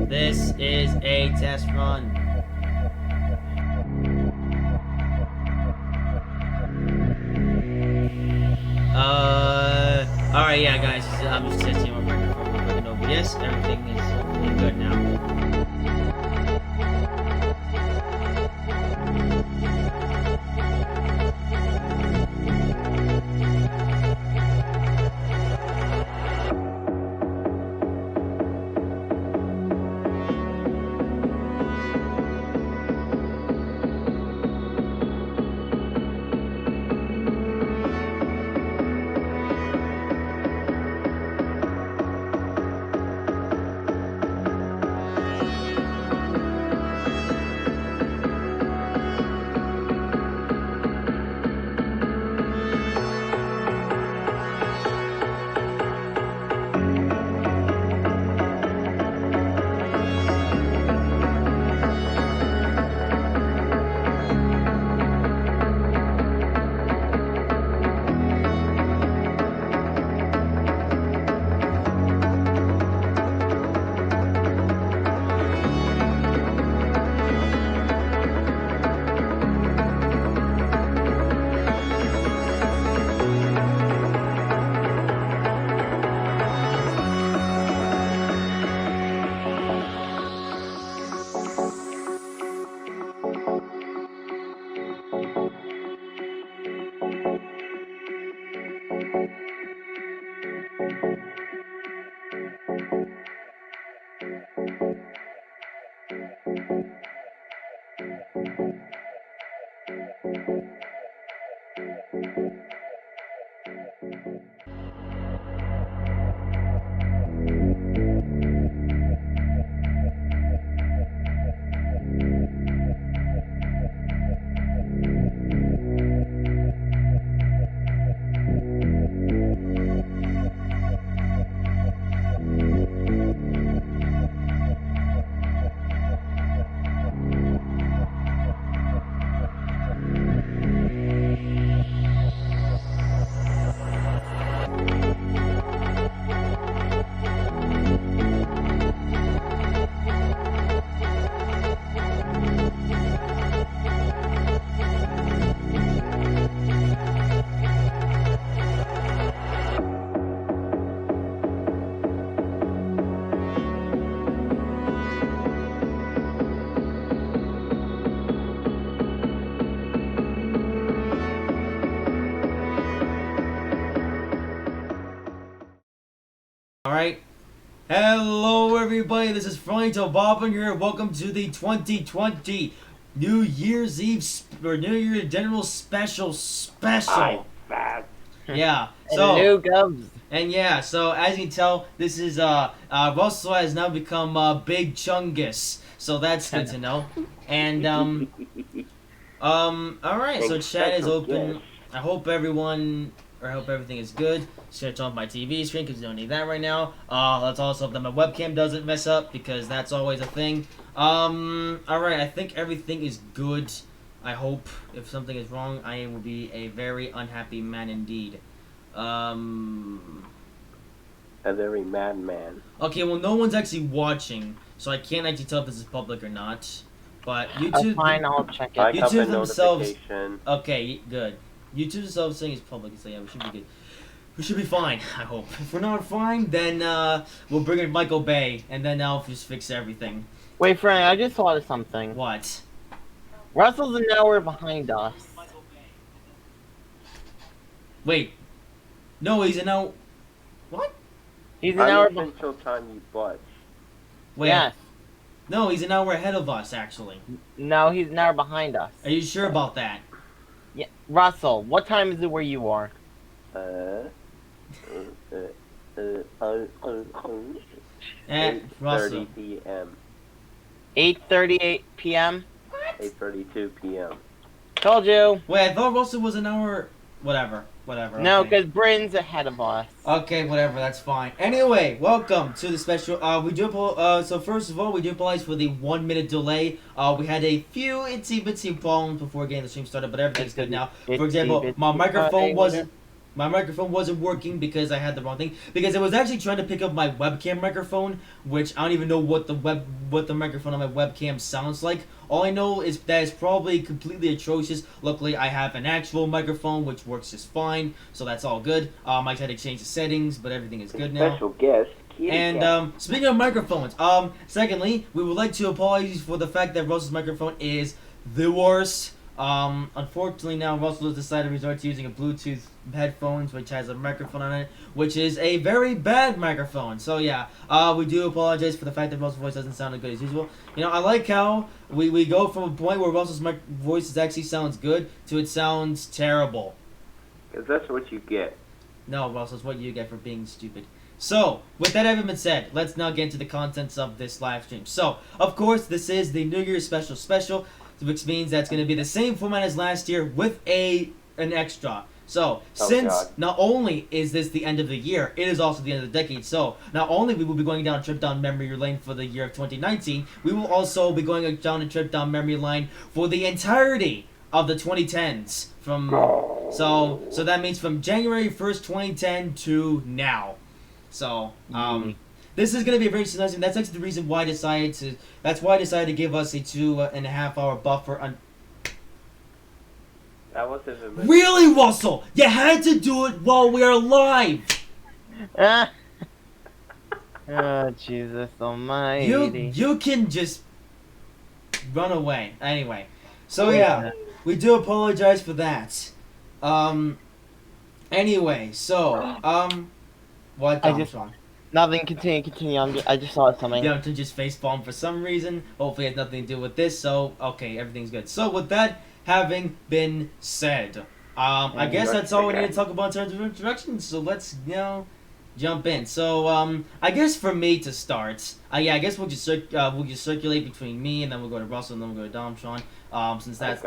This is a test run. Alright, yeah, guys, I'm just testing my microphone real quick and OBS. Everything is hopefully good now. Alright. Hello, everybody. This is Fronto Bobbin here. Welcome to the 2020 New Year's Eve or New Year General Special. Yeah. So New Gubs. and yeah. So as you can tell, this is Russell has now become Big Chungus. So that's good to know. And all right. So chat is open. I hope everyone. Or I hope everything is good. Just gonna turn off my TV screen because we don't need that right now. Let's also hope that my webcam doesn't mess up because that's always a thing. Alright, I think everything is good. I hope. If something is wrong, I will be a very unhappy man indeed. A very mad man. Okay, well, no one's actually watching, so I can't actually tell if this is public or not. But YouTube. Fine, I'll check I it. got YouTube a themselves- notification. Okay, good. YouTube themselves saying it's public, so yeah, we should be good. We should be fine, I hope. If we're not fine, then we'll bring in Michael Bay, and then I'll just fix everything. Wait, Frank, I just thought of something. What? Russell's an hour behind us. Wait. No, he's an hour. What? He's an hour I'm behind. Central Time, you butch. Wait. Yes. No, he's an hour ahead of us, actually. No, he's an hour behind us. Are you sure about that? Yeah. Russell, what time is it where you are? Russell. 8:30 p.m. 8:38 p.m. 8:32 p.m. Told you. Wait, I thought Russell was an hour. Whatever. No, Okay. because Britain's ahead of us. Okay, whatever, that's fine. Anyway, welcome to the special. So first of all, we do apologize for the 1 minute delay. We had a few itsy bitsy problems before getting the stream started, but everything's good now. For example, my microphone wasn't working because I had the wrong thing. Because it was actually trying to pick up my webcam microphone, which I don't even know what the microphone on my webcam sounds like. All I know is that it's probably completely atrocious. Luckily, I have an actual microphone which works just fine, so that's all good. I had to change the settings, but everything is good now. Special guest. Kitty And Cat. speaking of microphones, secondly, we would like to apologize for the fact that Russell's microphone is the worst. Unfortunately now Russell has decided to resort to using a Bluetooth headphones which has a microphone on it, which is a very bad microphone. So yeah, we do apologize for the fact that Russell's voice doesn't sound as good as usual. You know, I like how we go from a point where Russell's voice actually sounds good to it sounds terrible. 'Cause that's what you get. No, Russell, it's what you get for being stupid. So, with that having been said, let's now get into the contents of this live stream. So, of course, this is the New Year's special, which means that's going to be the same format as last year with an extra. So, since God. not only is this the end of the year, it is also the end of the decade. So, not only we will be going down a trip down memory lane for the year of 2019, we will also be going down a trip down memory lane for the entirety of the 2010s. So that means from January 1st, 2010 to now. So, this is going to be a very interesting. That's actually the reason why I decided to give us a 2.5 hour buffer. That wasn't a Really, Russell? You had to do it while we're live. Oh, Jesus almighty. You can just run away. Anyway, so yeah, we do apologize for that. Anyway, so what? Wrong? Nothing, continue. I just saw something. Yeah, to just facepalm for some reason. Hopefully, it has nothing to do with this. So, okay, everything's good. So, with that having been said, I guess that's all we need to talk about in terms of introductions. So let's jump in. So, I guess for me to start, I guess we'll just circulate between me, and then we'll go to Russell, and then we'll go to Domtron. Since that's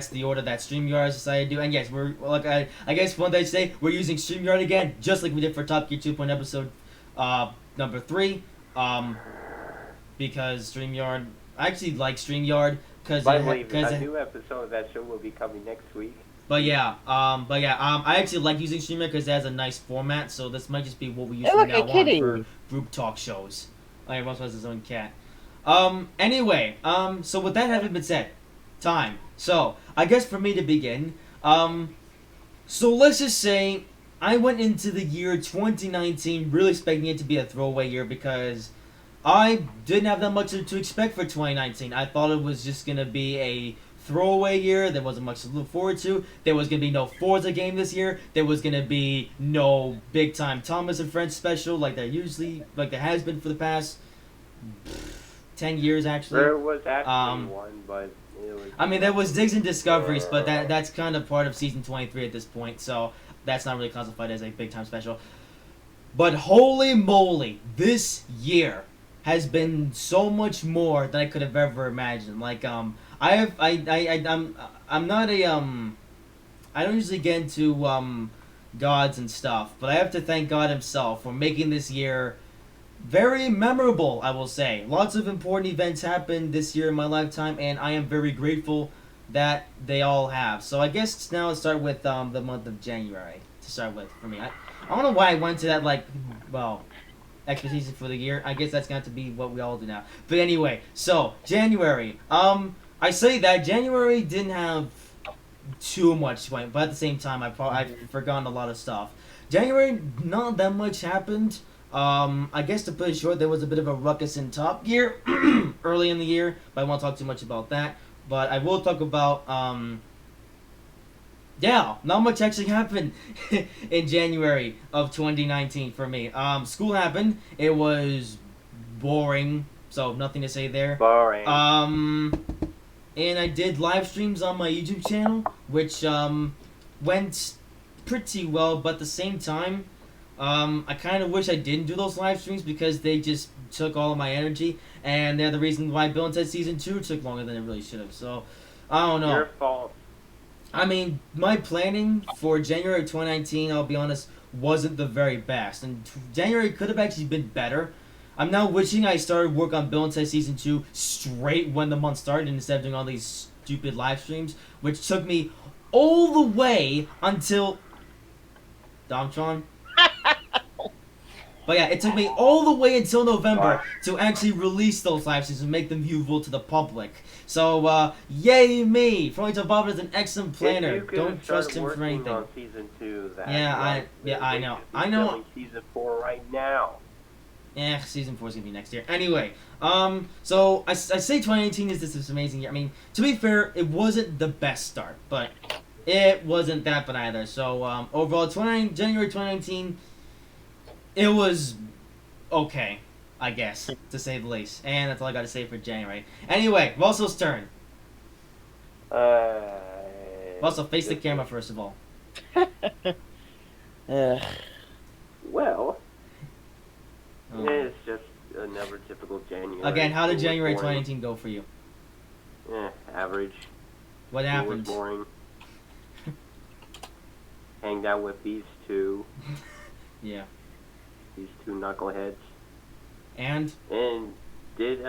the order that StreamYard has decided to do. And yes, I guess one day today we're using StreamYard again, just like we did for Top Gear 2 episode number 3. Because StreamYard, I actually like StreamYard because By the way, a new episode of that show will be coming next week. I actually like using StreamYard because it has a nice format. So this might just be what we use Hey, from look, now a kitty. on for group talk shows. Like Russell has his own cat. Anyway, so with that having been said, time. So, I guess for me to begin, so let's just say I went into the year 2019 really expecting it to be a throwaway year because I didn't have that much to expect for 2019. I thought it was just going to be a throwaway year. There wasn't much to look forward to. There was going to be no Forza game this year. There was going to be no Big Time Thomas and Friends special like there has been for the past 10 years actually. There was actually one, but it was... I mean, there was Digs and Discoveries, but that's kind of part of Season 23 at this point, so that's not really classified as a big-time special. But holy moly, this year has been so much more than I could have ever imagined. Like, I'm not a, I don't usually get into, gods and stuff, but I have to thank God himself for making this year very memorable, I will say. Lots of important events happened this year in my lifetime, and I am very grateful that they all have. So I guess now let's start with the month of January to start with for me. I don't know why I went to that, expectation for the year. I guess that's going to be what we all do now. But anyway, so January. I say that January didn't have too much going, but at the same time, I've forgotten a lot of stuff. January, not that much happened. I guess to put it short, there was a bit of a ruckus in Top Gear early in the year, but I won't talk too much about that. But I will talk about, not much actually happened in January of 2019 for me. School happened. It was boring, so nothing to say there. Boring. And I did live streams on my YouTube channel, which, went pretty well, but at the same time, I kind of wish I didn't do those live streams because they just took all of my energy, and they're the reason why Bill and Ted Season 2 took longer than it really should have. So, I don't know. Your fault. I mean, my planning for January 2019, I'll be honest, wasn't the very best. And January could have actually been better. I'm now wishing I started work on Bill and Ted Season 2 straight when the month started instead of doing all these stupid live streams, which took me all the way until... Domtron? But yeah, it took me all the way until November to actually release those live streams and make them viewable to the public. So, yay me! Froito Bob is an excellent planner. Don't trust him for anything. On season 2, I know. I know. Season 4 right now. Yeah, season 4 is gonna be next year. Anyway, so I say 2018 is this amazing year. I mean, to be fair, it wasn't the best start, but it wasn't that bad either. So, overall, January 2019. It was okay, I guess, to say the least. And that's all I got to say for January. Anyway, Russell's turn. Russell, face the camera first of all. Well, it's just another typical January. Again, how did January 2019 go for you? Average. What happened? It was boring. Hanged out with these two. Yeah. These two knuckleheads. And did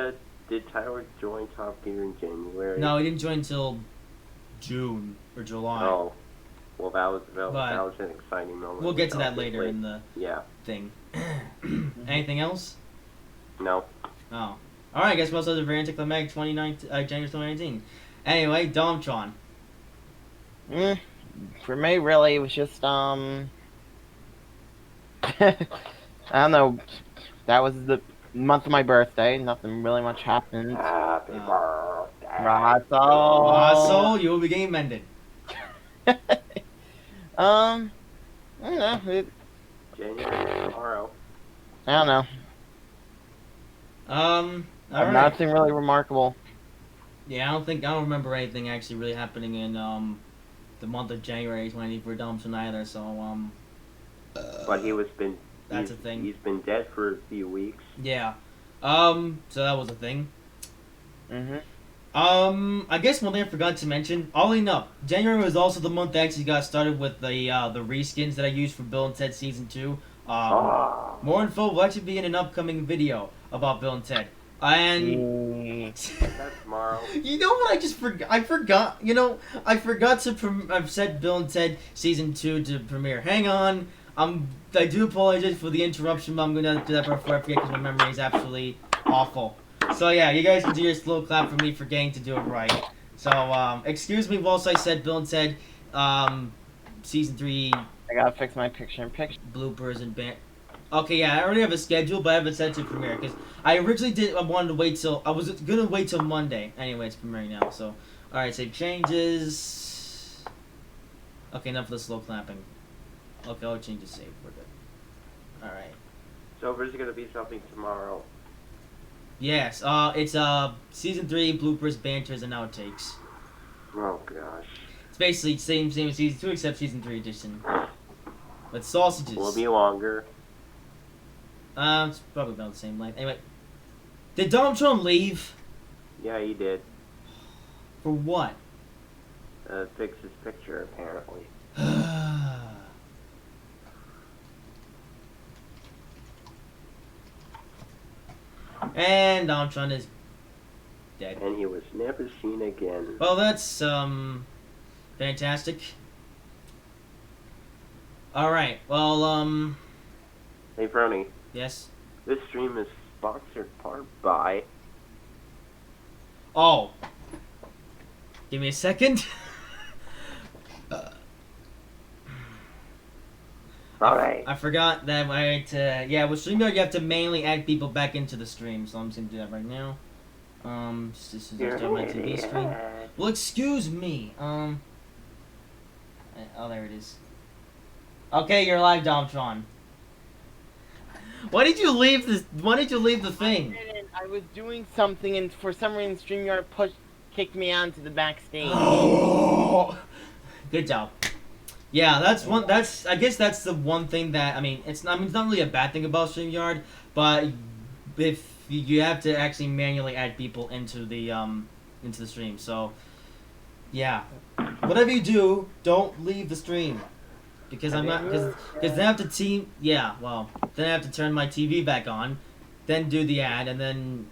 Tyler join Top Gear in January? No, he didn't join until June or July. Oh, well, that was an exciting moment. We'll get to that later in the thing. Anything else? No. Oh, all right. I guess we also had a very anticlimactic January 2019. Anyway, Domtron. For me, really, it was just I don't know. That was the month of my birthday. Nothing really much happened. Happy birthday. Russell, you will be game ended. I don't know. January tomorrow. I don't know. All right. Nothing really remarkable. Yeah, I don't remember anything actually really happening in the month of January 20 for Domson either. So But that's a thing. He's been dead for a few weeks. Yeah. So that was a thing. I guess one thing I forgot to mention, oddly enough, January was also the month that actually got started with the reskins that I used for Bill and Ted Season 2. More info will actually be in an upcoming video about Bill and Ted. And that's tomorrow. You know what? I just forgot. I forgot. I forgot to. I've set Bill and Ted Season 2 to premiere. Hang on. I do apologize for the interruption, but I'm gonna do that before I forget because my memory is absolutely awful. So yeah, you guys can do your slow clap for me for getting to do it right. So excuse me whilst I said Bill and Ted, Season 3. I gotta fix my picture-in-picture. Bloopers and Okay, yeah, I already have a schedule, but I haven't set it to premiere because I originally wanted to wait till I was gonna wait till Monday. Anyway, it's premiering now. So, all right, save changes. Okay, enough of the slow clapping. Okay, I'll change the save. We're good. All right. So there's gonna be something tomorrow. Yes. It's Season 3 bloopers, banters, and outtakes. Oh gosh. It's basically same as Season 2 except Season 3 edition. With sausages. Will it be longer? It's probably about the same length. Anyway, did Domtron leave? Yeah, he did. For what? Fix his picture, apparently. And Domtron is dead. And he was never seen again. Well, that's fantastic. All right. Well, Hey, Frony. Yes. This stream is sponsored part by. Oh. Give me a second. Alright. I forgot that I had to. Yeah, with StreamYard you have to manually add people back into the stream, so I'm just gonna do that right now. This is my TV screen. Well, excuse me. Oh, there it is. Okay, you're live, Domtron. Why did you leave this? Why did you leave the thing? I was doing something, and for some reason, StreamYard kicked me onto the backstage. Good job. Yeah, that's one. That's I guess that's the one thing that I mean. It's not really a bad thing about StreamYard, but if you have to actually manually add people into the stream. So yeah, whatever you do, don't leave the stream because I'm not because then I have to team. Yeah, well, then I have to turn my TV back on, then do the ad, and then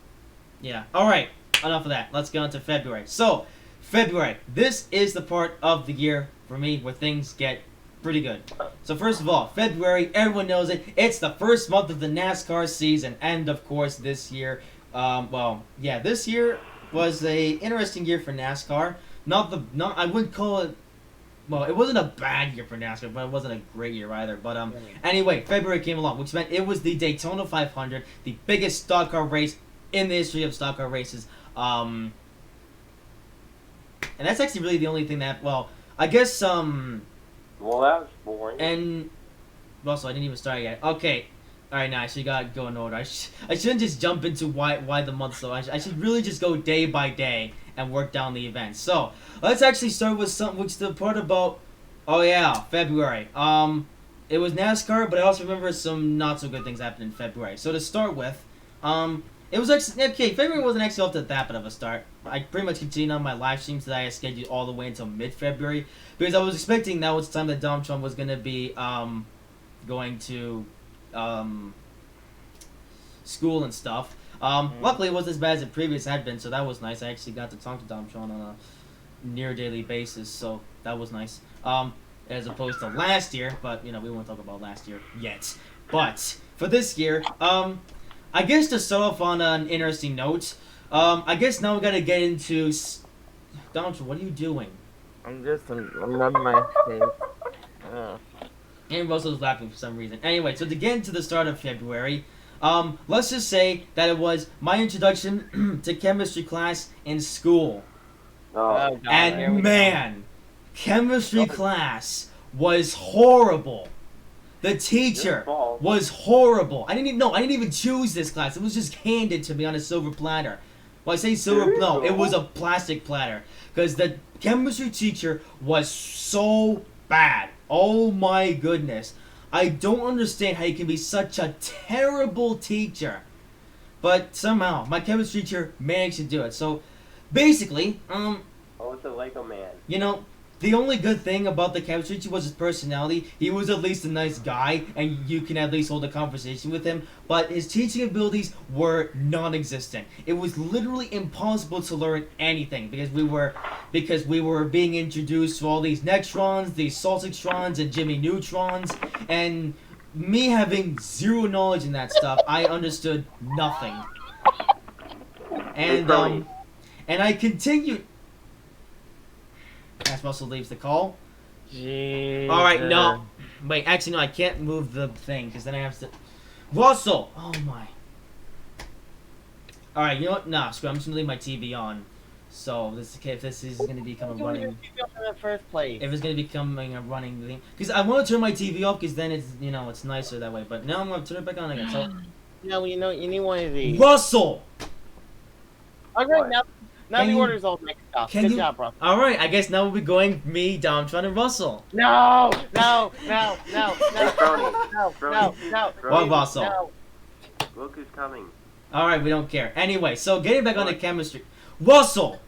yeah. All right, enough of that. Let's get on to February. So February. This is the part of the year for me where things get pretty good. So first of all, February, everyone knows it. It's the first month of the NASCAR season, and of course this year, this year was a interesting year for NASCAR. Not I wouldn't call it. Well, it wasn't a bad year for NASCAR, but it wasn't a great year either. But anyway, February came along, which meant it was the Daytona 500, the biggest stock car race in the history of stock car races. And that's actually really the only thing that, well, I guess, Well, that was boring. and, also, I didn't even start yet. Okay, alright, now I should go in order. I shouldn't just jump into why the month, so I should really just go day by day and work down the events. So, let's actually start with something, which the part about, oh yeah, February. It was NASCAR, but I also remember some not so good things happened in February. So to start with, it was actually, okay, February wasn't actually off to that bad of a start. I pretty much continued on my live streams that I had scheduled all the way until mid-February, because I was expecting that was the time that Donald Trump was going to be, going to, school and stuff. Luckily it wasn't as bad as it previously had been, so that was nice. I actually got to talk to Donald Trump on a near daily basis, so that was nice. As opposed to last year, but, we won't talk about last year yet. But, for this year, I guess to start off on an interesting note, I guess now we gotta get into... Donald Trump, what are you doing? I'm rubbing my face. And Russell's laughing for some reason. Anyway, so to get into the start of February, let's just say that it was my introduction to chemistry class in school. Oh, God, here we And go. man, chemistry class was horrible. The your teacher fault. was horrible. I didn't even choose this class. It was just handed to me on a silver platter. Well, I say silver, no, it was a plastic platter. Because the chemistry teacher was so bad. Oh my goodness. I don't understand how you can be such a terrible teacher. But somehow, my chemistry teacher managed to do it. So, basically, Oh, it's a Lego man. the only good thing about the chemistry teacher was his personality. He was at least a nice guy, and you can at least hold a conversation with him. But his teaching abilities were non-existent. It was literally impossible to learn anything because we were being introduced to all these Nectrons, these Saltixtrons, and Jimmy Neutrons, and me having zero knowledge in that stuff, I understood nothing. And I continued. As Russell leaves the call. Jesus. Alright, no. Wait, actually, no, I can't move the thing, because then I have to... Russell! Oh, my. Alright, you know what? Nah, screw it. I'm just going to leave my TV on. So, if this is going to become a running... in the first place. If it's going to becoming a running thing... Because I want to turn my TV off, because then it's, it's nicer that way. But now I'm going to turn it back on again, so... No, you need one of these. Russell! Okay, What? now Can the you- order's all mixed up. can Good you- job, bro. Alright, I guess now we'll be going me, Domtron, and Russell. No. What, Russell? No. Look who's coming. Alright, we don't care. Anyway, so getting back on the chemistry... Russell!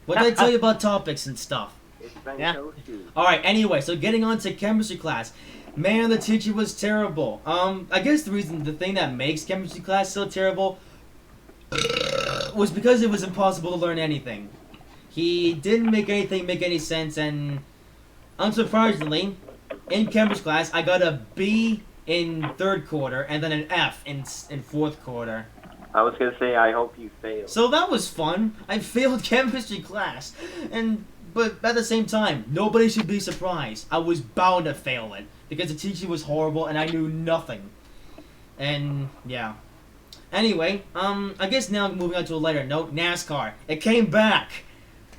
What did I tell you about topics and stuff? It's Ben Yeah. Koshi. Alright, anyway, so getting on to chemistry class. Man, the teacher was terrible. I guess the thing that makes chemistry class so terrible was because it was impossible to learn anything. He didn't make anything make any sense, and unsurprisingly, in chemistry class, I got a B in third quarter, and then an F in fourth quarter. I was gonna say, I hope you fail. So that was fun. I failed chemistry class, but at the same time, nobody should be surprised. I was bound to fail it because the teacher was horrible and I knew nothing. And yeah. Anyway, I guess now moving on to a lighter note, NASCAR. It came back,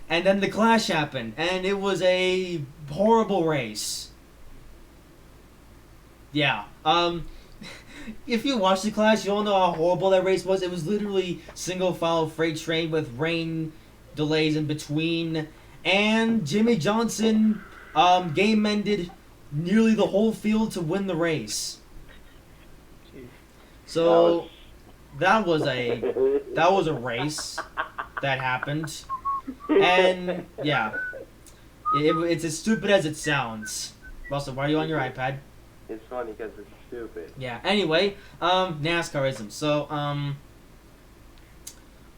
and then the clash happened, and it was a horrible race. Yeah. If you watch the clash, you all know how horrible that race was. It was literally single file freight train with rain delays in between, and Jimmy Johnson game ended nearly the whole field to win the race. So that was a race that happened, and yeah, it's as stupid as it sounds. Russell, why are you on your iPad? It's funny because it's stupid. Yeah. Anyway, NASCARism. So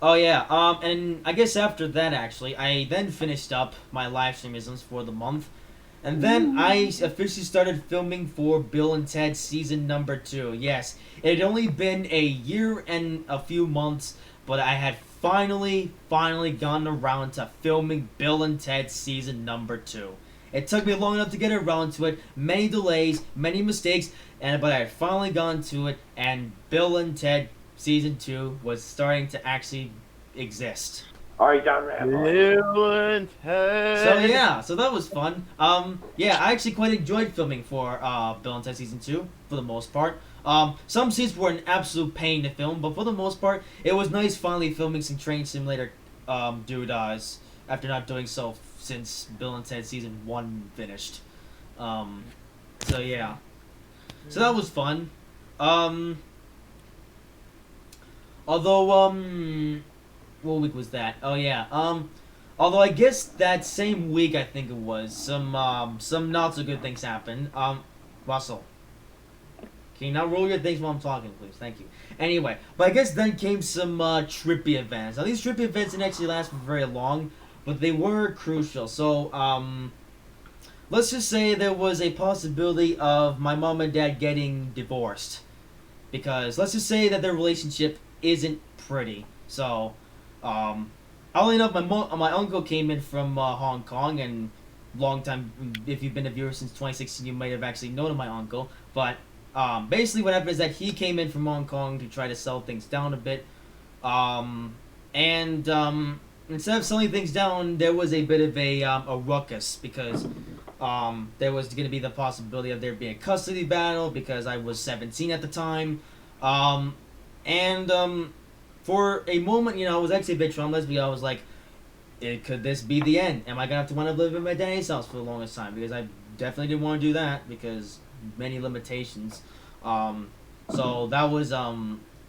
oh yeah. And I guess after that, actually, I then finished up my live streamisms for the month. And then I officially started filming for Bill and Ted season number 2. Yes, it had only been a year and a few months, but I had finally gotten around to filming Bill and Ted season number 2. It took me long enough to get around to it, many delays, many mistakes, but I had finally gotten to it, and Bill and Ted season 2 was starting to actually exist. Alright, John Rambo. Bill and Ted. So yeah, so that was fun. Yeah, I actually quite enjoyed filming for Bill and Ted season 2 for the most part. Some scenes were an absolute pain to film, but for the most part, it was nice finally filming some train simulator doodads after not doing so since Bill and Ted season 1 finished. So yeah, so that was fun. Although what week was that? Oh yeah. Although I guess that same week, I think it was, some not so good things happened. Russell, can you not roll your things while I'm talking, please? Thank you. Anyway, but I guess then came some trippy events. Now these trippy events didn't actually last for very long, but they were crucial. So let's just say there was a possibility of my mom and dad getting divorced, because let's just say that their relationship isn't pretty. So oddly enough, my uncle came in from Hong Kong, and long time, if you've been a viewer since 2016, you might have actually known my uncle. But basically what happened is that he came in from Hong Kong to try to sell things down a bit. Instead of selling things down, there was a bit of a ruckus, because there was going to be the possibility of there being a custody battle, because I was 17 at the time. For a moment, I was actually a bit traumatized, because I was like, could this be the end? Am I going to have to wind up living in my daddy's house for the longest time? Because I definitely didn't want to do that, because many limitations. So that was,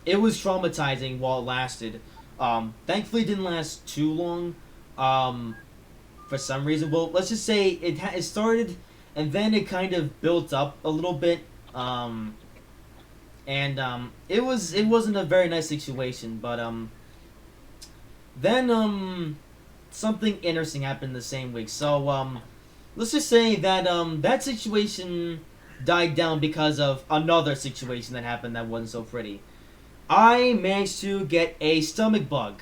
it was traumatizing while it lasted. Thankfully it didn't last too long, for some reason. Well, let's just say it started, and then it kind of built up a little bit, it wasn't a very nice situation, but then something interesting happened the same week. So let's just say that that situation died down because of another situation that happened that wasn't so pretty. I managed to get a stomach bug,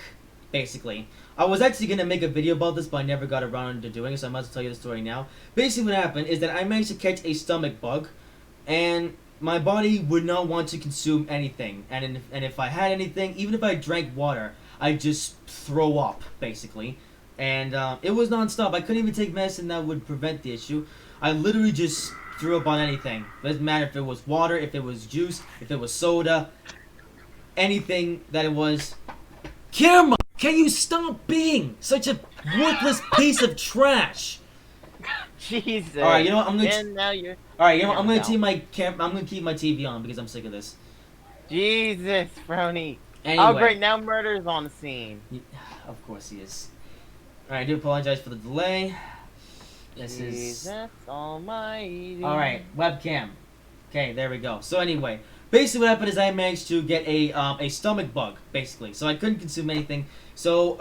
basically. I was actually going to make a video about this, but I never got around to doing it, so I must tell you the story now. Basically what happened is that I managed to catch a stomach bug, and my body would not want to consume anything. And if I had anything, even if I drank water, I'd just throw up, basically. And it was non-stop. I couldn't even take medicine that would prevent the issue. I literally just threw up on anything. It doesn't matter if it was water, if it was juice, if it was soda, anything that it was. Kirma, can you stop being such a worthless piece of trash? Jesus. All right, you know what? I'm gonna. And now you're. All right, you know what? I'm gonna keep my I'm gonna keep my TV on because I'm sick of this. Jesus, Frony. Anyway. Oh, great. Now murder's on the scene. Of course he is. All right, I do apologize for the delay. This Jesus is. Almighty. All right, webcam. Okay, there we go. So anyway, basically what happened is I managed to get a stomach bug, basically. So I couldn't consume anything. So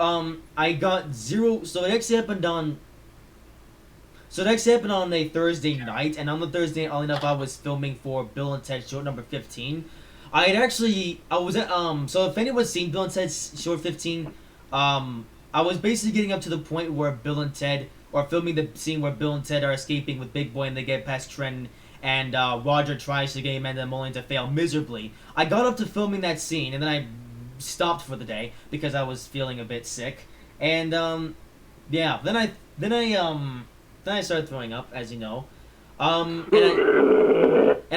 I got zero. So it actually happened on. So it actually happened on a Thursday night, and on the Thursday night, all enough, I was filming for Bill and Ted Short number 15. I was at so if anyone's seen Bill and Ted's Short 15, I was basically getting up to the point where Bill and Ted, or filming the scene where Bill and Ted are escaping with Big Boy and they get past Trenton, and Roger tries to get him and then only to fail miserably. I got up to filming that scene, and then I stopped for the day because I was feeling a bit sick. And yeah, then I started throwing up, as you know. And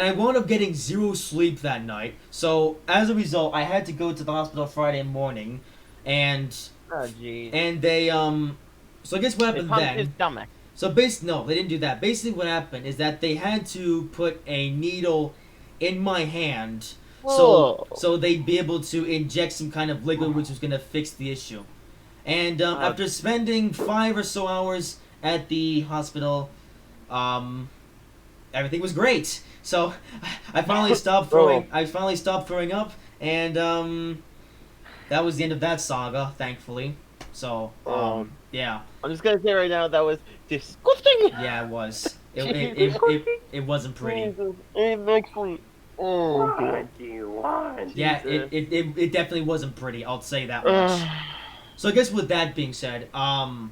I wound up getting zero sleep that night. So as a result, I had to go to the hospital Friday morning, and Oh, jeez. they so I guess what happened They pumped then. his stomach. So basically, no, they didn't do that. Basically, what happened is that they had to put a needle in my hand, Whoa. so they'd be able to inject some kind of liquid which was gonna fix the issue. And after spending 5 or so hours at the hospital, everything was great. So I finally stopped throwing. I finally stopped throwing up, and that was the end of that saga, thankfully. So yeah. I'm just gonna say right now that was disgusting. Yeah, it was. It wasn't pretty. Jesus, it makes me. Oh, God. What do you want? Yeah, it definitely wasn't pretty. I'll say that much. So I guess with that being said, yeah,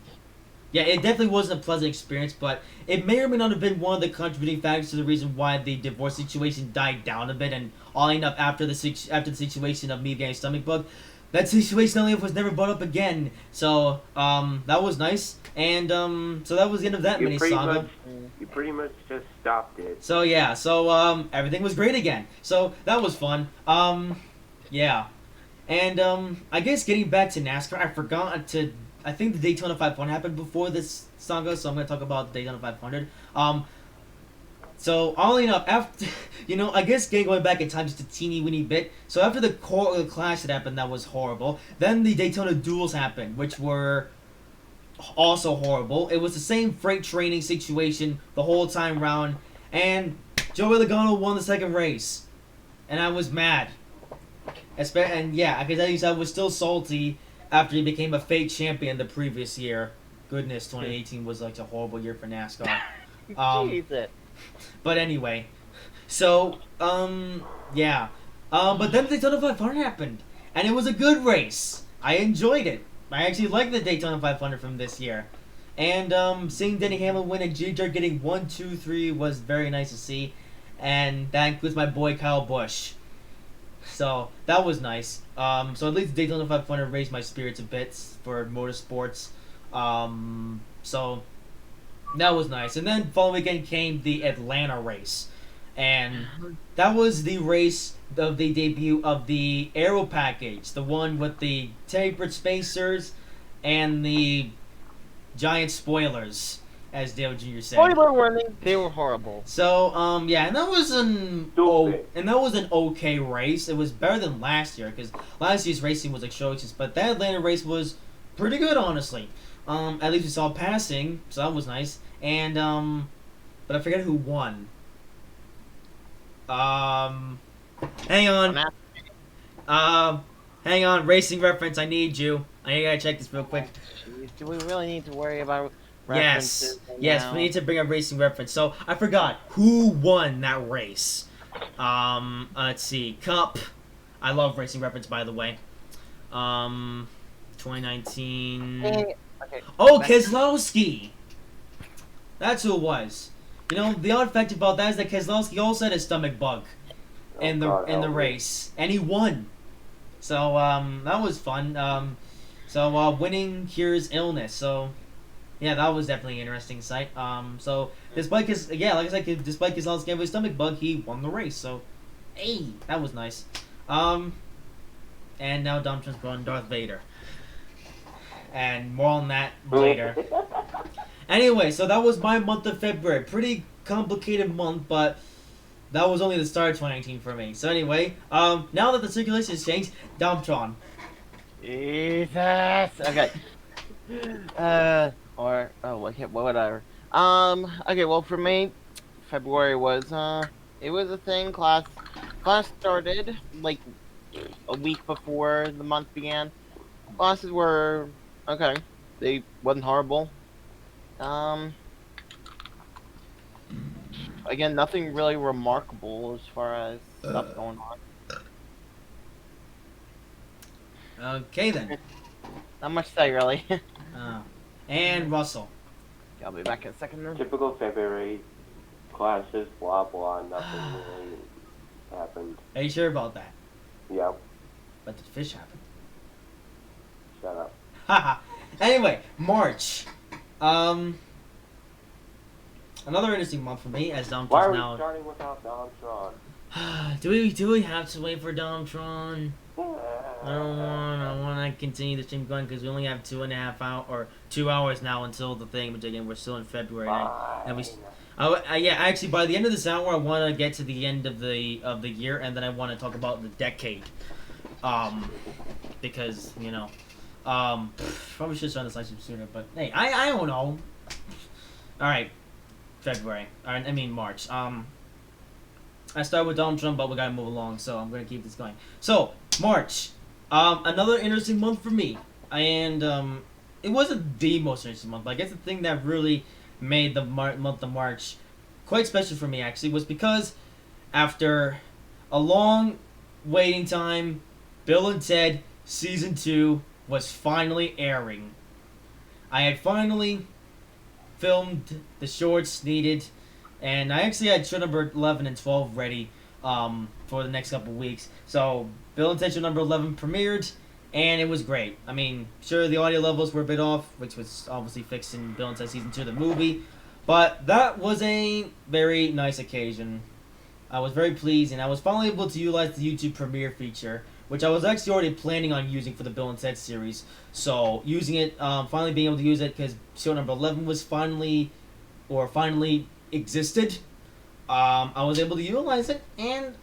it definitely wasn't a pleasant experience, but it may or may not have been one of the contributing factors to the reason why the divorce situation died down a bit, and oddly enough, after the situation of me getting stomach bug, that situation only was never brought up again. So that was nice, and so that was the end of that mini saga. You pretty much just stopped it. So yeah, so everything was great again. So that was fun. Yeah, and I guess getting back to NASCAR, I forgot to. I think the Daytona 500 happened before this saga, so I'm gonna talk about the Daytona 500. So oddly enough, after I guess going back in time just a teeny weeny bit. So after the clash that happened, that was horrible. Then the Daytona duels happened, which were also horrible. It was the same freight training situation the whole time round, and Joey Logano won the second race, and I was mad. And yeah, I can tell you, I was still salty after he became a fake champion the previous year. Goodness, 2018 was like a horrible year for NASCAR. Jesus. But anyway, so yeah, but then the Daytona 500 happened, and it was a good race. I enjoyed it. I actually liked the Daytona 500 from this year, and seeing Denny Hamlin win and Jr. getting 1, 2, 3 was very nice to see, and that includes my boy Kyle Busch. So that was nice. So at least the Daytona 500 raised my spirits a bit for motorsports. So that was nice. And then following weekend came the Atlanta race, and that was the race of the debut of the Aero package, the one with the tapered spacers and the giant spoilers, as Dale Jr. said. Spoiler warning, they were horrible. So yeah, and that was an Stupid. okay race. It was better than last year because last year's racing was atrocious, but that Atlanta race was pretty good, honestly. At least we saw passing, so that was nice. And but I forget who won. Hang on. Hang on. Racing reference. I need you. I gotta check this real quick. Jeez, do we really need to worry about Yes, references yes, now? we need to bring a racing reference. So I forgot who won that race. Let's see, Cup. I love racing reference, by the way. 2019. Okay. Oh, Keselowski. That's who it was. The odd fact about that is that Keselowski also had a stomach bug in the race, and he won. So that was fun. So winning cures illness. So. Yeah, that was definitely an interesting sight. So despite like I said, despite Keselowski having a stomach bug, he won the race. So, hey, that was nice. And now Dom Trump's on Darth Vader. And more on that later. Anyway, so that was my month of February. Pretty complicated month, but that was only the start of 2019 for me. So anyway, now that the circulation has changed, Domtron. Jesus. Okay. Whatever. Okay, well for me, February was it was a thing. Class started like a week before the month began. Classes were okay. They wasn't horrible. Again, nothing really remarkable as far as stuff going on. Okay then. Not much to say really. And Russell. I'll be back in a second then. Typical February classes, blah blah, nothing really happened. Are you sure about that? Yep, But the fish happened. shut up. Haha. Anyway, March. Another interesting month for me as Dom Why are now. we starting without Domtron? Do we have to wait for Domtron? I want to continue the stream going because we only have 2.5 hours or 2 hours now until the thing. But again, we're still in February, and we. Yeah, actually, by the end of this hour, I want to get to the end of the year, and then I want to talk about the decade. Because probably should have done this like sooner, but hey, I don't know. All right, February. I mean March. I started with Donald Trump, but we gotta move along, so I'm gonna keep this going. So March, another interesting month for me, and it wasn't the most interesting month, but I guess the thing that really made the month of March quite special for me actually was because after a long waiting time, Bill and Ted Season 2 was finally airing. I had finally filmed the shorts needed, and I actually had show number 11 and 12 ready for the next couple weeks. So Bill and Ted show number 11 premiered, and it was great. I mean, sure, the audio levels were a bit off, which was obviously fixed in Bill and Ted Season 2 the movie, but that was a very nice occasion. I was very pleased, and I was finally able to utilize the YouTube Premiere feature, which I was actually already planning on using for the Bill and Ted series. So using it, finally being able to use it because show number 11 was finally existed. I was able to utilize it, and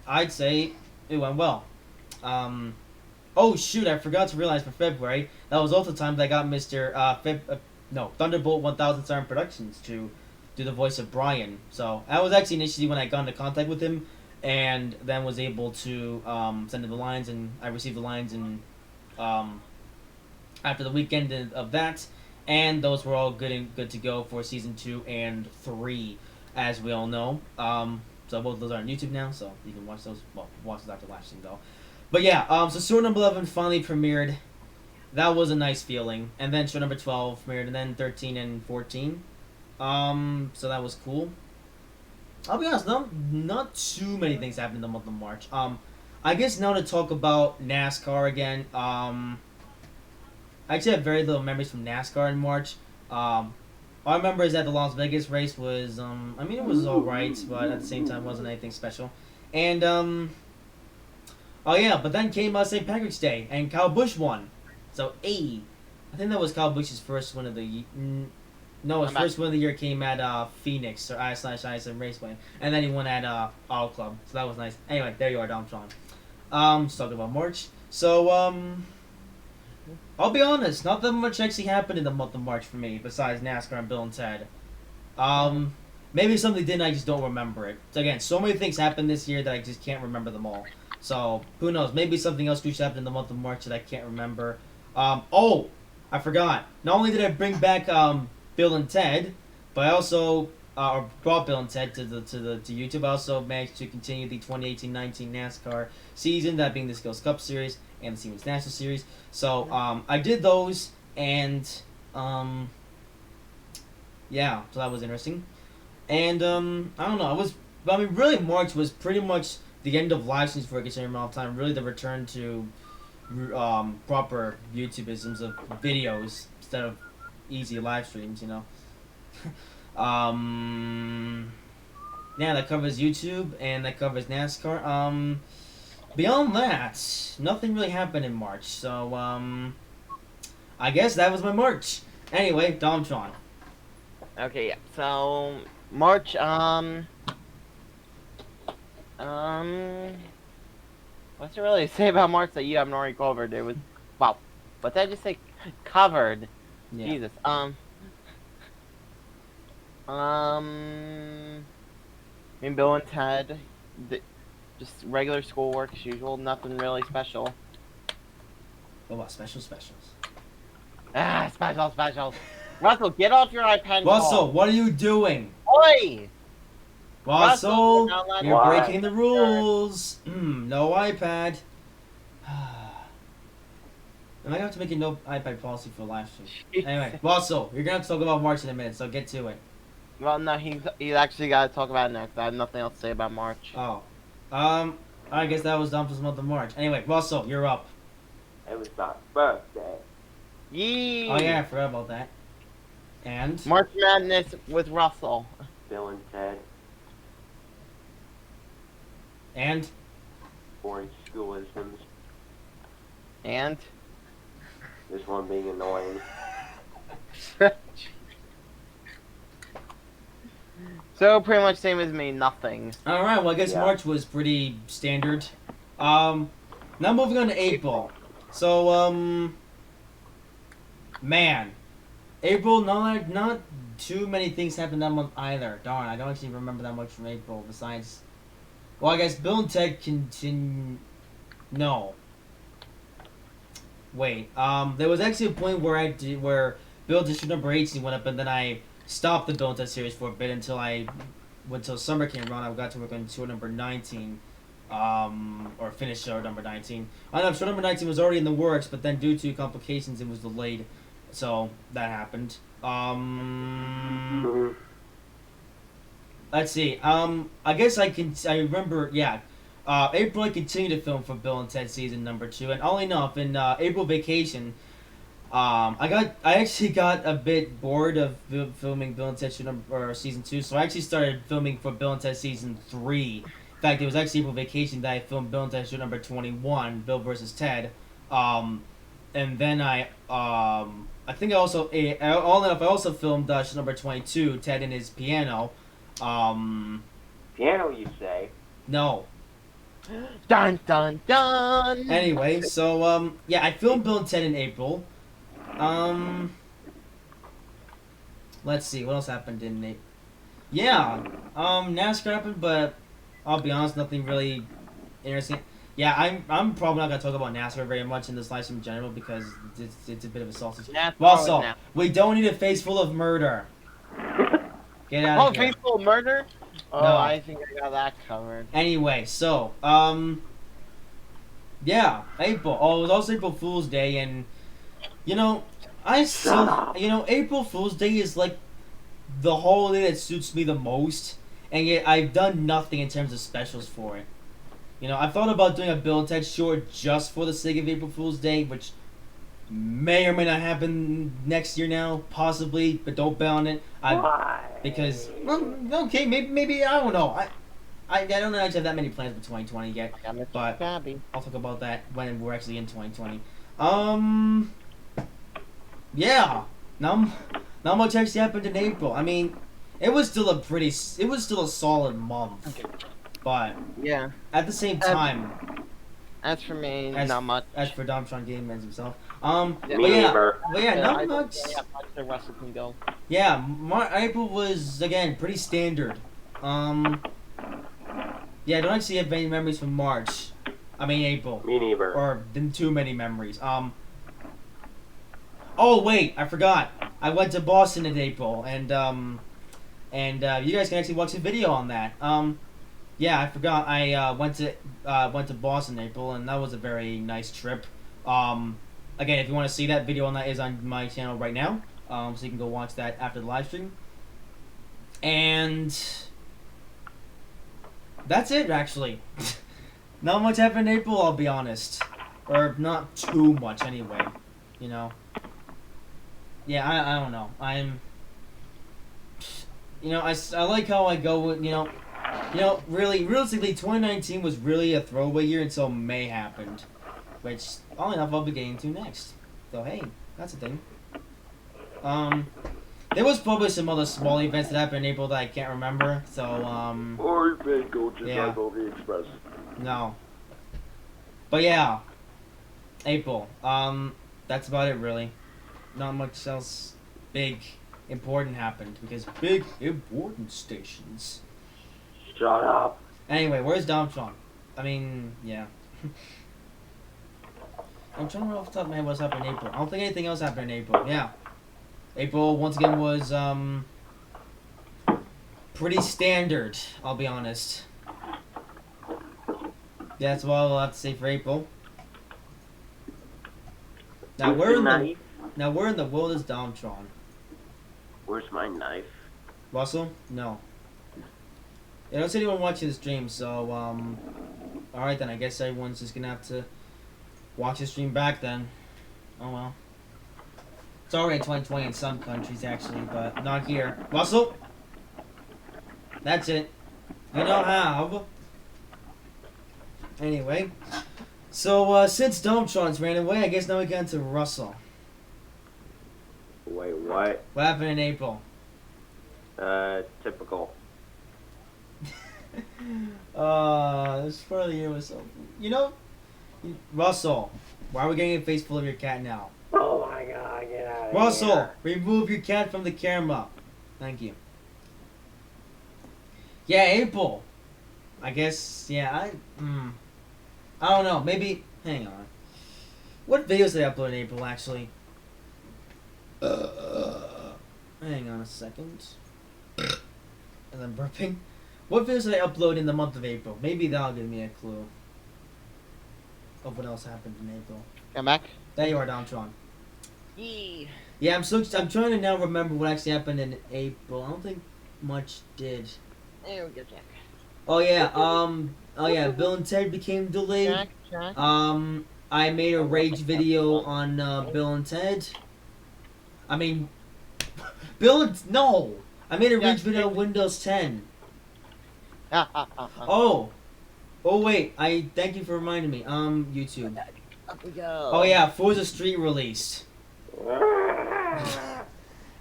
I'd say it went well. Oh shoot! I forgot to realize for February that was also the time that I got Thunderbolt 1000 Siren Productions to do the voice of Brian. So that was actually initially when I got into contact with him, and then was able to send him the lines, and I received the lines and after the weekend of that, and those were all good to go for season 2 and 3, as we all know. So both of those are on YouTube now, so you can watch those. Well, watch those after watching though. But yeah, so show number 11 finally premiered. That was a nice feeling, and then show number 12 premiered, and then 13 and 14. So that was cool. I'll be honest, not too many things happened in the month of March. I guess now to talk about NASCAR again. I actually have very little memories from NASCAR in March. All I remember is that the Las Vegas race was, it was alright, but at the same time wasn't anything special. And, oh yeah, but then came St. Patrick's Day, and Kyle Busch won. So, I think that was Kyle Busch's first win of the No, his first win of the year came at Phoenix, or I/ISM Raceway, and then he won at Auto Club, so that was nice. Anyway, there you are, Dom Tron. Just talking about March. So, I'll be honest, not that much actually happened in the month of March for me, besides NASCAR and Bill and Ted. Maybe something didn't, I just don't remember it. So again, so many things happened this year that I just can't remember them all. So, who knows, maybe something else could happen in the month of March that I can't remember. Oh, I forgot. Not only did I bring back, Bill and Ted, but I also brought Bill and Ted to YouTube. I also managed to continue the 2018-19 NASCAR season, that being the Skills Cup Series and the Siemens National Series. So I did those, and yeah, so that was interesting. And I don't know. Really, March was pretty much the end of live streams for a considerable amount of time. Really, the return to proper YouTubeisms of videos instead of easy live streams, you know. Yeah, that covers YouTube and that covers NASCAR. Beyond that, nothing really happened in March, so I guess that was my March. Anyway, Domtron. Okay, yeah. So March, what's there really to say about March that you haven't already covered? It was, wow, what did I just say? Covered. Yeah. Jesus. Bill and Ted, just regular schoolwork as usual. Nothing really special. What about specials? Specials. Russell, get off your iPad. Russell, what are you doing? Oi! Russell, you're Why? breaking the rules. No iPad. Am I gonna have to make a no iPad policy for live stream? Anyway, Russell, you're gonna have to talk about March in a minute, so get to it. Well, no, he's actually got to talk about it next. I have nothing else to say about March. Oh. I guess that was Dom's month of March. Anyway, Russell, you're up. It was my birthday. Yee! Oh yeah, I forgot about that. And? March Madness with Russell. Bill and Ted. And boring schoolisms. And This one being annoying. so pretty much same as me, nothing. all right, well I guess Yeah. March was pretty standard. Now moving on to April. So man, April not too many things happened that month either. Darn, I don't actually remember that much from April besides. Well, I guess Bill and Ted continue. No. Wait. There was actually a point where Bill District number 18 went up, and then I stopped the Bill and Ted series for a bit until summer came around. I got to work on show number 19, or finish show number 19. I know show number 19 was already in the works, but then due to complications, it was delayed. So that happened. Mhm. Let's see. I guess I remember. Yeah. April I continued to film for Bill and Ted season number 2, and all enough in April vacation. I actually got a bit bored of filming Bill and Ted season 2, so I actually started filming for Bill and Ted season 3. In fact, it was actually April vacation that I filmed Bill and Ted show number 21, Bill versus Ted. And then I think I also all enough I also filmed show number 22, Ted and his piano. Piano, you say? No. Dun dun dun. Anyway, so yeah, I filmed Bill and Ted in April. Let's see what else happened in April. Yeah, NASCAR happened, but I'll be honest, nothing really interesting. Yeah, I'm probably not gonna talk about NASCAR very much in this live stream in general because it's a bit of a sausage. That's Well, all so now. we don't need a face full of murder. Get out Oh, of here. faithful murder? Oh, No. I think I got that covered. Anyway, so yeah, April. Oh, it was also April Fool's Day, and you know, April Fool's Day is like the holiday that suits me the most, and yet I've done nothing in terms of specials for it. You know, I thought about doing a Bill and Ted short just for the sake of April Fool's Day, which may or may not happen next year now, possibly, but don't bet on it. Why? Because well, okay, maybe I don't know. I don't actually have that many plans for 2020 yet. Got Mr. But- Krabby. I'll talk about that when we're actually in 2020. Yeah, not much actually happened in April. I mean, it was still a solid month, but Yeah. at the same time, As for me, As- not much. as for Domtron Game Man himself, Yeah. but Me yeah, neither. not I don't much. really have much the rest of can go. Yeah, April was again pretty standard. Yeah, I don't actually have any memories from March. I mean April. Me neither. Or didn't too many memories. Oh wait, I forgot. I went to Boston in April, and you guys can actually watch the video on that. Yeah, I forgot. I went to Boston in April, and that was a very nice trip. Again, if you want to see that video on that is on my channel right now. So you can go watch that after the live stream. And that's it, actually. Not much happened in April, I'll be honest. Or not too much, anyway. You know? Yeah, I don't know. I like how I go with, really, realistically, 2019 was really a throwaway year until May happened. Which, all enough, I'll be getting to next. So, hey, that's a thing. There was probably some other small events that happened in April that I can't remember, so, Or go just Yeah. like over the express. no. But yeah, April. That's about it, really. Not much else big, important happened, because big, important stations. Shut up. Anyway, where's Domtron? I mean, yeah. I'm trying to remember off the top of my head what's happened in April. I don't think anything else happened in April. Yeah. April, once again, was, pretty standard, I'll be honest. Yeah, that's all I'll have to say for April. Now, Where's where the in the knife? where in the world is Domtron? Where's my knife? Russell? No. Yeah, I don't see anyone watching the stream, so, alright then, I guess everyone's just gonna have to watch the stream back then. Oh well. It's already 2020 in some countries, actually, but not here. Russell? That's it. You know how. Anyway, so since Domtron's ran away, I guess now we get into Russell. Wait, what? What happened in April? Typical. This part of the year was so. Russell, why are we getting a face full of your cat now? Oh my god, get out of Russell, here. remove your cat from the camera. Thank you. Yeah, April. I guess, yeah, I don't know, maybe, hang on. What videos did I upload in April, actually? Hang on a second. And I'm burping. What videos did I upload in the month of April? Maybe that'll give me a clue of what else happened in April. Come back. There you are, Domtron. Yee. Yeah, I'm trying to now remember what actually happened in April. I don't think much did. There we go, Jack. Oh yeah, Bill and Ted became delayed. Jack. I made a rage video on Bill and Ted. I mean, no! I made a rage video on Windows 10. Oh wait, I thank you for reminding me. YouTube. Up we go. Oh yeah, Forza Street released.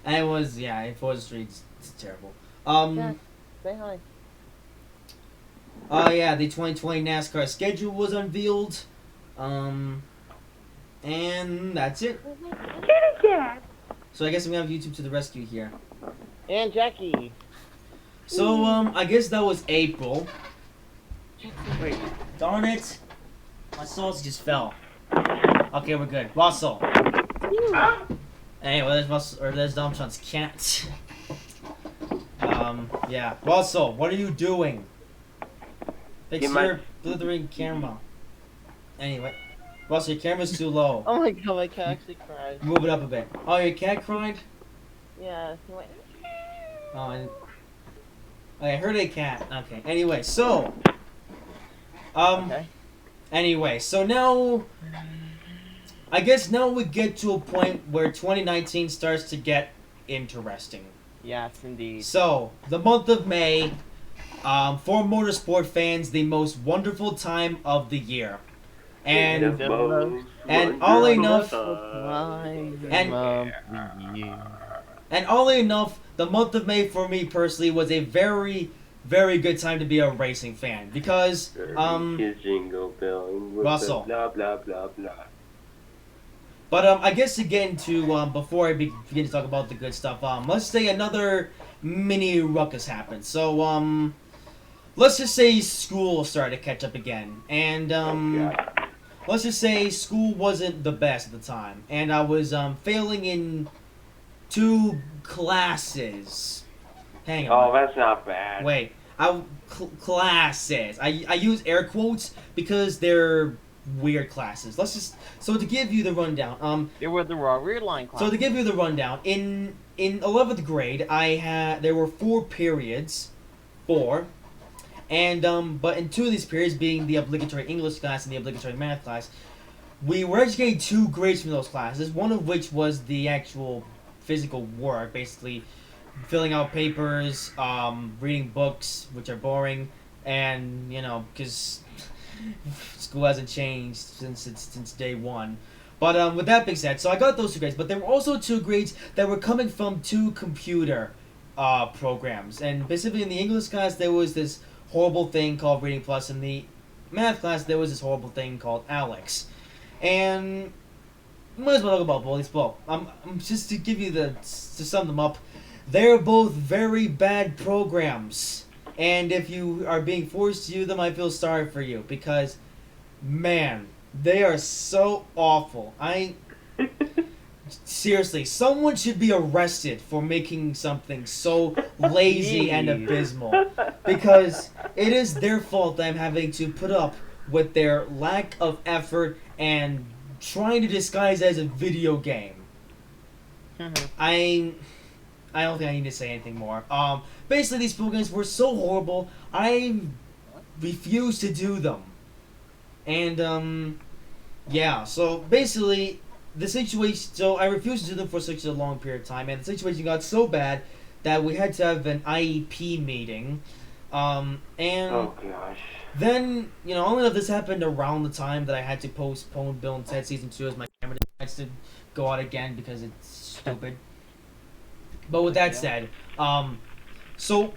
And it was, Forza Street's it's terrible. Jack, say hi. Oh yeah, the 2020 NASCAR schedule was unveiled. And that's it. So I guess we have YouTube to the rescue here. And Jackie. So I guess that was April. Wait. Darn it! My sauce just fell. Okay, we're good. Russell. Anyway, there's Russell, or there's Domtron's cat. Yeah. Russell, what are you doing? Fix Get my- your blithering camera. Anyway. Russell, your camera's too low. Oh my god, my cat actually cried. Move it up a bit. Oh, your cat cried? Yeah, he went. Oh, I heard a cat. Okay. Anyway, so. Okay. Anyway, so now. I guess now we get to a point where 2019 starts to get interesting. Yes, indeed. So, the month of May, for motorsport fans, the most wonderful time of the year. And The most and oddly wonderful enough- And oddly enough, the month of May for me personally was a very, very good time to be a racing fan because His jingle bell and with Russell. the blah blah blah blah. But I guess to get into before I begin to talk about the good stuff, let's say another mini ruckus happened. So let's just say school started to catch up again, and God. let's just say school wasn't the best at the time, and I was failing in 2 classes. Hang on. Oh, that's not bad. Wait, classes. I use air quotes because they're weird classes. So to give you the rundown, They were the raw rear line class. so to give you the rundown, in 11th grade, there were 4 periods, 4, and but in 2 of these periods, being the obligatory English class and the obligatory math class, we were actually getting 2 grades from those classes. One of which was the actual physical work, basically filling out papers, reading books, which are boring, and because school hasn't changed since day 1. But with that being said, so I got those 2 grades, but there were also 2 grades that were coming from 2 computer programs, and specifically in the English class there was this horrible thing called Reading Plus, in the math class there was this horrible thing called Alex, and might as well talk about both these. Well, just to give you to sum them up, they're both very bad programs. And if you are being forced to use them, I feel sorry for you because, man, they are so awful. Seriously, someone should be arrested for making something so lazy and abysmal because it is their fault that I'm having to put up with their lack of effort and trying to disguise it as a video game. I don't think I need to say anything more. Basically, these programs were so horrible, I refused to do them. And, yeah, so basically, the situation, so I refused to do them for such a long period of time, and the situation got so bad that we had to have an IEP meeting, And Oh gosh. then, only that this happened around the time that I had to postpone Bill and Ted Season 2 as my camera decides to go out again because it's stupid. But with that said, so,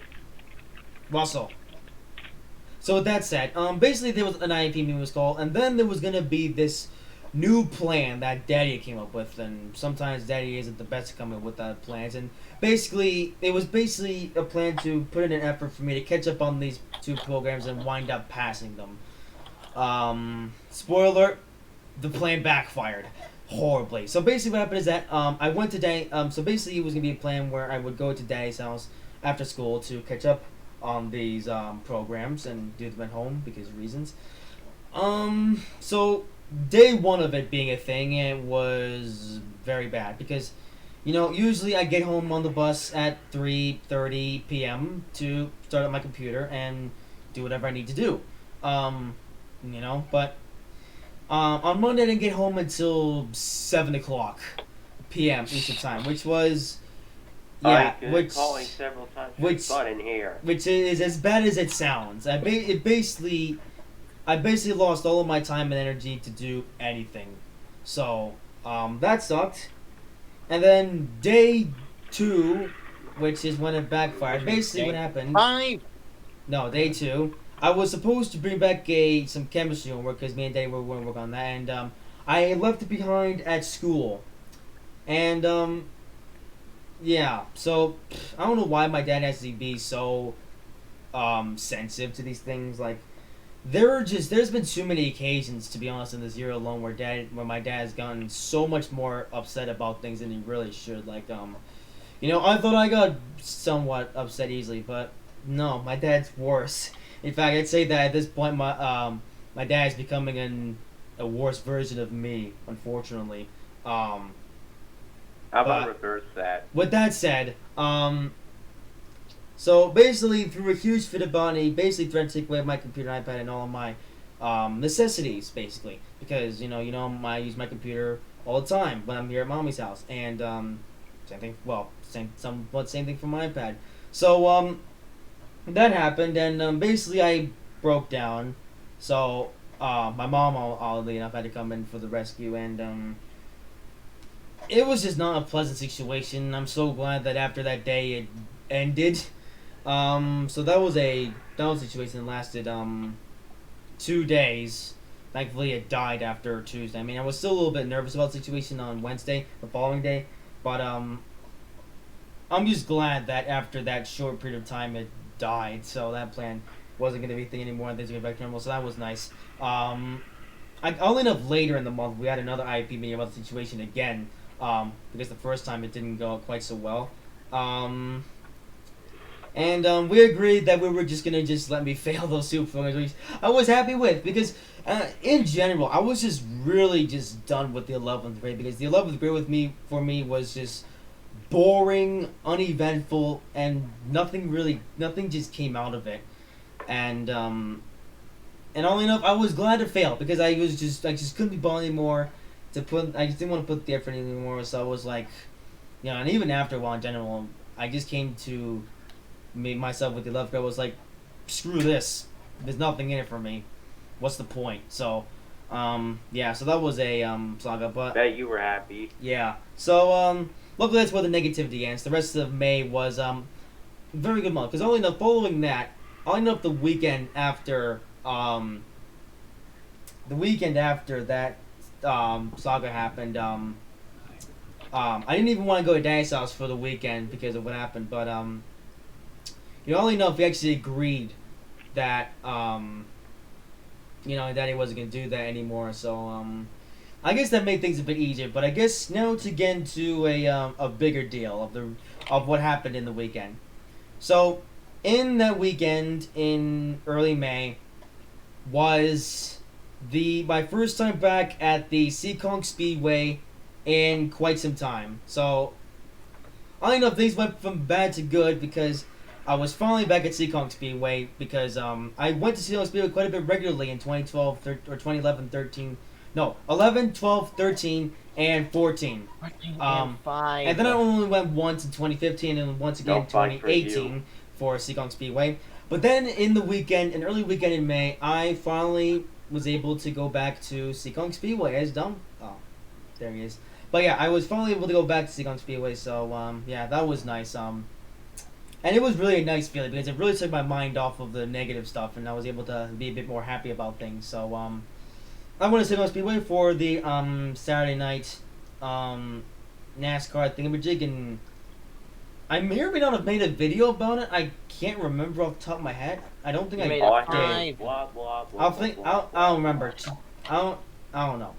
Russell. So with that said, basically there was an IEP meeting was called, and then there was gonna be this new plan that Daddy came up with, and sometimes Daddy isn't the best at coming up with that plans, and basically, it was basically a plan to put in an effort for me to catch up on these two programs and wind up passing them. Spoiler alert, the plan backfired horribly. So basically what happened is that I went to Daddy, so basically it was going to be a plan where I would go to Daddy's house after school to catch up on these programs and do them at home because of reasons. So day one of it being a thing, it was very bad because usually I get home on the bus at 3:30 p.m. to start up my computer and do whatever I need to do. But on Monday I didn't get home until 7 o'clock p.m. Eastern time, which was calling several times. In here. Which is as bad as it sounds. I basically lost all of my time and energy to do anything. So that sucked. And then day 2, which is when it backfired. Basically, what happened? 5. No, day 2. I was supposed to bring back some chemistry homework because me and Daddy were going to work on that, and I left it behind at school. And yeah. So I don't know why my dad has to be so sensitive to these things. Like, there's been too many occasions, to be honest, in this year alone where my dad has gotten so much more upset about things than he really should. Like, I thought I got somewhat upset easily, but no, my dad's worse. In fact, I'd say that at this point, my dad is becoming a worse version of me, unfortunately. How about reverse that? With that said, so basically, through a huge fit of bond, he basically threatened to take away my computer, iPad, and all of my necessities, basically, because I use my computer all the time when I'm here at Mommy's house, and same thing. Well, same thing for my iPad. So that happened, and basically I broke down. So my mom, oddly enough, had to come in for the rescue, and it was just not a pleasant situation. I'm so glad that after that day it ended. So that was a situation that lasted 2 days. Thankfully, it died after Tuesday. I mean, I was still a little bit nervous about the situation on Wednesday, the following day, but I'm just glad that after that short period of time it died. So that plan wasn't going to be a thing anymore, and things went back to normal. So that was nice. Only enough later in the month we had another IEP meeting about the situation again, because the first time it didn't go quite so well. And we agreed that we were just gonna let me fail those two programs, which I was happy with because, in general, I was just really just done with the 11th grade because the 11th grade for me was just boring, uneventful, and nothing just came out of it, and only enough, I was glad to fail because I just couldn't be bothered anymore I just didn't want to put the effort in anymore, so I was like, and even after a while in general, I just came to myself with the 11th grade. I was like, screw this. There's nothing in it for me. What's the point? So, yeah, so that was a saga, but Bet you were happy. yeah. So, luckily that's where the negativity ends. The rest of May was a very good month because only the following that, only the weekend after that saga happened. I didn't even want to go to Daddy's house for the weekend because of what happened, but only know if we actually agreed that Daddy wasn't gonna do that anymore. So I guess that made things a bit easier. But I guess now to get into a bigger deal of what happened in the weekend. So in that weekend in early May was my first time back at the Seekonk Speedway in quite some time. So I don't know if things went from bad to good because I was finally back at Seekonk Speedway because I went to Seekonk Speedway quite a bit regularly in 2012 or 2011, 13. No, 11, 12, 13, and 14. And then I only went once in 2015 and once again in 2018 for Seekonk Speedway. But then in the weekend, an early weekend in May, I finally was able to go back to Seekonk Speedway. As dumb. Oh, there he is. But yeah, I was finally able to go back to Seekonk Speedway. So yeah, that was nice. And it was really a nice feeling because it really took my mind off of the negative stuff, and I was able to be a bit more happy about things. So I went to Seekonk Speedway for the Saturday night NASCAR thingamajig, and I may or may not have made a video about it. I can't remember off the top of my head. I don't think You I made did. a I five. heard blah blah blah. I'll think. I don't remember. I don't know.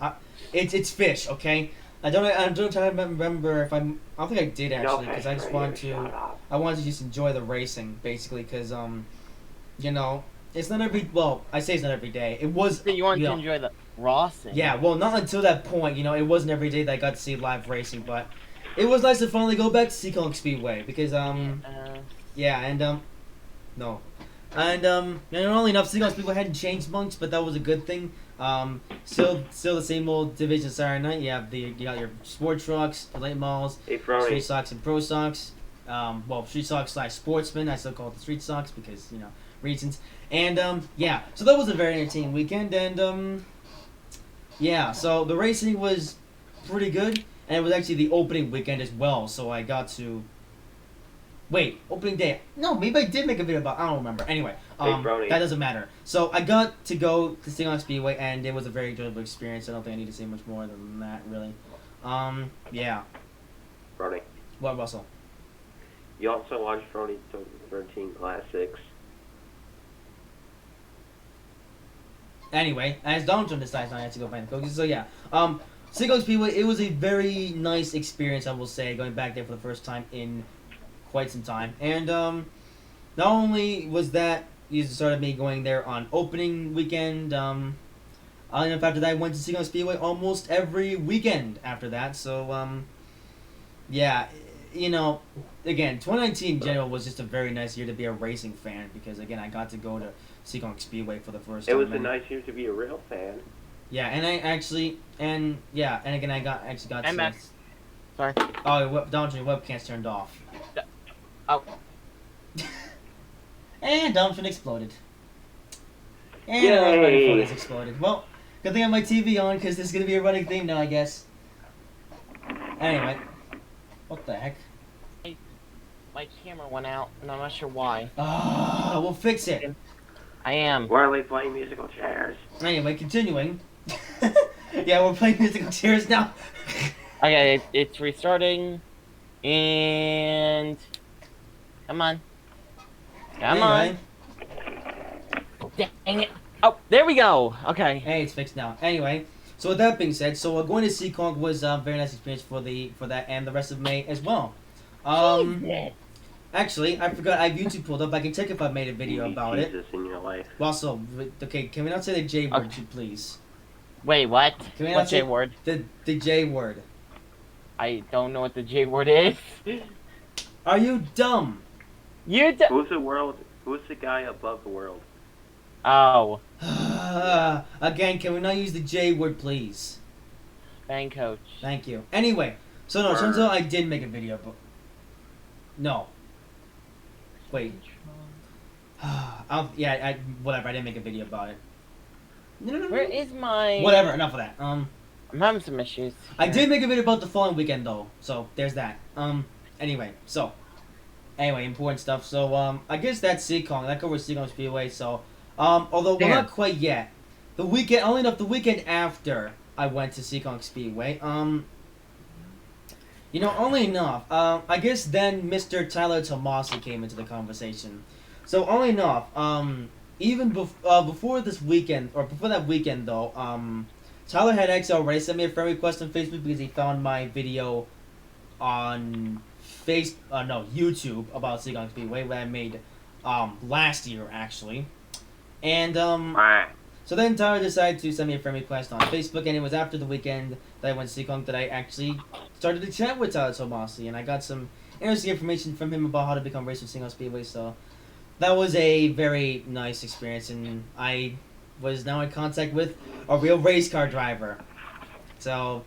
It's fish. Okay. I don't try to remember if I'm. I don't think I did actually because I just wanted to. I wanted to just enjoy the racing basically because you know, it's not every. Well, I say it's not every day. It was. You want you to know, enjoy the Rawson. Yeah. Well, not until that point. You know, it wasn't every day that I got to see live racing, but it was nice to finally go back to Seekonk Speedway because yeah, and no. And not only enough, Seagull Speedway hadn't changed much, but that was a good thing. Still the same old division Saturday night. You got your sport trucks, late malls, Hey, street Frony. socks and pro socks. Well, street socks / sportsmen. I still call it the street socks because reasons. And yeah, so that was a very entertaining weekend. And yeah, so the racing was pretty good, and it was actually the opening weekend as well. So I got to. Wait, opening day. No, maybe I did make a video about. I don't remember. Anyway, Brody. that doesn't matter. So I got to go to Seekonk Speedway, and it was a very enjoyable experience. I don't think I need to say much more than that, really. Yeah. Frony. What, Russell? You also watched Frony 13 Classics. Anyway, as Donaldson decides not to go find the cookies, so yeah. Seekonk Speedway. It was a very nice experience, I will say, going back there for the first time in quite some time. And not only was that you started me going there on opening weekend, enough after that I went to Seekonk Speedway almost every weekend after that. So yeah, again, 2019 in general was just a very nice year to be a racing fan because again I got to go to Seekonk Speedway for the first It time. was a nice year to be a real fan. Yeah, and I actually and again I got to I'm back. Sorry. Oh, Donaldson, your webcam's turned off. Oh. And Donaldson exploded. And Yay. my phone has exploded. Well, good thing I have my TV on because this is gonna be a running theme now, I guess. Anyway, what the heck? My camera went out, and I'm not sure why. Ah, we'll fix it. I am. Why are they playing musical chairs? Anyway, continuing. Yeah, we're playing musical chairs now. Okay, it's restarting, and come on, Anyway, Dang it! Oh, there we go. Okay. hey, it's fixed now. Anyway, so with that being said, so going to Seekonk was a very nice experience for that and the rest of May as well. Actually, I forgot I have YouTube pulled up. I can check if I made a video You need about it. Jesus in your life. Also, okay, can we not say the J word, Okay. please? Wait, what? Can we What not say J word? the J word? I don't know what the J word is. Are you dumb? You d- Who's the world? Who's the guy above the world? Oh, Again, can we not use the J word, please? bang coach. Thank you. Anyway, so no, it turns out I did make a video, but no. Wait. Whatever. I didn't make a video about it. No. Where is my? Whatever. Enough of that. I'm having some issues. I did make a video about the following weekend though, so there's that. Anyway, important stuff. So I guess that's Seekonk. That covers Seekonk Speedway. So although well, Damn. not quite yet. The weekend after I went to Seekonk Speedway. Only enough. I guess then Mr. Tyler Tomasi came into the conversation. So only enough. Even before this weekend, or before that weekend though, Tyler had actually already sent me a friend request on Facebook because he found my video on YouTube about Seekonk Speedway that I made last year actually. And so then Tyler decided to send me a friend request on Facebook, and it was after the weekend that I went to Seekonk that I actually started to chat with Tyler Tomasi, and I got some interesting information from him about how to become racer at Seekonk Speedway. So that was a very nice experience, and I was now in contact with a real race car driver. So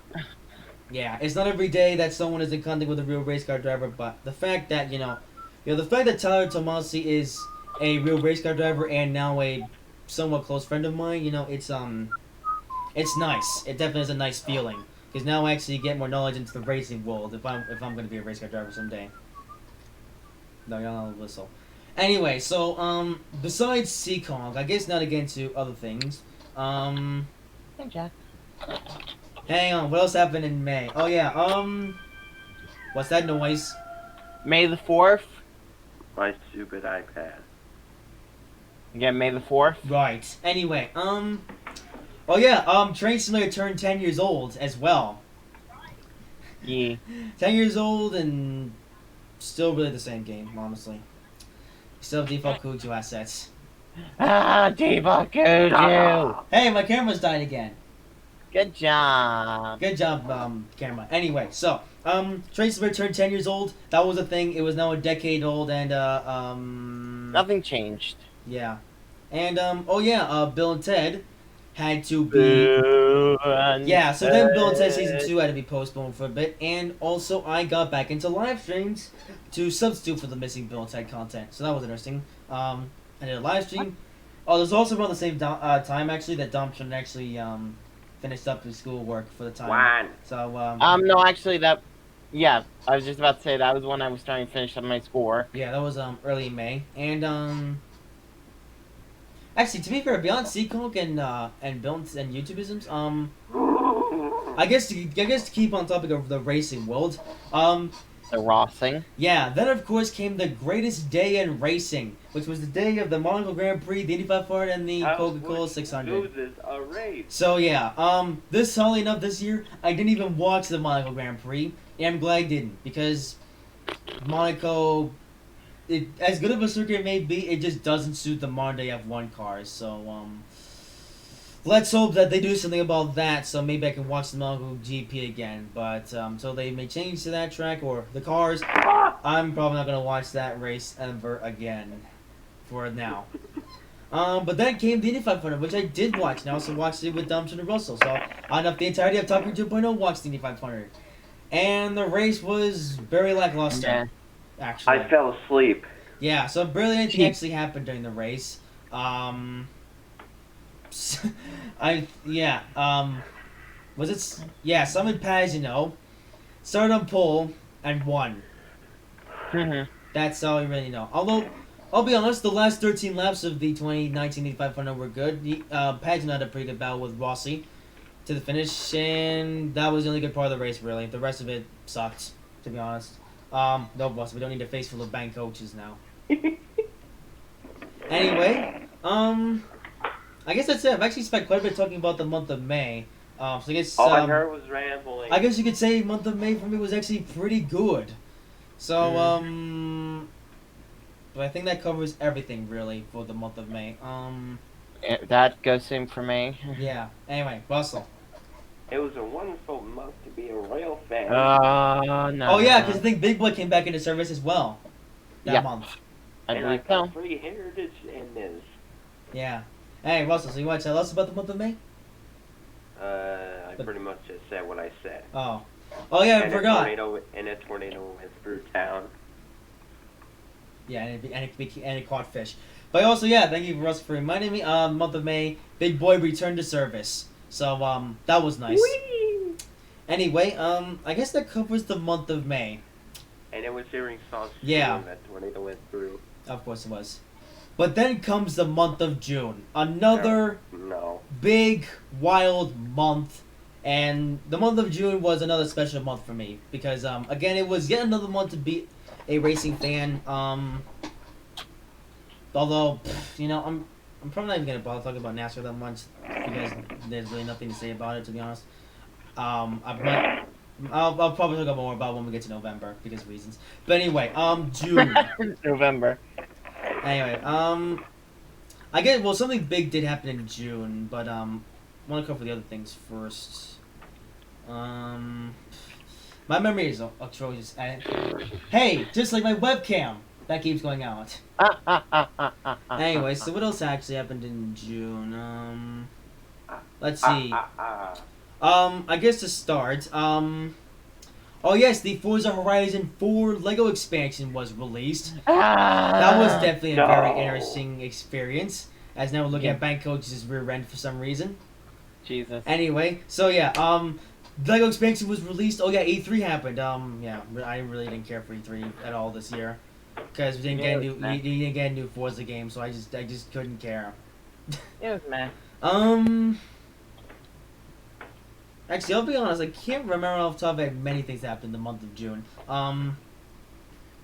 yeah, it's not every day that someone is in contact with a real race car driver, but the fact that the fact that Tyler Tomasi is a real race car driver and now a somewhat close friend of mine, it's nice. It definitely is a nice feeling because now I actually get more knowledge into the racing world if I'm going to be a race car driver someday. No, you're not on the whistle. Anyway, so besides Seekong, I guess not to get into other things. Hey, Jack. Hang on, what else happened in May? Oh yeah, what's that noise? May the 4th. My stupid iPad. Again, May the 4th. Right. Anyway, oh yeah, Train Simulator turned 10 years old as well. Yeah. 10 years old and still really the same game, honestly. Still have default Kuju assets. Diva Kuju! Hey, my camera's died again. Good job. Good job, camera. Anyway, so, Train Simulator turned 10 years old. That was a thing. It was now a decade old, and, Nothing changed. yeah. And, oh yeah, Bill and Ted had to be... Yeah, so then Bill and Ted Season 2 had to be postponed for a bit, and also I got back into live streams to substitute for the missing Bill and Ted content, so that was interesting. I did a live stream. Oh, there's also around the same time, actually, that Dom Trent actually, finished up his schoolwork for the time. One. So, No, actually, yeah, I was just about to say that was when I was starting to finish up my score. yeah, that was, early May, and, actually, to be fair, beyond Seekonk and Bill and YouTubeisms, I guess to keep on topic of the racing world, The Rossing. yeah, then of course came the greatest day in racing, which was the day of the Monaco Grand Prix, the Indy 500, and the Coca-Cola 600. Loses a race. So yeah, oddly enough, this year I didn't even watch the Monaco Grand Prix, and I'm glad I didn't because Monaco, as good of a circuit it may be, it just doesn't suit the modern day F1 cars. So let's hope that they do something about that, so maybe I can watch the Monaco GP again. But until they may change to that track or the cars, I'm probably not gonna watch that race ever again. For now. But then came the Indy 500, which I did watch, and I also watched it with Dumpton and Russell. So on up the entirety of Top Gear 2.0, watched the Indy 500, and the race was very lackluster. Yeah. Actually, I fell asleep. yeah, so barely anything actually happened during the race. Was it? Yeah, Simon Pagino started on pole and won. That's all we really know. Although, I'll be honest, the last 13 laps of the 2019 Indy 500 were good. Pagino had a pretty good battle with Rossi to the finish, and that was the only good part of the race, really. The rest of it sucked, to be honest. No, boss, we don't need a face full of bank coaches now. Anyway, I guess that's it. I've actually spent quite a bit talking about the month of May. So I guess All I heard was rambling. I guess you could say month of May for me was actually pretty good. So but I think that covers everything really for the month of May. That goes same for me. Yeah. Anyway, Russell. It was a wonderful month to be a royal fan. No. Oh yeah, because I think Big Boy came back into service as well that Yeah. month. I and I believe got so. free heritage in this. Yeah. Hey Russell, so you want to tell us about the month of May? I pretty much just said what I said. Oh. Oh yeah, I forgot. A tornado went through town. Yeah, and it caught fish. But also, yeah, thank you, Russ, for reminding me. Month of May, Big Boy returned to service. So, that was nice. Whee! Anyway, I guess that covers the month of May. And it was hearing songs Yeah. when that tornado went through. Of course it was. But then comes the month of June. Another No. big, wild month. And the month of June was another special month for me. Because, again, it was yet another month to be a racing fan. Although, I'm probably not even gonna bother talking about NASCAR that much because there's really nothing to say about it, to be honest. I'll probably talk more about when we get to November because of reasons. But anyway, June. November. Anyway, I guess something big did happen in June, but I want to cover the other things first. My memory is atrocious. Hey, just like my webcam, that keeps going out. Anyway, so what else actually happened in June? Let's see. I guess to start, Oh yes, the Forza Horizon 4 Lego expansion was released. Ah, That was definitely a very No. interesting experience. As now we're looking Yeah. at Bank Coach's rear end for some reason. Jesus. Anyway, so yeah, the Lego expansion was released. Oh yeah, E3 happened. Yeah, I really didn't care for E3 at all this year because we didn't Yeah, get a it new, was meh. you didn't get a new Forza game, so I just couldn't care. It was meh. Actually, I'll be honest. I can't remember off the top of my head many things that happened in the month of June.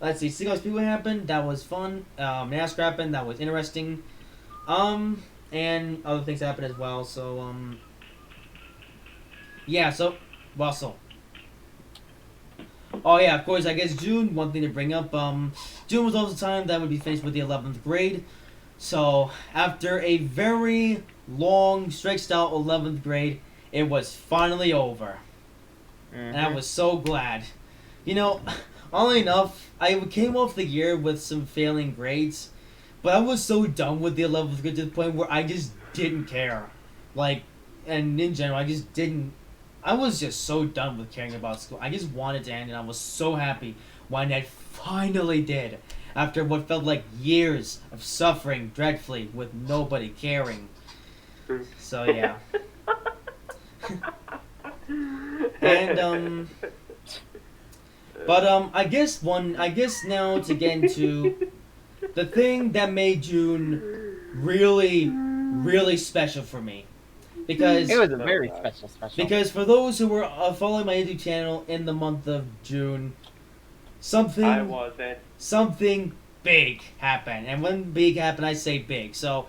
Let's see. Seagull Speedway happened. That was fun. NASCAR happened. That was interesting. And other things happened as well. So, yeah. So, Russell. Oh yeah, of course. I guess June. One thing to bring up. June was also the time that would be finished with the 11th grade. So after a very long, stretched out 11th grade, it was finally over. And I Mhm. was so glad. You know, oddly enough, I came off the year with some failing grades, but I was so done with the 11th grade to the point where I just didn't care. Like, and in general, I just didn't. I was just so done with caring about school. I just wanted to end, and I was so happy when it finally did. After what felt like years of suffering dreadfully with nobody caring. So, yeah. And, But I guess now to get into the thing that made June really, really special for me, because It was a very special. for those who were following my YouTube channel in the month of June, I wasn't. something big happened, and when big happened, I say big. So,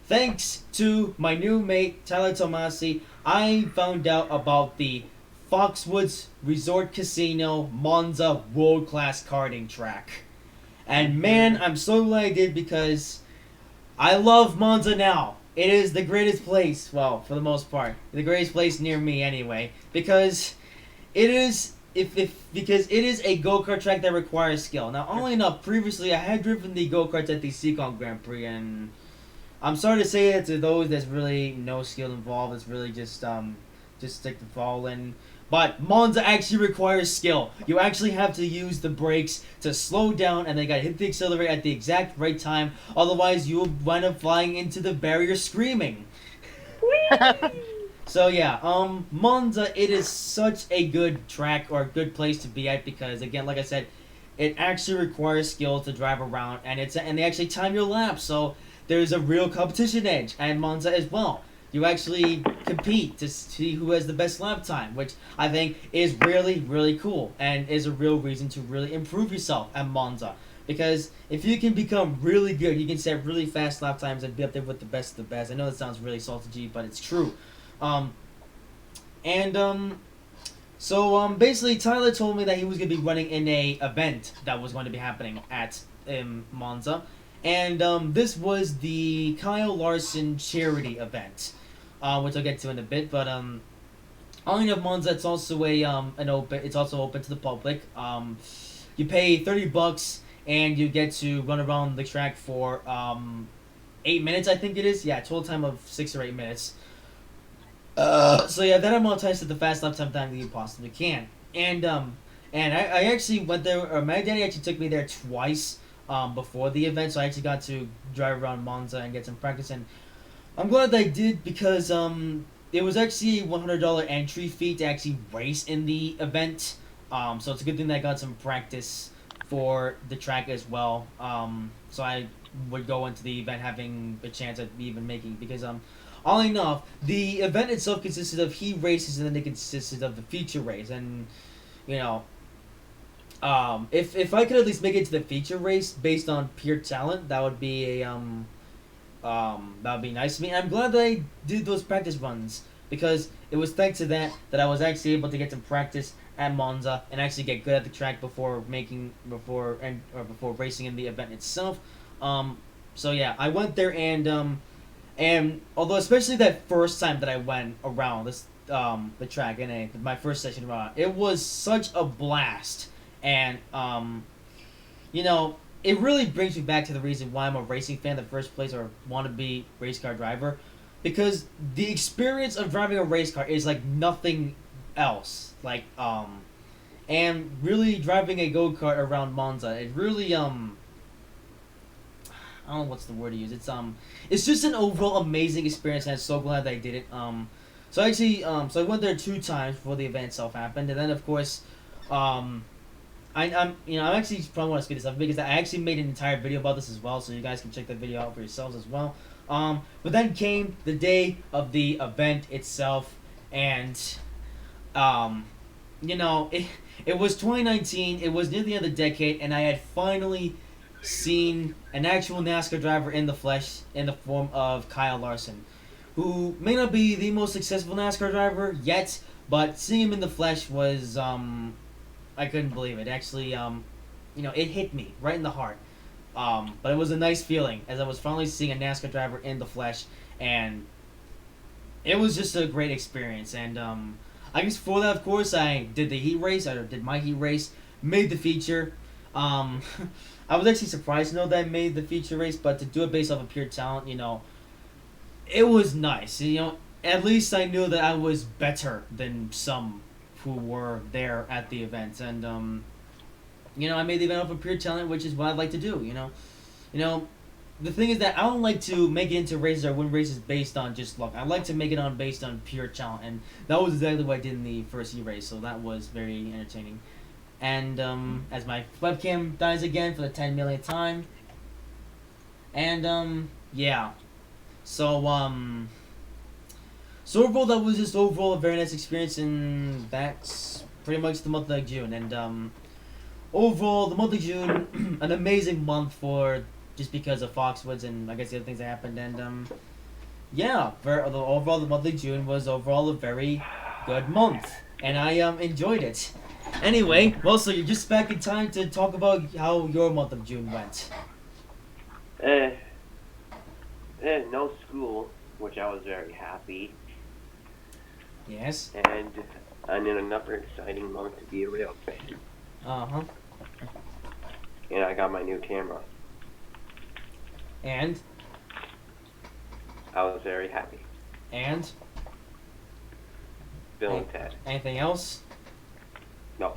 thanks to my new mate Tyler Tomasi, I found out about the Foxwoods Resort Casino Monza World Class Karting Track. And man, I'm so glad I did because I love Monza now. It is the greatest place, well, for the most part, the greatest place near me anyway, because it is because it is a go-kart track that requires skill. Now, only enough, previously I had driven the go-karts at the Seacon Grand Prix, and I'm sorry to say it to those there's really no skill involved. It's really just stick to falling. But Monza actually requires skill. You actually have to use the brakes to slow down, and then you gotta hit the accelerator at the exact right time. Otherwise, you'll wind up flying into the barrier screaming. So yeah, Monza, it is such a good track or a good place to be at because again, like I said, it actually requires skill to drive around, and they actually time your laps, so there's a real competition edge at Monza as well. You actually compete to see who has the best lap time, which I think is really, really cool and is a real reason to really improve yourself at Monza. Because if you can become really good, you can set really fast lap times and be up there with the best of the best. I know that sounds really salty, G, but it's true. Basically, Tyler told me that he was going to be running in a event that was going to be happening at Monza. And this was the Kyle Larson charity event, which I'll get to in a bit. But Island of Monza, it's also it's also open to the public. You pay $30 and you get to run around the track for 8 minutes, I think it is. Yeah, total time of 6 or 8 minutes. So yeah, that amount of time set the fast lap time that you possibly can. And I actually went there. Or my daddy actually took me there twice before the event, so I actually got to drive around Monza and get some practice. And I'm glad that I did because it was actually a $100 entry fee to actually race in the event. So it's a good thing that I got some practice for the track as well. So I would go into the event having a chance at even making because all enough, the event itself consisted of heat races and then it consisted of the feature race. And, you know, if I could at least make it to the feature race based on pure talent, that would be that would be nice to me. And I'm glad that I did those practice runs because it was thanks to that I was actually able to get some practice at Monza and actually get good at the track before racing in the event itself. So yeah, I went there and although especially that first time that I went around the track in my first session around, it was such a blast. And you know, it really brings me back to the reason why I'm a racing fan in the first place or want to be race car driver, because the experience of driving a race car is like nothing else. Like and really driving a go-kart around Monza. It really I don't know what's the word to use. It's just an overall amazing experience, and I'm so glad that I did it. So actually, so I went there 2 times before the event itself happened, and then of course, I'm actually probably want to speed this up because I actually made an entire video about this as well, so you guys can check that video out for yourselves as well. But then came the day of the event itself, and it was 2019. It was near the end of the decade, and I had finally seen an actual NASCAR driver in the flesh in the form of Kyle Larson, who may not be the most successful NASCAR driver yet, but seeing him in the flesh was I couldn't believe it. Actually, it hit me right in the heart. But it was a nice feeling as I was finally seeing a NASCAR driver in the flesh, and it was just a great experience. And I guess for that, of course, I did the heat race. I did my heat race, made the feature. I was actually surprised to know that I made the feature race, but to do it based off of pure talent, it was nice. At least I knew that I was better than some who were there at the event, and I made the event off of pure talent, which is what I'd like to do. The thing is that I don't like to make it into races or win races based on just luck. I like to make it based on pure talent, and that was exactly what I did in the first E-race, so that was very entertaining. And as my webcam dies again for the 10 millionth time, and yeah, so overall that was just overall a very nice experience, and that's pretty much the month of June. And overall, the month of June, an amazing month for just because of Foxwoods and I guess the other things that happened. And yeah, overall the month of June was overall a very good month, and I enjoyed it. Anyway, well, so you're just back in time to talk about how your month of June went. No school, which I was very happy. Yes. And in another exciting month to be a real fan. Uh-huh. And I got my new camera. And? I was very happy. And? Bill and Ted. Anything else? No.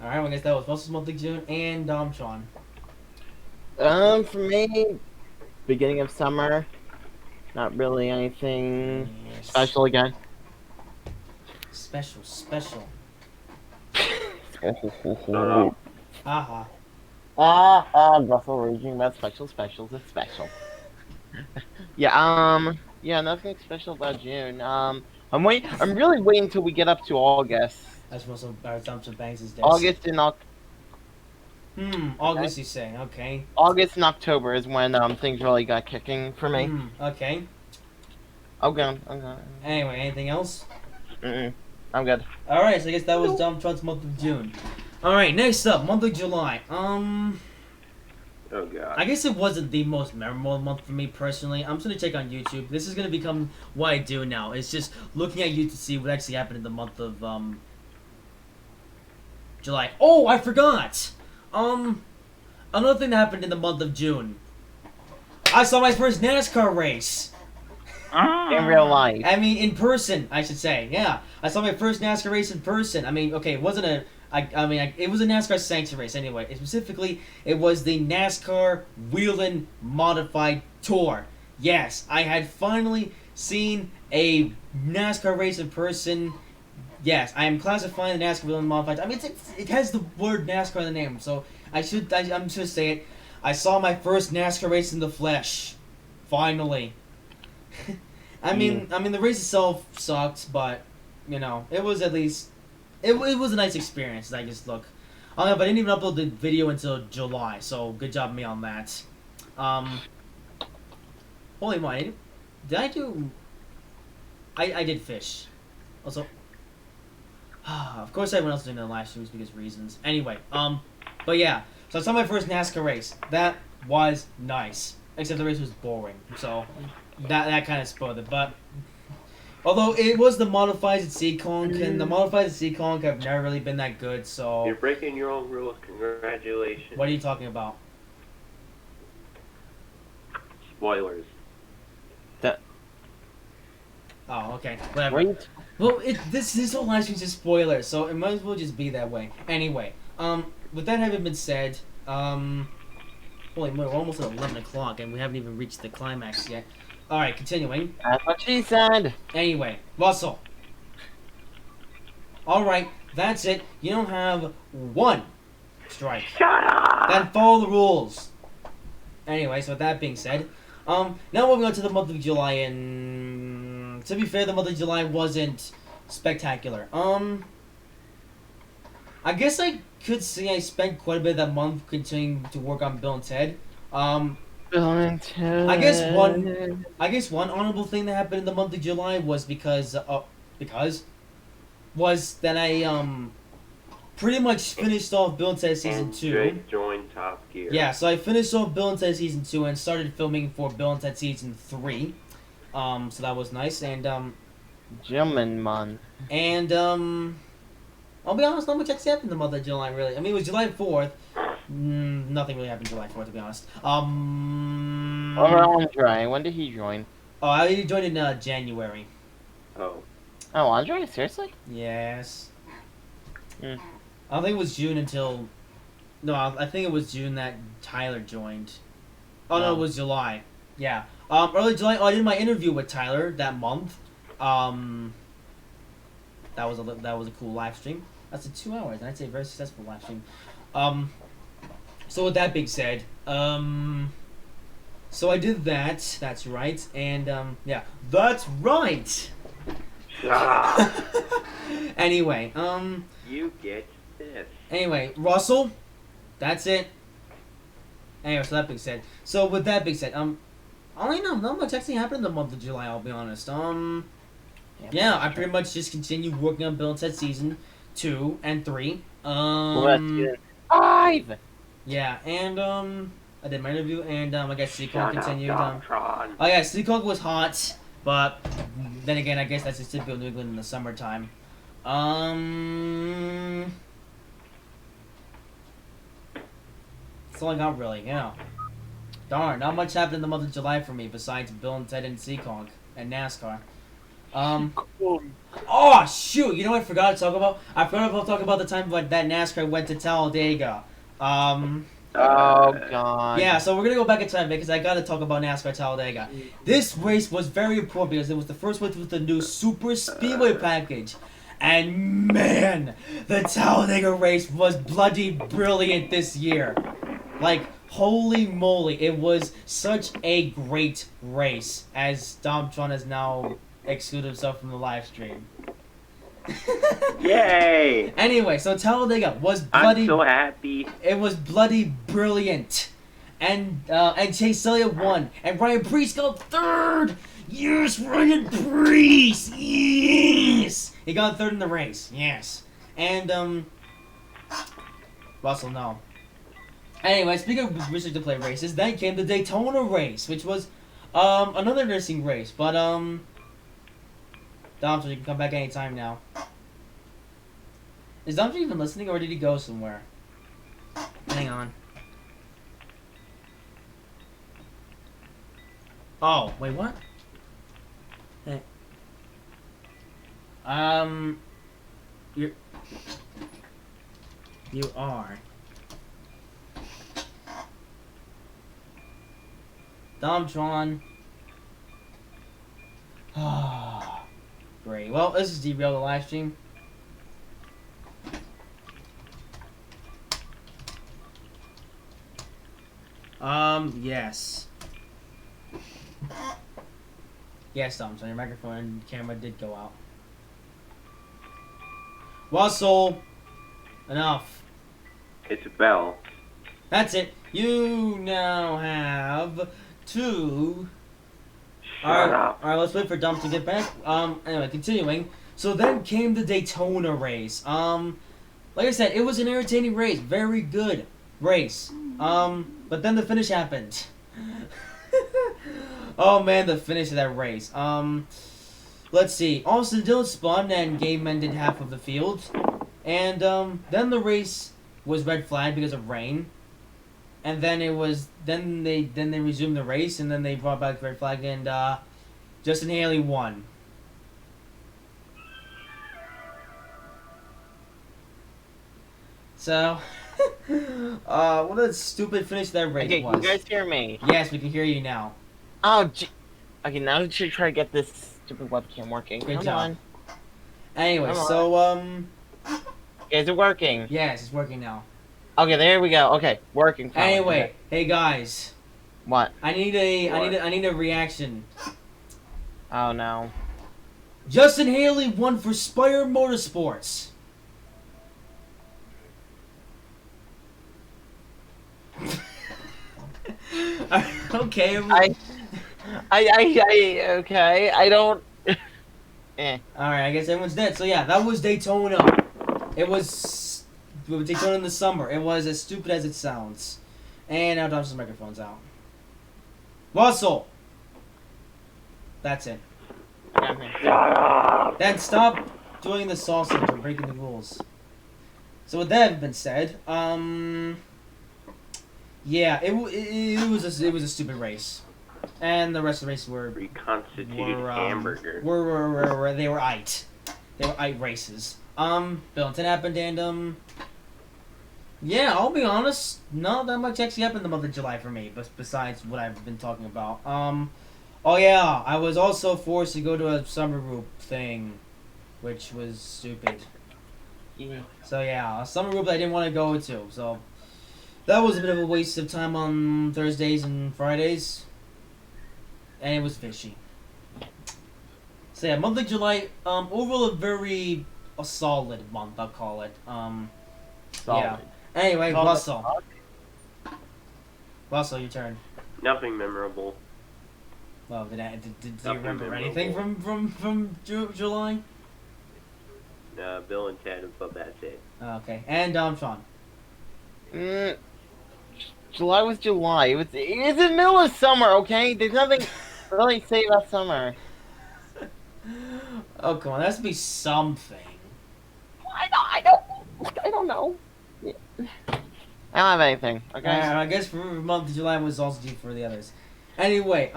Alright, well, I guess that was most of the month of June. And Sean. For me, beginning of summer, not really anything special again. Special. No. Haha. Russell raging about specials, it's special. Yeah, nothing special about June. I'm really waiting until we get up to August. That's most of our Thompson Banks' desk. August and August you say, okay. August and October is when things really got kicking for me. Okay. Okay. Anyway, anything else? I'm good. Alright, so I guess that was Dump Truck's month of June. Alright, next up, month of July. Oh god. I guess it wasn't the most memorable month for me personally. I'm just gonna check on YouTube. This is gonna become what I do now. It's just looking at YouTube to see what actually happened in the month of July. Oh, I forgot! Another thing that happened in the month of June. I saw my first NASCAR race. In real life. I mean, in person, I should say. Yeah, I saw my first NASCAR race in person. I mean, okay, it wasn't a... it was a NASCAR sanctioned race anyway. Specifically, it was the NASCAR Whelen Modified Tour. Yes, I had finally seen a NASCAR race in person. Yes, I am classifying the NASCAR Whelen Modified. I mean, it has the word NASCAR in the name, so I'm just gonna say it. I saw my first NASCAR race in the flesh. Finally. I mean, the race itself sucked, but it was at least. It was a nice experience. I just look. But I didn't even upload the video until July, so good job me on that. Holy moly, did I do? I did fish. Also, of course everyone else did in the last 2 weeks because reasons. Anyway, but yeah. So I saw my first NASCAR race. That was nice, except the race was boring. So that kind of spoiled it, but. Although it was the modifieds at Seekonk, and the modifieds at Seekonk have never really been that good, so... You're breaking your own rules. Congratulations. What are you talking about? Spoilers. Oh, okay. Whatever. Wait. Well, this whole live stream's just spoilers, so it might as well just be that way. Anyway, with that having been said, holy moly, we're almost at 11 o'clock and we haven't even reached the climax yet. Alright, continuing. That's what she said. Anyway, Russell. Alright, that's it. You don't have one strike. Shut up! Then follow the rules. Anyway, so with that being said, now moving on to the month of July, and to be fair, the month of July wasn't spectacular. I guess I could say I spent quite a bit of that month continuing to work on Bill and Ted. Bill and Ted. I guess one honorable thing that happened in the month of July was because that I pretty much finished off Bill and Ted season And 2. Drake joined Top Gear. Yeah, so I finished off Bill and Ted season 2 and started filming for Bill and Ted season 3. So that was nice, and Gentleman man. I'll be honest, not much actually happened in the month of July, really. I mean, it was July 4th. Nothing really happened July 4th, to be honest. Over Andre. When did he join? Oh, I joined in January. Oh. Oh, Andre? Seriously? Yes. Hmm. I don't think it was June until... No, I think it was June that Tyler joined. Oh, no, No. it was July. Yeah. Early July, I did my interview with Tyler that month. That was a cool live stream. That's 2 hours, and I'd say a very successful live stream. So with that being said, so I did that. That's right, and yeah, that's right. Shut up! Anyway, You get this. Anyway, Russell, that's it. Anyway, so that being said, I don't know, not much actually happened in the month of July. I'll be honest. Yeah, I pretty much just continued working on Bill and Ted season 2 and 3. Well, that's good. 5! Yeah, and I did my interview, and I guess Seacon Shut continued. up, Doctron. Oh yeah, Seacon was hot, but then again, I guess that's just typical New England in the summertime. That's all I got really. Yeah. Darn, not much happened in the month of July for me besides Bill and Ted and Seacon and NASCAR. Oh shoot! You know what I forgot to talk about? I forgot to talk about the time that NASCAR went to Talladega. Oh, God. Yeah, so we're gonna go back in time because I gotta talk about NASCAR Talladega. This race was very important because it was the first one with the new Super Speedway package. And man, the Talladega race was bloody brilliant this year. Like, holy moly, it was such a great race, as Domtron has now excluded himself from the live stream. Yay! Anyway, so Talladega was bloody... I'm so happy. It was bloody brilliant. And Chase Elliott won. And Ryan Preece got third! Yes, Ryan Preece! Yes! He got third in the race. Yes. And, Russell, no. Anyway, speaking of research to play races, then came the Daytona race, which was, another interesting race. But, Dom, so you can come back anytime now. Is Dom even listening, or did he go somewhere? Hang on. Oh, wait, what? Hey. You are. Domtron. Ah, great. Well, this is derail the live stream. Yes. Yes, Domtron, your microphone and camera did go out. Russell, enough. It's a bell. That's it. You now have 2. Shut up. Alright, let's wait for Dom to get back. Anyway, continuing. So then came the Daytona race. Like I said, it was an entertaining race. Very good race. But then the finish happened. Oh man, the finish of that race. Let's see. Austin Dillon spun and Gabe Men did half of the field. And, then the race was red flagged because of rain. And then it was, then they resumed the race, and then they brought back red flag, and, Justin Haley won. So, what a stupid finish that race Okay, was. you guys hear me? Yes, we can hear you now. Oh, okay, now we should try to get this stupid webcam working. Good Come job. on. Anyway, Come on. so, Is it working? yes, it's working now. Okay, there we go. Okay, working. Fine. Anyway, Okay. hey guys, What? I need a reaction. Oh no. Justin Haley won for Spire Motorsports. Okay. Okay. I don't. Alright, I guess everyone's dead. So yeah, that was Daytona. It was Daytona in the summer. It was as stupid as it sounds. And now Dom's microphone's out. Russell! That's it. Shut up! Then stop doing the sausage and breaking the rules. So with that been said, yeah, it was a stupid race, and the rest of the races were Reconstituted hamburger. they were ite races. Bill and Ted happened, and yeah, I'll be honest, not that much actually happened in the month of July for me, but besides what I've been talking about. Oh yeah, I was also forced to go to a summer group thing, which was stupid. Yeah. So yeah, a summer group that I didn't want to go to. So that was a bit of a waste of time on Thursdays and Fridays, and it was fishy. So yeah, month of July, overall a solid month, I'll call it. Solid. Yeah. Anyway, Solid. Russell, your turn. Nothing memorable. Well, did you Nothing remember memorable. anything from July? Bill and Ted, but that's it. Okay, and Sean. July was July. It's in the middle of summer. Okay, there's nothing really to say about summer. Oh come on, there has to be something. I don't know. I don't have anything. Okay. I guess for month of July was also due for the others. Anyway,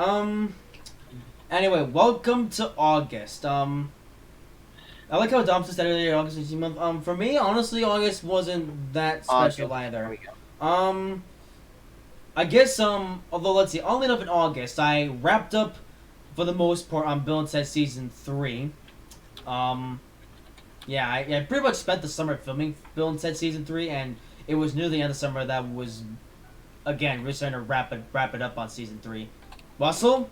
welcome to August. I like how Dom said earlier, August is a month. For me, honestly, August wasn't that special August. There either. we go. I guess, although let's see, only enough in August, I wrapped up, for the most part, on Bill and Ted Season 3. Yeah, I pretty much spent the summer filming Bill and Ted Season 3, and it was near the end of the summer that was, again, we're starting to wrap it up on Season 3. Russell?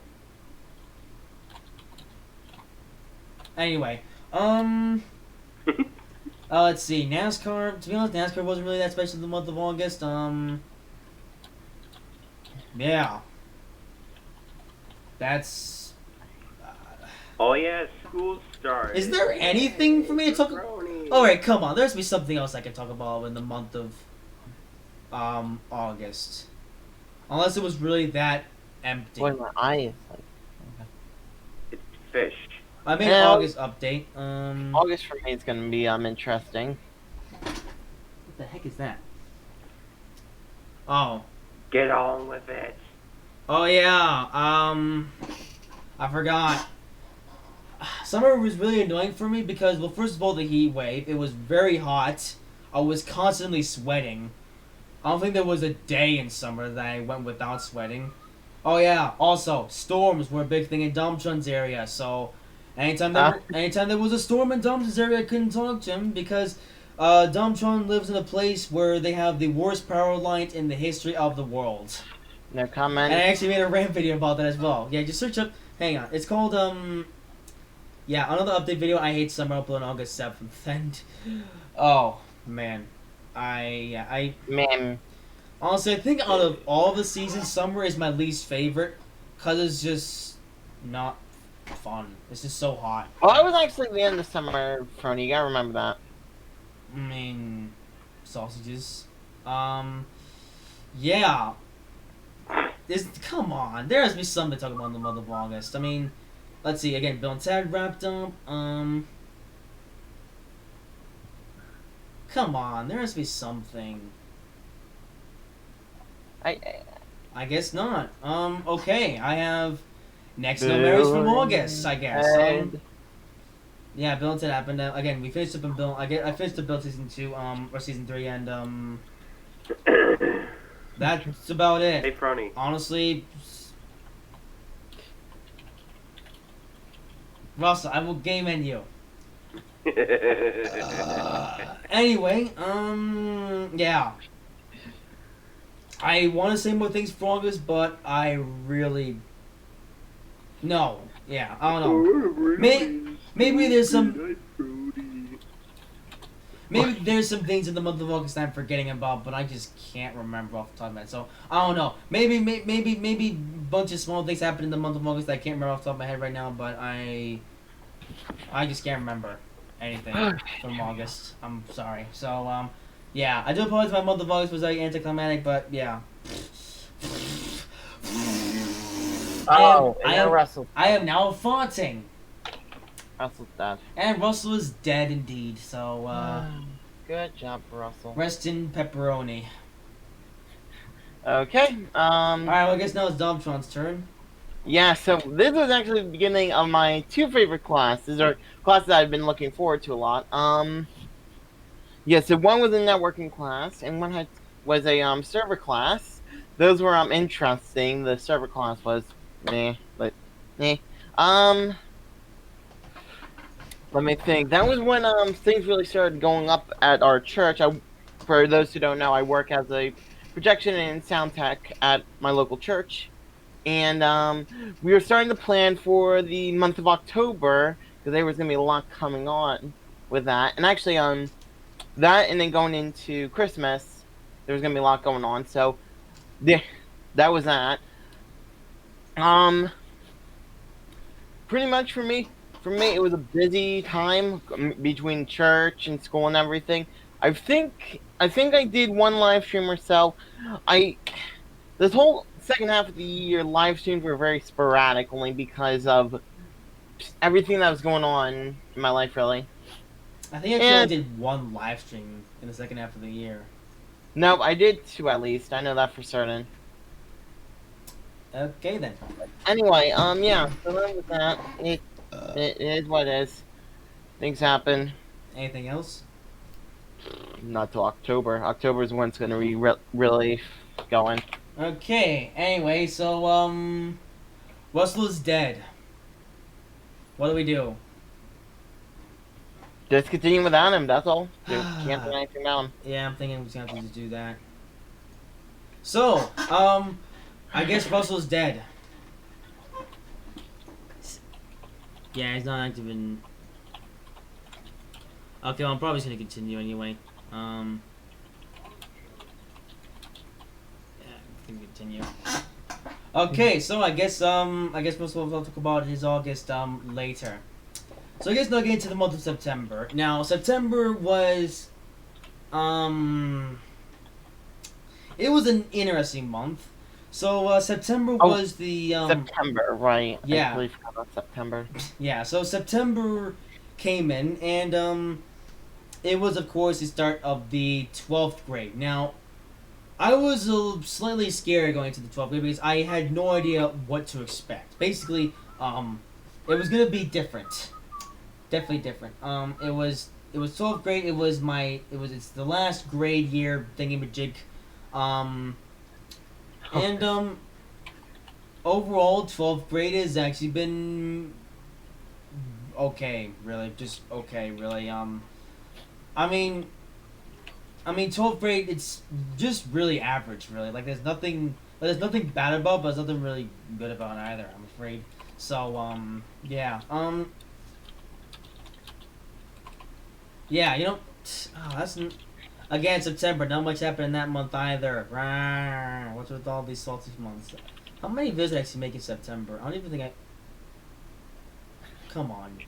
Anyway, let's see, NASCAR, to be honest, NASCAR wasn't really that special in the month of August, yeah. That's... Oh yeah, school started. Is there anything for me to talk about? Macaroni. Alright, come on, there has to be something else I can talk about in the month of, August. Unless it was really that empty. Boy, my eye is like. It's fish. I made an Yeah. August update, August for me is gonna be interesting. What the heck is that? Oh. Get on with it. Oh yeah, I forgot. Summer was really annoying for me because, well, first of all, the heat wave. It was very hot. I was constantly sweating. I don't think there was a day in summer that I went without sweating. Oh yeah, also, storms were a big thing in Domchun's area, so anytime there was a storm in Domchun's area, I couldn't talk to him because Domchun lives in a place where they have the worst power line in the history of the world. No comment. And I actually made a rant video about that as well. Yeah, just search up. Hang on, it's called yeah, another update video. I hate summer. Upload on August 7th. And oh man, Man, honestly, I think out of all the seasons, summer is my least favorite because it's just not fun. It's just so hot. well, it was actually the end of summer, Frony. You gotta remember that. I mean, sausages. Yeah. Come on, there has to be something to talk about in the month of August. I mean, let's see. Again, Bill and Ted wrapped up. Come on, there has to be something. I guess not. Okay, I have next No Marries from August, I guess. Yeah, Bill and Ted happened. Again, we finished up in Bill. I finished up Bill season 2, or season 3, and that's about it. Hey, Fronny. Honestly, Russell, I will game end you. Anyway, yeah. I want to say more things for August, but I really no. Yeah, I don't know. Maybe there's some maybe there's some things in the month of August I'm forgetting about, but I just can't remember off the top of my head. So I don't know. Maybe a bunch of small things happened in the month of August that I can't remember off the top of my head right now, but I just can't remember anything from August. I'm sorry. So yeah, I do apologize. My month of August was very anticlimactic, but yeah. Russell. I am now farting. Russell's dead. And Russell is dead indeed, so, Good job, Russell. rest in pepperoni. Okay, Alright, well, I guess now it's Domtron's turn. yeah, so this was actually the beginning of my two favorite classes, or classes that I've been looking forward to a lot. Yeah, so one was a networking class, and one was a server class. Those were interesting. The server class was meh, but meh. Let me think. That was when things really started going up at our church. For those who don't know, I work as a projection and sound tech at my local church, and we were starting to plan for the month of October because there was gonna be a lot coming on with that. And actually, that and then going into Christmas, there was gonna be a lot going on. So, yeah, that was that. Pretty much for me, it was a busy time between church and school and everything. I think I did one live stream or so. This whole second half of the year, live streams were very sporadic, only because of everything that was going on in my life, really. I think I actually did one live stream in the second half of the year. No, I did two at least. I know that for certain. Okay, then. Anyway, yeah. So that was that. It is what it is. Things happen. Anything else? Not till October. October is when it's gonna be really going. Okay, anyway, so, Russell is dead. What do we do? Just continue without him, that's all. You can't do anything without him. Yeah, I'm thinking I'm just gonna have to do that. So, I guess Russell's dead. Yeah, he's not active in... Okay, well, I'm probably just gonna continue anyway. Yeah, I'm gonna continue. Okay, so I guess most of what we'll talk about is August, later. So I guess now get into the month of September. Now, September was, it was an interesting month. So, September was the, September, right. Yeah. I completely forgot about September. Yeah, so September came in, and, it was, of course, the start of the 12th grade. Now, I was slightly scared going to the 12th grade because I had no idea what to expect. Basically, it was gonna be different. Definitely different. It was 12th grade. It's the last grade year thingamajig. And overall, 12th grade has actually been okay, really, just okay, really. I mean, 12th grade, it's just really average, really. Like, there's nothing bad about, but there's nothing really good about either, I'm afraid. So, yeah. Yeah, again, September, not much happened in that month either. Rawr, what's with all these salty months? How many videos did I actually make in September? I don't even think come on.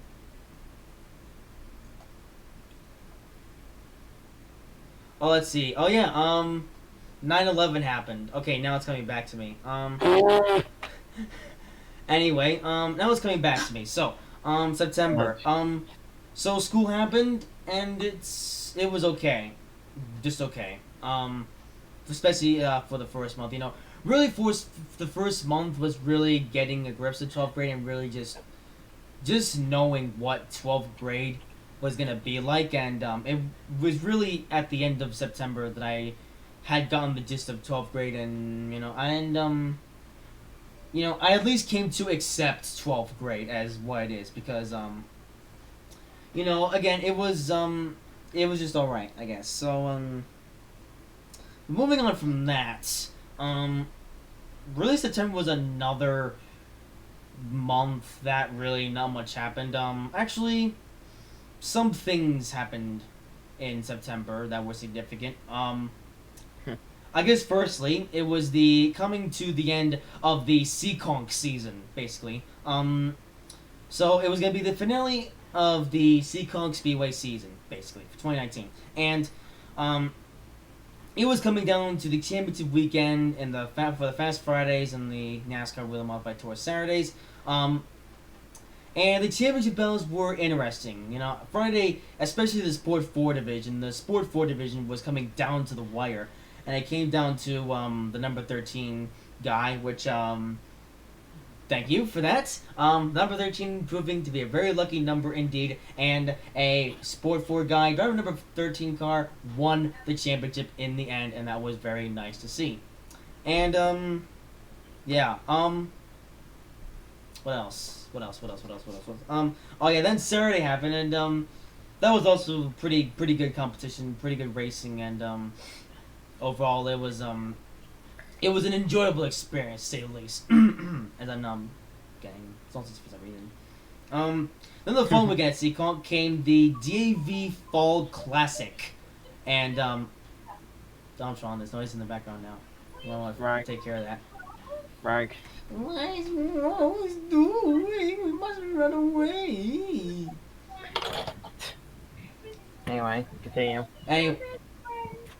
Oh, let's see. Oh, yeah, 9/11 happened. Okay, now it's coming back to me. Anyway, now it's coming back to me. So, September. So school happened, and it was okay. Just okay. Especially, for the first month, really for the first month was really getting a grip of 12th grade and really just just knowing what 12th grade was gonna be like, and it was really at the end of September that I had gotten the gist of 12th grade, and I at least came to accept 12th grade as what it is, because again, it was just all right, I guess. So moving on from that, really September was another month that really not much happened. Actually, some things happened in September that were significant. I guess firstly, it was the coming to the end of the Seekonk season, basically. So it was gonna be the finale of the Seekonk Speedway season, basically, for 2019, and it was coming down to the championship weekend and for the Fast Fridays and the NASCAR Wheel Modified Tour Saturdays. And the championship battles were interesting. Friday, especially the Sport 4 division, the Sport 4 division was coming down to the wire. And it came down to the number 13 guy, which, thank you for that. Number 13 proving to be a very lucky number indeed. And a Sport 4 guy, driver number 13 car, won the championship in the end. And that was very nice to see. And, yeah, what else? Oh yeah, then Saturday happened, and that was also pretty good competition, pretty good racing, and overall it was an enjoyable experience, to say the least. As I'm getting salty for some reason. Then the following weekend at Seekonk came the DAV Fall Classic, and Sean, there's noise in the background now. You want to take care of that. Right. What is Rose doing? We must run away. Anyway, continue. Hey,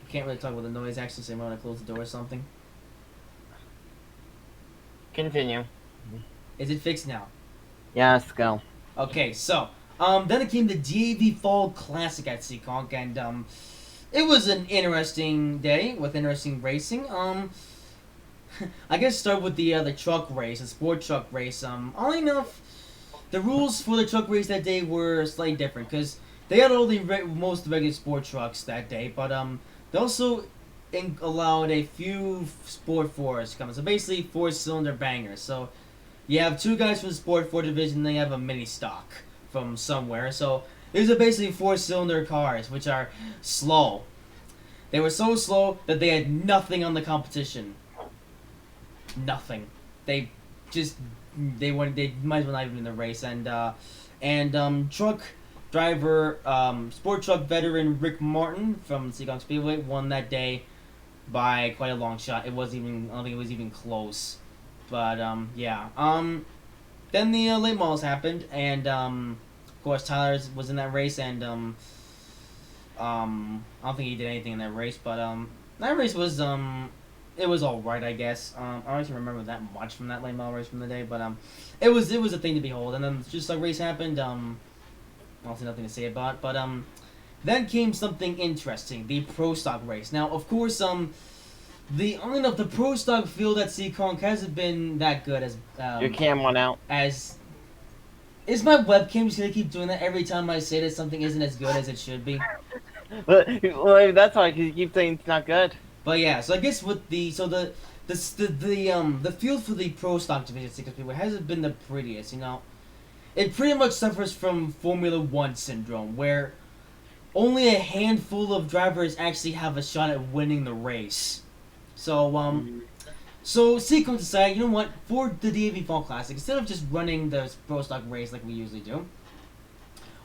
can't really talk with the noise. Actually, so I want to close the door or something. Continue. Is it fixed now? Yes, go. Okay, so then it came the DAV Fall Classic at Seekonk, and it was an interesting day with interesting racing. I guess start with the truck race, the sport truck race. Oddly enough, the rules for the truck race that day were slightly different because they had all the most regular sport trucks that day, but they also allowed a few sport fours to come. So basically, 4-cylinder bangers. So you have two guys from the sport 4 division, then you have a mini stock from somewhere. So these are basically 4-cylinder cars, which are slow. They were so slow that they had nothing on the competition. Nothing. They might as well not even in the race. And truck driver, sport truck veteran Rick Martin from Seekonk Speedway won that day by quite a long shot. I don't think it was even close. But yeah. Then the late models happened, and of course Tyler was in that race, and I don't think he did anything in that race, but that race was it was alright, I guess. I don't actually remember that much from that late model race from the day, but it was a thing to behold. And then just like race happened, also nothing to say about it, but then came something interesting, the Pro Stock race. Now, of course, the Pro Stock field at Seekonk hasn't been that good as Your cam went out. As is my webcam just gonna keep doing that every time I say that something isn't as good as it should be? Well, that's why, because you keep saying it's not good. But yeah, so I guess with the field for the Pro Stock division at Seekonk Speedway hasn't been the prettiest. It pretty much suffers from Formula One syndrome, where only a handful of drivers actually have a shot at winning the race. So so Seekonk decided, you know what, for the DAV Fall Classic, instead of just running the Pro Stock race like we usually do,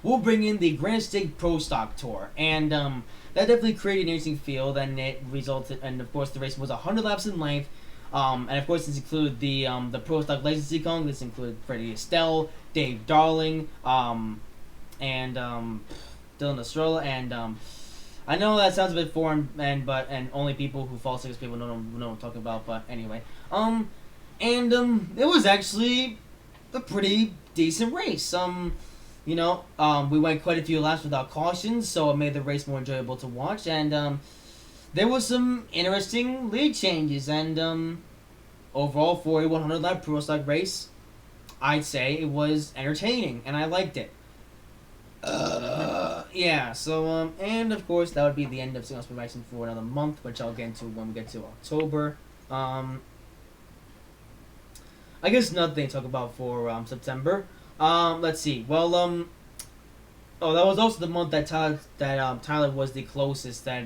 we'll bring in the Grand State Pro Stock Tour, and that definitely created an interesting field, and it resulted, and of course the race was 100 laps in length, and of course this included the Pro Stock Legends Seekonk. This included Freddie Estelle, Dave Darling, and Dylan Estrella, and I know that sounds a bit foreign, and only people who follow Seekonk people know what I'm talking about, but anyway, it was actually a pretty decent race. We went quite a few laps without cautions, so it made the race more enjoyable to watch, and there was some interesting lead changes, and overall for a 100 lap Pro Stock race, I'd say it was entertaining, and I liked it. Yeah, so, and of course, that would be the end of Single Speed Racing for another month, which I'll get into when we get to October. I guess nothing to talk about for September. Let's see. Well, oh, that was also the month that Tyler was the closest that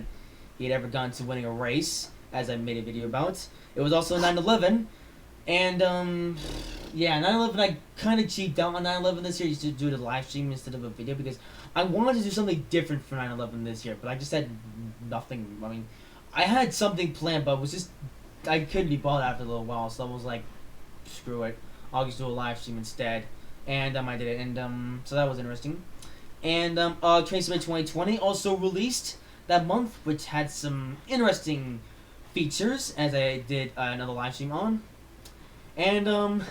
he had ever gotten to winning a race, as I made a video about. It was also 9/11, and yeah, 9/11. I kind of cheaped out on 9/11 this year. Used to do the live stream instead of a video because I wanted to do something different for 9/11 this year, but I just had nothing. I mean, I had something planned, but it was just I couldn't be bothered after a little while, so I was like, screw it, I'll just do a live stream instead. And I did it, and so that was interesting. And Train Sim 2020 also released that month, which had some interesting features, as I did another live stream on. And and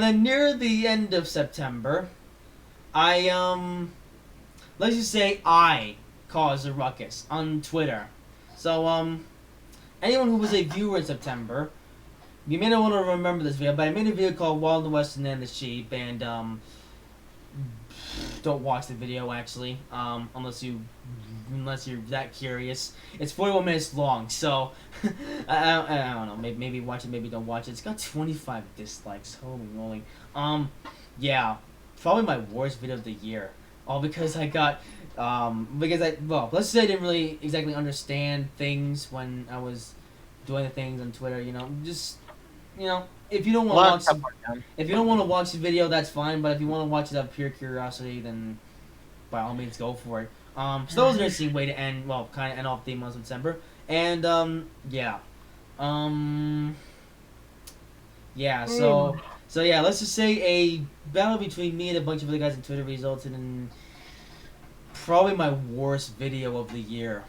then near the end of September, I let's just say I caused a ruckus on Twitter. So anyone who was a viewer in September, you may not want to remember this video, but I made a video called Wild and Western and the Sheep, and don't watch the video actually, unless you're that curious. It's 41 minutes long, so I don't know. Maybe watch it, maybe don't watch it. It's got 25 dislikes. Holy moly. Yeah, probably my worst video of the year. All because I got let's say I didn't really exactly understand things when I was doing the things on Twitter. If you don't want to watch the video, that's fine. But if you want to watch it out of pure curiosity, then by all means go for it. So that was an interesting way to end. Well, kind of end off the month of December. And yeah. Yeah. So yeah. Let's just say a battle between me and a bunch of other guys on Twitter resulted in probably my worst video of the year.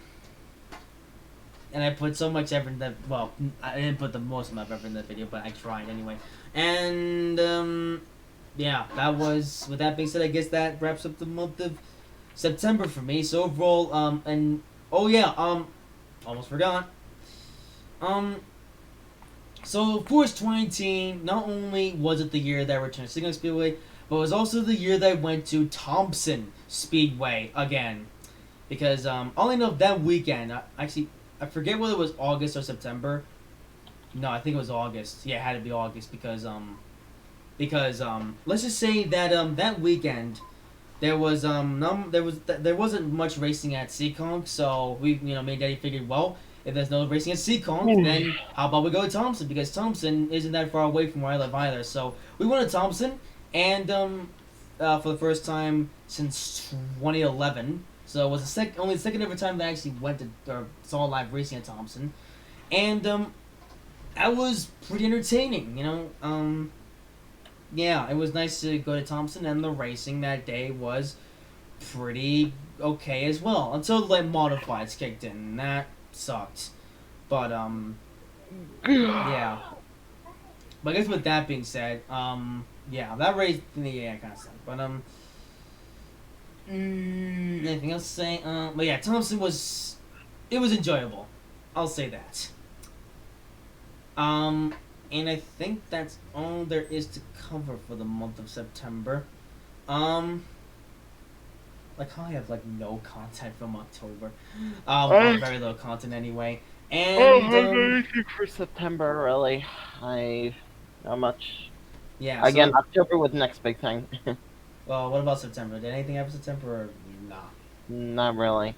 And I put so much effort in that. Well, I didn't put the most amount of effort in that video, but I tried anyway. And yeah, that was. With that being said, I guess that wraps up the month of September for me. So overall, and oh yeah, almost forgot. So Force 2018, not only was it the year that I returned to Signal Speedway, but it was also the year that I went to Thompson Speedway again, because only know that weekend. I forget whether it was August or September. No, I think it was August. Yeah, it had to be August because let's just say that that weekend there wasn't much racing at Seekonk, so me and Daddy figured, well, if there's no racing at Seekonk, then how about we go to Thompson, because Thompson isn't that far away from where I live either. So we went to Thompson, and for the first time since 2011. So it was only the second ever time that I actually went to or saw live racing at Thompson, and that was pretty entertaining. Yeah, it was nice to go to Thompson, and the racing that day was pretty okay as well until the modifieds kicked in, and that sucked. But yeah. But I guess with that being said, yeah, that race, yeah, kind of sucked. But anything else to say? But yeah, Thompson was enjoyable. I'll say that. And I think that's all there is to cover for the month of September. Like how I have like no content from October. Very little content anyway. And for September, really, not much. Yeah. Again, October was the next big thing. Well, what about September? Did anything happen in September or nah? Not really.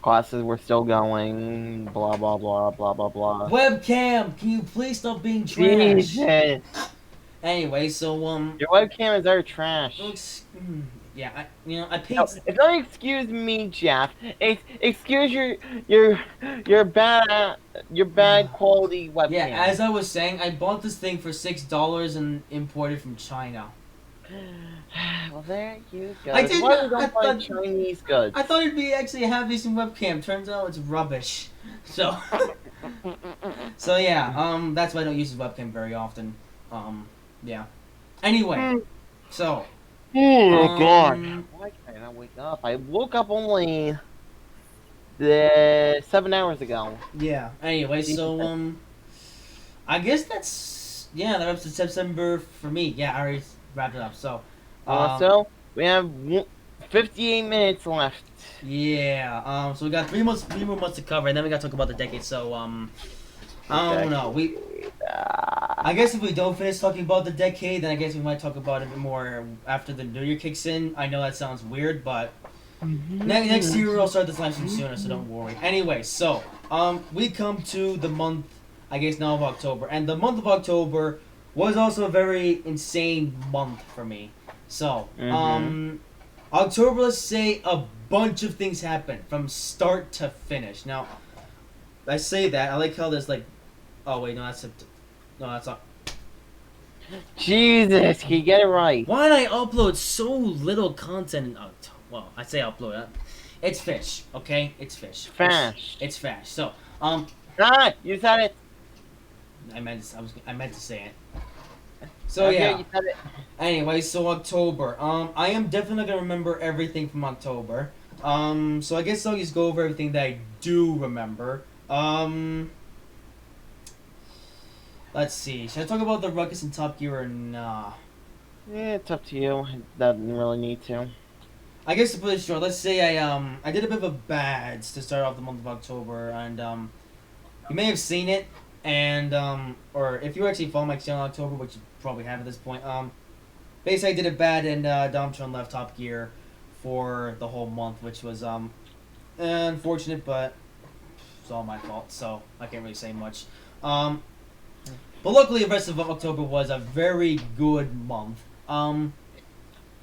Classes were still going. Blah blah blah blah blah blah. Webcam, can you please stop being trash? Jesus. Anyway, so your webcam is our trash. Yeah, I paid. No, don't excuse me, Jeff. Excuse your bad quality webcam. Yeah, as I was saying, I bought this thing for $6 and imported from China. Well, there you go. I did not. I thought Chinese goods. I thought it'd be actually a half decent webcam. Turns out it's rubbish. So, so yeah. That's why I don't use the webcam very often. Yeah. Anyway, so. Oh God! Why can't I wake up? I woke up only 7 hours ago. Yeah. Anyway, so I guess that's yeah, that wraps up September for me. Yeah, I already wrapped it up. So, Also, we have 58 minutes left. yeah. So we got three more months to cover, and then we got to talk about the decade. So, I don't know. I guess if we don't finish talking about the decade, then I guess we might talk about it a bit more after the New Year kicks in. I know that sounds weird, but next year we'll start this live stream sooner, so don't worry. Anyway, so we come to the month, I guess now of October, and the month of October was also a very insane month for me. So October, let's say a bunch of things happened from start to finish. Now, I say that I like how there's like, oh wait, no, no, that's not. Jesus, can you get it right? Why did I upload so little content in October? Well, I say upload. It's fish, okay? It's fish. Fast. It's fish. So, Ah, you said it. I meant to say it. So Okay, yeah. you said it. Anyway, so October. I am definitely gonna remember everything from October. So I guess I'll just go over everything that I do remember. Let's see. Should I talk about the Ruckus and Top Gear or nah? Yeah, it's up to you. Doesn't really need to. I guess to put it short, let's say I did a bit of a bads to start off the month of October, and you may have seen it, and or if you actually follow my channel in October, which you probably have at this point, basically I did a bad and Domtron left Top Gear for the whole month, which was unfortunate, but it's all my fault, so I can't really say much. But luckily the rest of October was a very good month.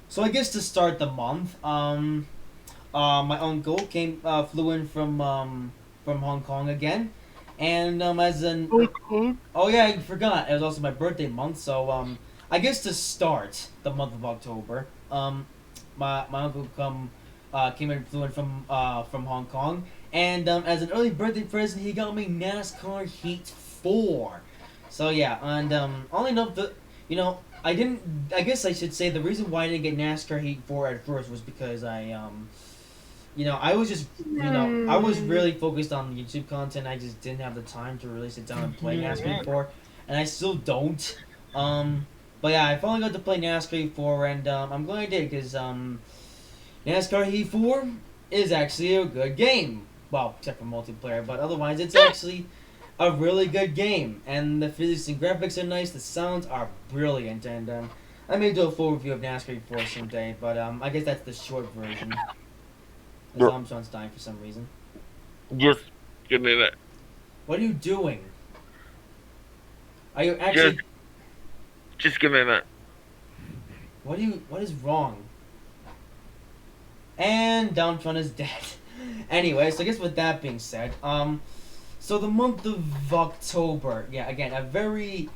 So I guess to start the month, my uncle flew in from Hong Kong again, and as an oh yeah, I forgot it was also my birthday month. So I guess to start the month of October, my uncle came in flew in from Hong Kong, and as an early birthday present, he got me NASCAR Heat 4. So yeah, and only know the I guess I should say the reason why I didn't get NASCAR Heat 4 at first was because I was just I was really focused on YouTube content. I just didn't have the time to really sit down and play NASCAR Heat 4, and I still don't. But yeah, I finally got to play NASCAR Heat 4, and I'm glad I did because NASCAR Heat 4 is actually a good game. Well, except for multiplayer, but otherwise it's actually a really good game, and the physics and graphics are nice. The sounds are brilliant, and I may do a full review of NASCAR Heat 4 someday, but I guess that's the short version. As Armstrong's dying for some reason. Just give me that. What are you doing? Are you actually? Just give me that. What is wrong? And Downfront is dead. Anyway, so I guess with that being said, so the month of October, yeah, again, a very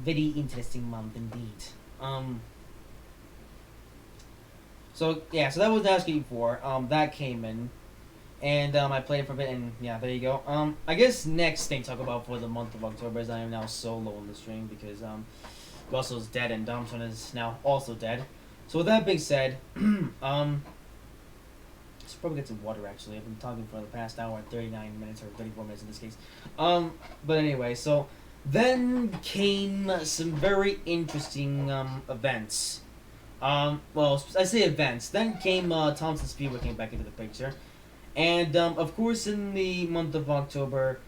interesting month indeed. So yeah, so that was NASCAR Heat 4. That came in, and I played it for a bit, and yeah, there you go. I guess next thing to talk about for the month of October is I am now solo in the stream because Russell's dead and Domson is now also dead. So with that being said, should probably get some water actually. I've been talking for the past hour and 39 minutes, or 34 minutes in this case. But anyway, so then came some very interesting events. Well, I say events. Then came Thompson Speedway came back into the picture. And of course in the month of October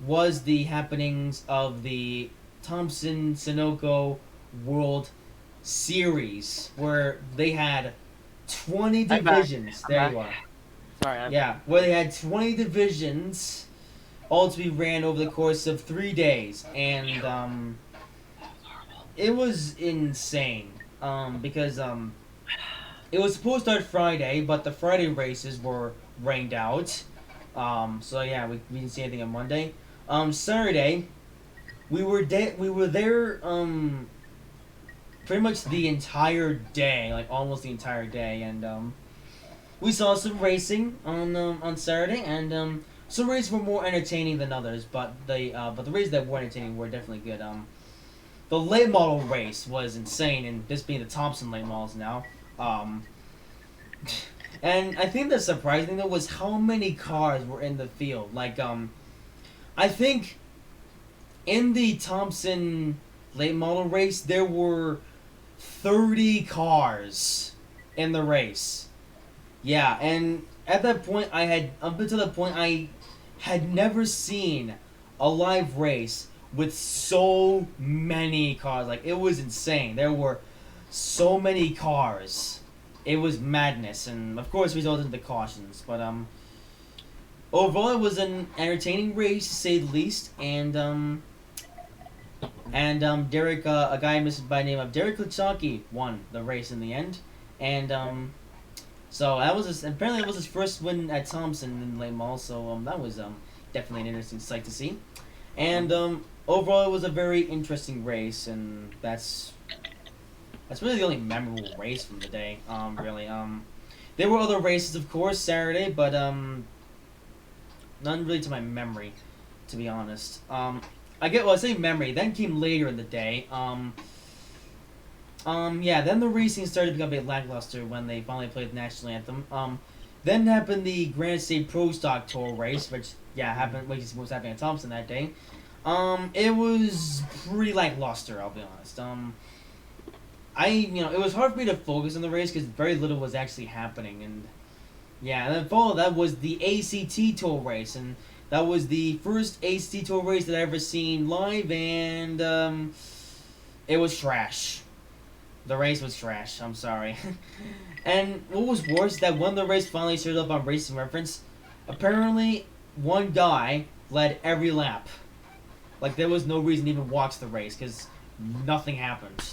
was the happenings of the Thompson Sunoco World Series, where they had 20 divisions. There you are. Sorry. Yeah, where they had 20 divisions, all to be ran over the course of 3 days, and it was insane. Because it was supposed to start Friday, but the Friday races were rained out. So yeah, we didn't see anything on Monday. Saturday, we were there pretty much the entire day, like almost the entire day, and we saw some racing on Saturday, and some races were more entertaining than others, but the races that were entertaining were definitely good. The late model race was insane, and this being the Thompson late models now. And I think the surprising thing though was how many cars were in the field. Like I think in the Thompson late model race, there were 30 cars in the race. Yeah, and at that point, up until that point, I had never seen a live race with so many cars. Like, it was insane. There were so many cars. It was madness, and of course, resulted in the cautions. But, overall, it was an entertaining race, to say the least, Derek, a guy missed by the name of Derek Luchaki won the race in the end, and so that was apparently it was his first win at Thompson in late model. So that was definitely an interesting sight to see, and overall it was a very interesting race, and that's really the only memorable race from the day. Really, there were other races of course Saturday, but none really to my memory, to be honest. I say memory. Then came later in the day. Yeah. Then the racing started to become a bit lackluster when they finally played the national anthem. Then happened the Granite State Pro Stock Tour race, which was happening at Thompson that day. It was pretty lackluster. I'll be honest. It was hard for me to focus on the race because very little was actually happening, and yeah. And then followed that was the ACT Tour race, and that was the first ACT Tour race that I ever seen live, and it was trash. The race was trash. I'm sorry. And what was worse is that when the race finally showed up on Racing Reference, apparently one guy led every lap. Like there was no reason to even watch the race because nothing happened.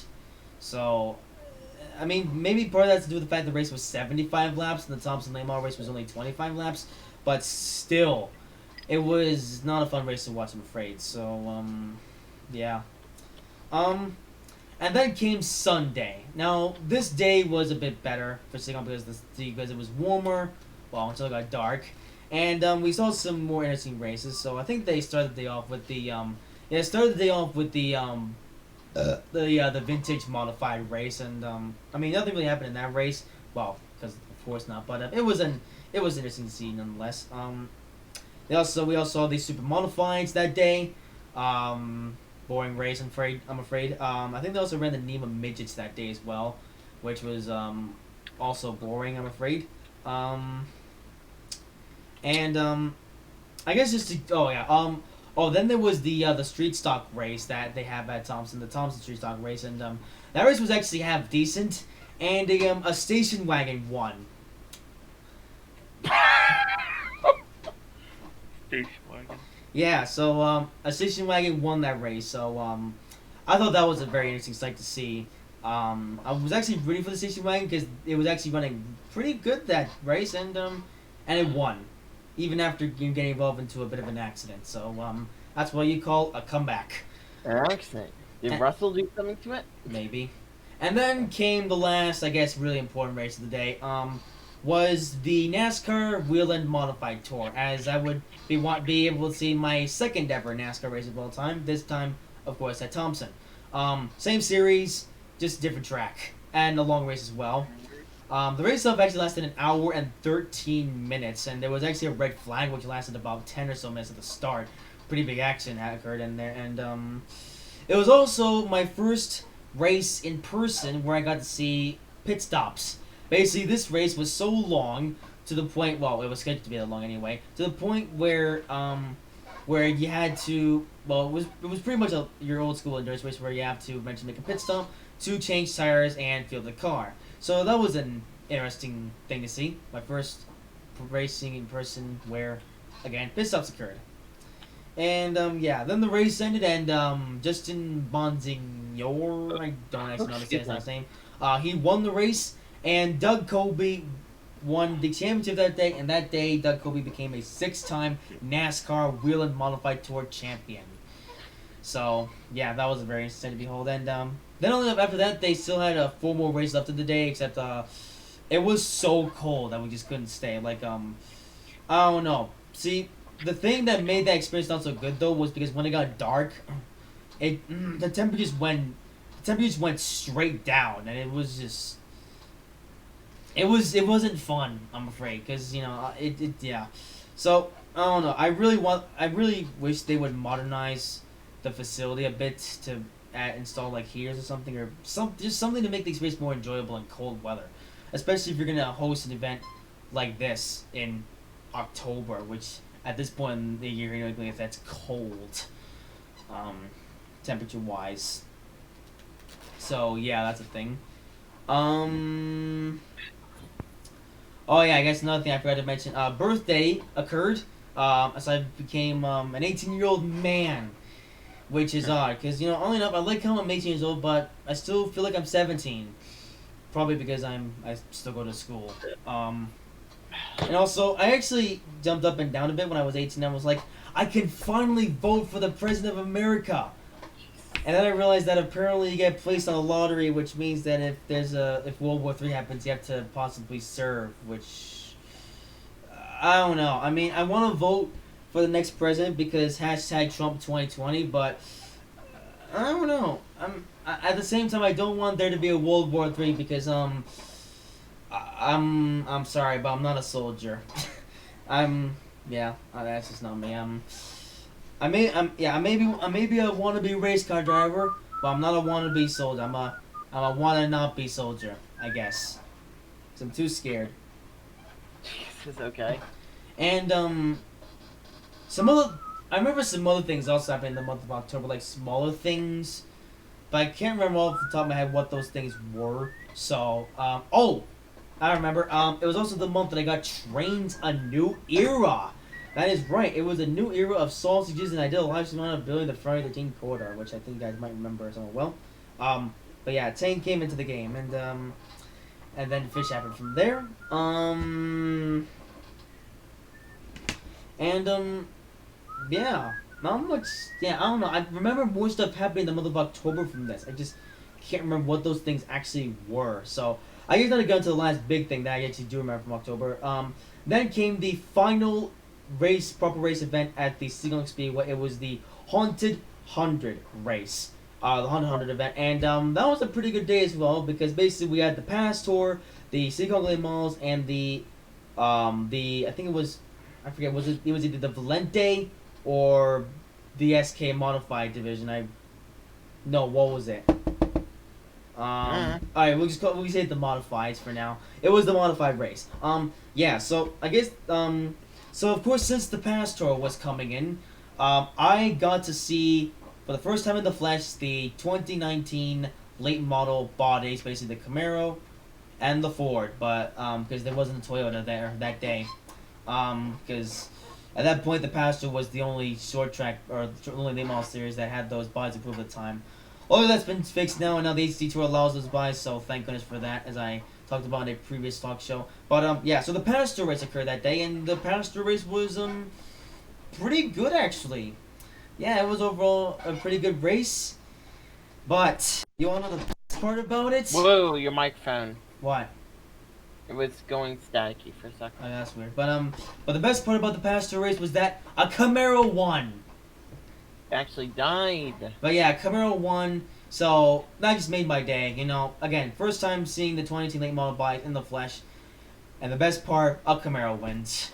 So, I mean, maybe part of that has to do with the fact the race was 75 laps and the Thompson Late Model race was only 25 laps, but still. It was not a fun race to watch, I'm afraid. So, yeah. And then came Sunday. Now, this day was a bit better for Sigon because it was warmer, well, until it got dark. And we saw some more interesting races. So I think they started the day off with the the vintage modified race, and I mean nothing really happened in that race. Well, because of course not, but it was interesting to see nonetheless. We also saw the super modifieds that day. Boring race, I'm afraid. I think they also ran the NEMA midgets that day as well, which was also boring, I'm afraid. I guess just to then there was the street stock race that they have at Thompson, the Thompson street stock race, and that race was actually half decent, and a station wagon won. Station wagon. Yeah, so a station wagon won that race. So I thought that was a very interesting sight to see. I was actually rooting for the station wagon because it was actually running pretty good that race, and it won, even after getting involved into a bit of an accident. So that's what you call a comeback. An accident? Did Russell do something to it? Maybe. And then came the last, I guess, really important race of the day. Was the NASCAR Wheel-End Modified Tour, as I would be able to see my second ever NASCAR race of all time. This time, of course, at Thompson. Same series, just different track, and a long race as well. The race itself actually lasted an hour and 13 minutes, and there was actually a red flag which lasted about 10 or so minutes at the start. Pretty big action had occurred in there, and it was also my first race in person where I got to see pit stops. Basically, this race was so long to the point. Well, it was scheduled to be that long anyway. To the point where you had to. Well, it was pretty much your old school endurance race where you have to eventually make a pit stop to change tires and fuel the car. So that was an interesting thing to see. My first racing in person where, again, pit stops occurred. And then the race ended, and Justin Bonsignor, I don't actually understand his last name. He won the race. And Doug Colby won the championship that day, and that day Doug Colby became a 6-time NASCAR Wheel-End Modified Tour champion. So, yeah, that was very interesting to behold. And then only after that, they still had 4 more races left of the day, except it was so cold that we just couldn't stay. Like, I don't know. See, the thing that made that experience not so good, though, was because when it got dark, the temperatures went straight down, and it was just... It wasn't fun, I'm afraid, because yeah. So I don't know. I really wish they would modernize the facility a bit to install like heaters or something, or just something to make the experience more enjoyable in cold weather, especially if you're gonna host an event like this in October, which at this point in the year, if that's cold, temperature wise. So yeah, that's a thing. Oh yeah, I guess another thing I forgot to mention. Birthday occurred. So I became an 18-year-old man, which is odd because only enough I like how I'm 18 years old, but I still feel like I'm 17. Probably because I still go to school. And also I actually jumped up and down a bit when I was 18. I was like, I can finally vote for the president of America. And then I realized that apparently you get placed on a lottery, which means that if World War III happens, you have to possibly serve, which I don't know. I mean, I want to vote for the next president because hashtag Trump 2020, but I don't know. At the same time, I don't want there to be a World War III because I'm sorry, but I'm not a soldier. That's just not me. I may be a wannabe race car driver, but I'm not a wannabe soldier. I'm a wanna not be soldier, I guess. 'Cause I'm too scared. It's okay. And I remember some other things also happened in the month of October, like smaller things, but I can't remember off the top of my head what those things were. So I remember. It was also the month that I got trained a new era. That is right. It was a new era of sausages, and I did a live stream on building the Friday the 13th corridor, which I think you guys might remember somewhat well. But yeah, Tane came into the game, and then Fish happened from there. Yeah, not much. Yeah, I don't know. I remember more stuff happening in the month of October from this. I just can't remember what those things actually were. So I guess not to go into the last big thing that I actually do remember from October. Then came the final proper race event at the Seagull Speedway. It was the Haunted 100 race, the Haunted 100 event, and that was a pretty good day as well because basically we had the Pass Tour, the Seagull Les Mans, and the I think it was, I forget, it was either the Valente or the SK Modified division. What was it? Alright, we'll say the modifieds for now. It was the modified race. Yeah, so I guess, so of course since the Pass Tour was coming in, I got to see, for the first time in the flesh, the 2019 late model bodies, basically the Camaro and the Ford, but, because there wasn't a Toyota there that day. Because at that point the Pass Tour was the only short track, or the only late model series that had those bodies approved at the time. All of that's been fixed now, and now the HD Tour allows those buys, so thank goodness for that, as I talked about in a previous talk show. But, yeah, so the Pass Tour race occurred that day, and the Pass Tour race was, pretty good, actually. Yeah, it was overall a pretty good race. But, you wanna know the best part about it? Whoa, your microphone. What? It was going staticky for a second. Oh, that's weird. But the best part about the Pass Tour race was that a Camaro won. Actually died. But yeah, Camaro won, so that just made my day. Again, first time seeing the 2018 late model bike in the flesh, and the best part, a Camaro wins.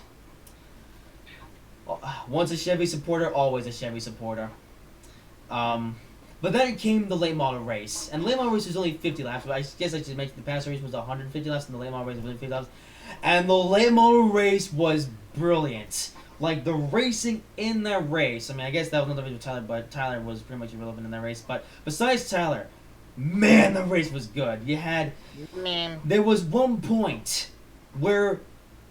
Once a Chevy supporter, always a Chevy supporter. But then came the late model race, and the late model race was only 50 laps. But I guess I should mention the Pass race was 150 laps, and the late model race was 50 laps. And the late model race was brilliant. Like, the racing in that race, I mean, I guess that was another video with Tyler, but Tyler was pretty much irrelevant in that race. But besides Tyler, man, the race was good. There was one point where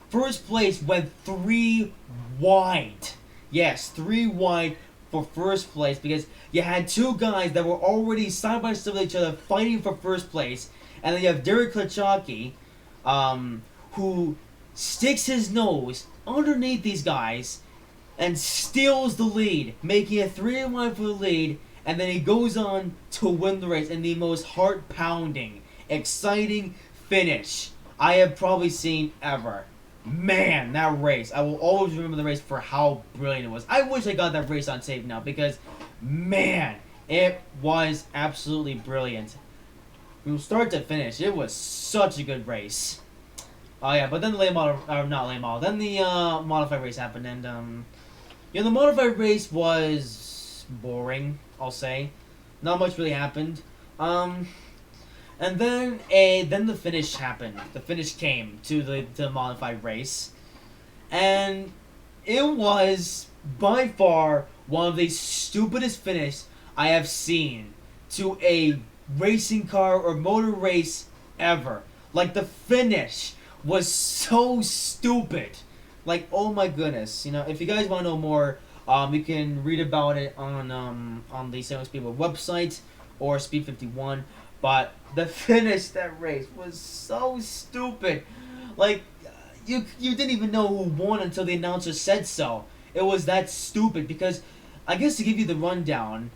first place went 3 wide. Yes, 3 wide for first place, because you had 2 guys that were already side by side with each other fighting for first place. And then you have Derek Klachaki, who sticks his nose underneath these guys and steals the lead, making it 3-1 for the lead, and then he goes on to win the race in the most heart-pounding, exciting finish I have probably seen ever. Man, that race. I will always remember the race for how brilliant it was. I wish I got that race on tape now because, man, it was absolutely brilliant. From start to finish, it was such a good race. Oh yeah, but then the then the modified race happened, and the modified race was boring. I'll say. Not much really happened. And then then the finish happened. The finish came to the modified race, and it was by far one of the stupidest finishes I have seen to a racing car or motor race ever. Like, the finish was so stupid. Like, oh my goodness. You know, if you guys want to know more, you can read about it on the St. Louis Speedway website or Speed 51. But the finish that race was so stupid. Like, you didn't even know who won until the announcer said so. It was that stupid because, I guess to give you the rundown,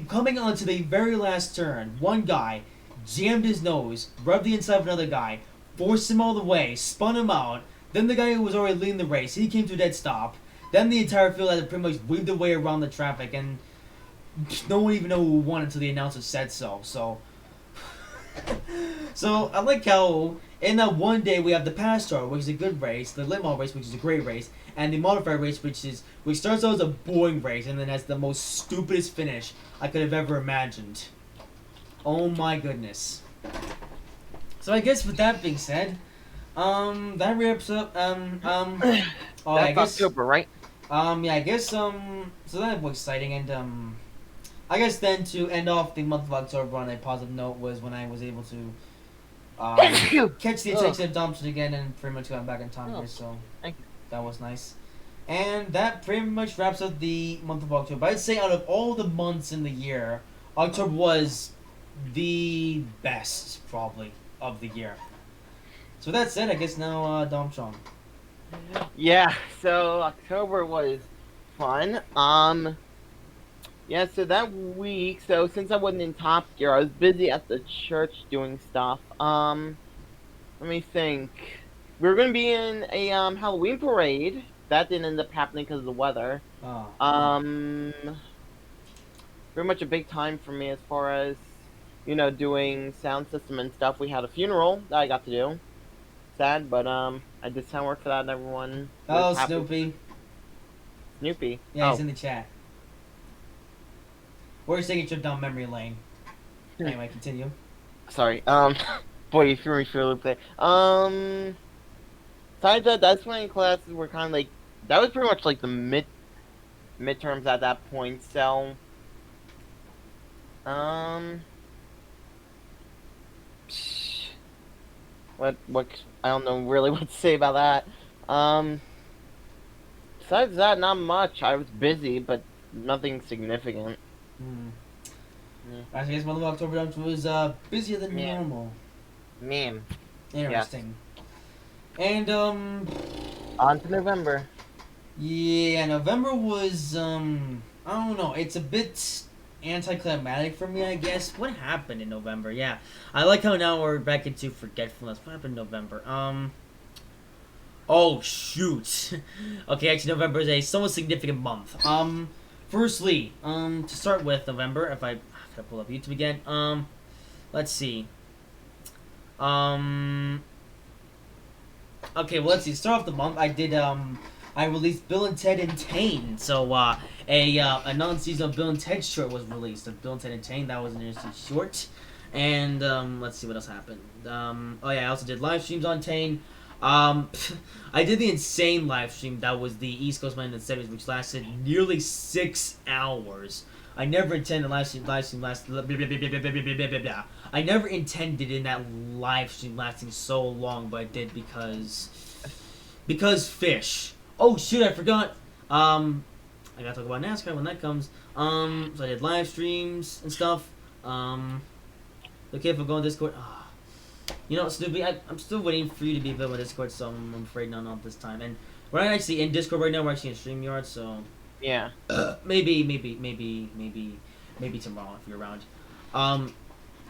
coming onto the very last turn, one guy jammed his nose, rubbed the inside of another guy, forced him all the way, spun him out. Then the guy who was already leading the race, he came to a dead stop. Then the entire field had to pretty much weave their way around the traffic, and no one even knew who won until the announcer said so. So I like how in that one day we have the Pastor, which is a good race, the late model race, which is a great race, and the modified race, which starts out as a boring race and then has the most stupidest finish I could have ever imagined. Oh my goodness. So I guess with that being said, that wraps up. That's I guess October, right? yeah, I guess so that was exciting, and I guess then to end off the month of October on a positive note was when I was able to catch the attention of Thompson again and pretty much got back in time here, so Thank you. that was nice. And that pretty much wraps up the month of October. I'd say out of all the months in the year, October was the best, probably, of the year. So with that said, I guess now, Domtron. Yeah, so October was fun. Yeah, so that week, so since I wasn't in Top Gear, I was busy at the church doing stuff. Let me think. We were gonna be in a Halloween parade. That didn't end up happening because of the weather. Oh. Very much a big time for me as far as, doing sound system and stuff. We had a funeral that I got to do. Sad, but I did sound work for that, and everyone. Oh, was happy. Snoopy. Snoopy. Yeah, he's Oh. in the chat. We're just taking a trip down memory lane. Anyway, continue. Sorry. Boy, you threw me for a loop there. Besides that, that's when classes were kind of like, that was pretty much like the midterms at that point. So, what I don't know really what to say about that. Besides that, not much. I was busy, but nothing significant. I guess month of October was busier than Yeah. normal. Man. Interesting. And On to November. yeah, November was I don't know, it's a bit anticlimactic for me, I guess. What happened in November? Yeah. I like how now we're back into forgetfulness. What happened in November? Oh shoot. Okay, actually November is a somewhat significant month. Firstly, to start with November, if I gotta pull up YouTube again. Let's see. Okay, well let's see. Start off the month. I did I released Bill and Ted and Tane. So a non-seasonal Bill and Ted short was released of Bill and Ted and Tane. That was an interesting short. And let's see what else happened. Oh yeah, I also did live streams on Tane. I did the insane live stream that was the East Coast Man in the series, which lasted nearly 6 hours. I never intended live stream last I never intended in that live stream lasting so long, but I did because fish. Oh shoot, I forgot. I gotta talk about NASCAR when that comes. So I did live streams and stuff. Okay, if I go on Discord. You know, Snoopy, I'm still waiting for you to be available on Discord, so I'm afraid not this time. And we're not actually in Discord right now, we're actually in StreamYard, so... Yeah. Maybe tomorrow if you're around.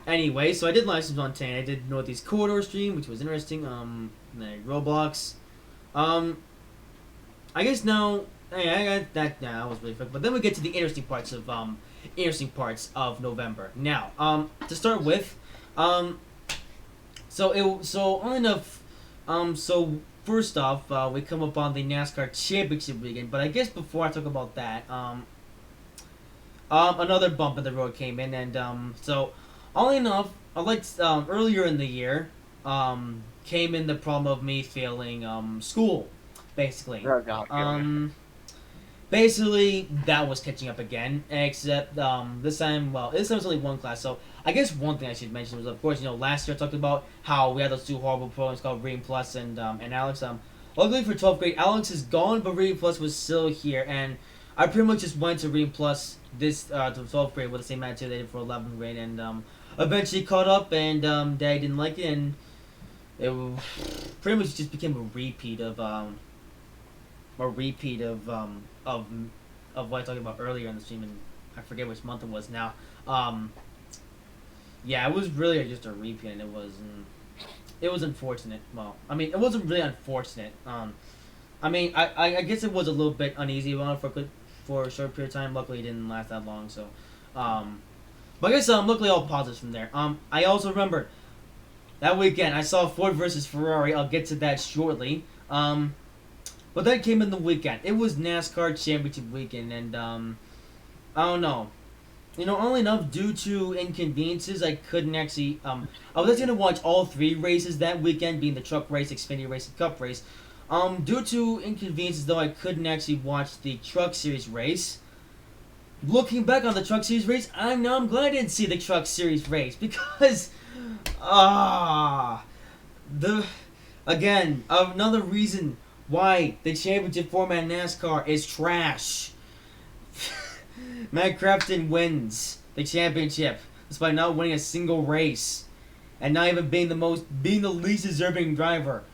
Anyway, so I did live streams on Tane. I did Northeast Corridor stream, which was interesting. Then Roblox. I guess now... Hey, I got that... Nah, that was really fun. But then we get to the interesting parts of November. Now, to start with, So on enough, so first off, we come up on the NASCAR Championship weekend. But I guess before I talk about that, another bump in the road came in, and so, all enough, I liked earlier in the year, came in the problem of me failing school, basically. Oh, God. Basically, that was catching up again, except this time, well, this time was only one class, so I guess one thing I should mention was, of course, last year I talked about how we had those two horrible programs called Reading Plus and Alex. Luckily for 12th grade, Alex is gone, but Reading Plus was still here, and I pretty much just went to Reading Plus this to 12th grade with the same attitude they did for 11th grade, and eventually caught up, and Dad didn't like it, and it pretty much just became a repeat of what I talked about earlier in the stream, and I forget which month it was now. Yeah, it was really just a repeat, and it was unfortunate. Well, I mean, it wasn't really unfortunate. I mean, I guess it was a little bit uneasy for a short period of time. Luckily, it didn't last that long. So, but I guess luckily all positives from there. I also remember that weekend I saw Ford versus Ferrari. I'll get to that shortly. But that came in the weekend. It was NASCAR Championship weekend, and I don't know. Only enough due to inconveniences, I couldn't actually. I was actually gonna watch all three races that weekend, being the truck race, Xfinity race, and Cup race. Due to inconveniences, though, I couldn't actually watch the Truck Series race. Looking back on the Truck Series race, I'm glad I didn't see the Truck Series race because, another reason why the championship format in NASCAR is trash. Matt Crafton wins the championship despite not winning a single race and not even being the least deserving driver.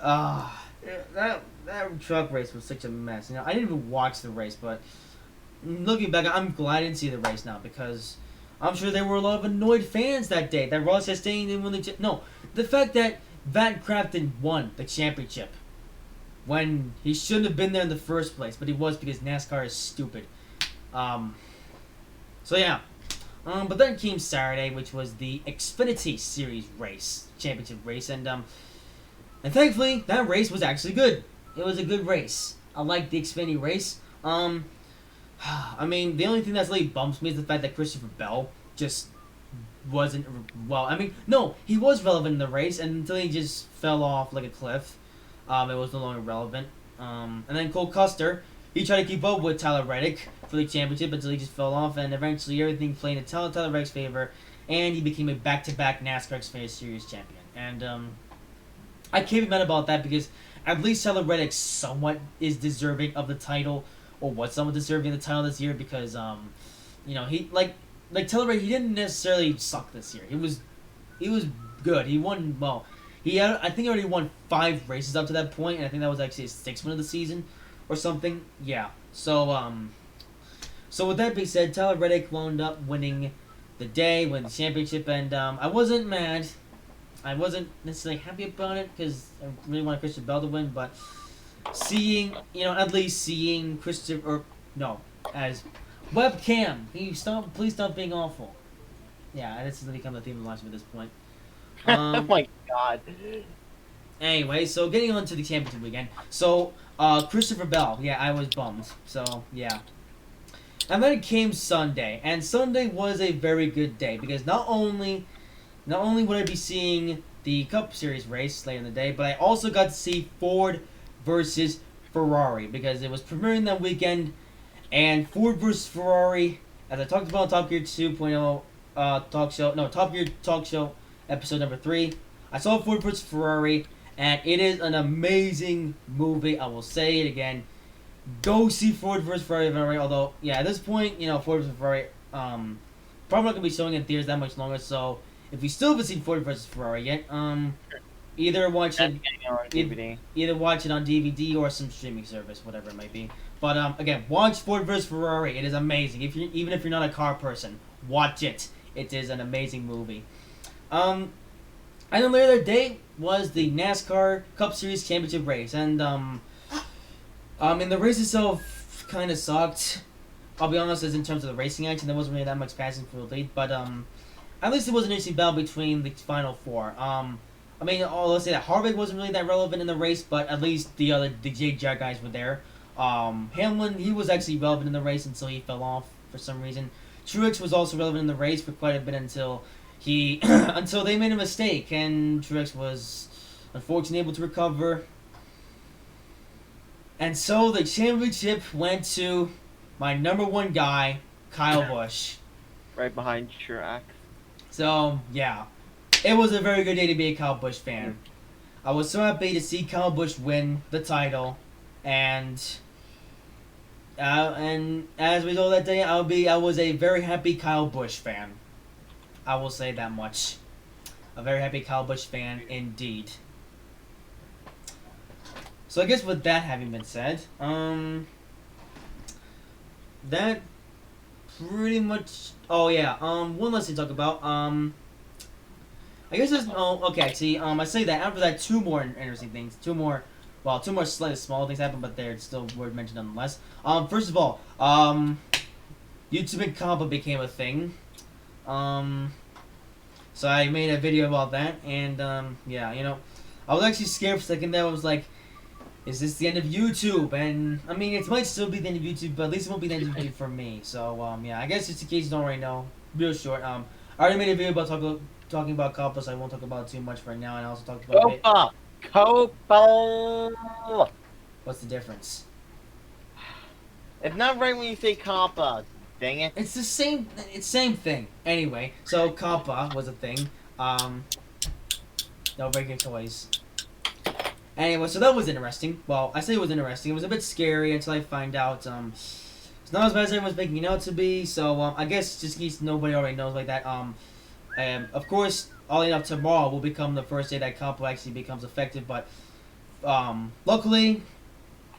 That truck race was such a mess. I didn't even watch the race, but looking back, I'm glad I didn't see the race now because I'm sure there were a lot of annoyed fans that day that Ross Chastain didn't win the fact that Matt Crafton won the championship when he shouldn't have been there in the first place, but he was because NASCAR is stupid. So yeah. But then came Saturday, which was the Xfinity Series race, championship race, and thankfully that race was actually good. It was a good race. I liked the Xfinity race. I mean, the only thing that's really bumps me is the fact that Christopher Bell just wasn't well. I mean, no, he was relevant in the race, and until he just fell off like a cliff. It was no longer relevant. And then Cole Custer, he tried to keep up with Tyler Reddick for the championship until he just fell off, and eventually everything played in Tyler Reddick's favor, and he became a back-to-back NASCAR Xfinity Series champion. And I can't be mad about that because at least Tyler Reddick somewhat is deserving of the title, or was somewhat deserving of the title this year because he like Tyler Reddick, he didn't necessarily suck this year. He was good. He won well. I think he already won 5 races up to that point, and I think that was actually his 6th win of the season, or something. Yeah. So so with that being said, Tyler Reddick wound up winning the the championship, and I wasn't mad. I wasn't necessarily happy about it because I really wanted Christian Bell to win, but at least seeing Christopher, as webcam, please stop being awful. Yeah, this has become the theme of the live at this point. Oh my God. Anyway, so getting on to the championship weekend. So, Christopher Bell. Yeah, I was bummed. So, yeah. And then it came Sunday. And Sunday was a very good day. Because not only would I be seeing the Cup Series race later in the day, but I also got to see Ford versus Ferrari. Because it was premiering that weekend. And Ford versus Ferrari, as I talked about on Top Gear 2.0 Top Gear Talk Show episode number 3. I saw Ford vs. Ferrari, and it is an amazing movie. I will say it again. Go see Ford vs. Ferrari. Although, yeah, at this point, Ford vs. Ferrari, probably not going to be showing in theaters that much longer. So, if you still haven't seen Ford vs. Ferrari yet, either watch it on DVD or some streaming service, whatever it might be. But again, watch Ford vs. Ferrari. It is amazing. Even if you're not a car person, watch it. It is an amazing movie. And then later that day was the NASCAR Cup Series Championship race, and the race itself kind of sucked. I'll be honest, as in terms of the racing action, there wasn't really that much passing for the lead, but at least it was an interesting battle between the final 4. Let's say that Harvick wasn't really that relevant in the race, but at least the JGR guys were there. Hamlin, he was actually relevant in the race until he fell off for some reason. Truex was also relevant in the race for quite a bit until he until they made a mistake, and Truex was unfortunately able to recover. And so the championship went to my number one guy, Kyle Busch. Right behind Truex. So yeah, it was a very good day to be a Kyle Busch fan. I was so happy to see Kyle Busch win the title, and as a result of that day, I was a very happy Kyle Busch fan. I will say that much. A very happy Kyle Busch fan indeed. So I guess with that having been said, that pretty much. Oh yeah. One less thing to talk about. I guess there's. Oh, okay. See. I say that after that, two more interesting things. Two more slightly small things happened, but they're still worth mentioning nonetheless. First of all, YouTube and Compa became a thing. So I made a video about that, and yeah, I was actually scared for a second there. I was like, is this the end of YouTube? And I mean, it might still be the end of YouTube, but at least it won't be the end of YouTube for me. So yeah, I guess just in case you don't already know, real short. I already made a video about talking about Compa, so I won't talk about it too much for now. And I also talked about Copa. What's the difference? It's not right when you say Copa. Dang it. It's the same. It's same thing. Anyway, so Compa was a thing. No breaking toys. Anyway, so that was interesting. Well, I say it was interesting. It was a bit scary until I find out. It's not as bad as everyone's making it out to be. So I guess just in case nobody already knows like that. Of course, all enough tomorrow will become the first day that Compa actually becomes effective. But luckily,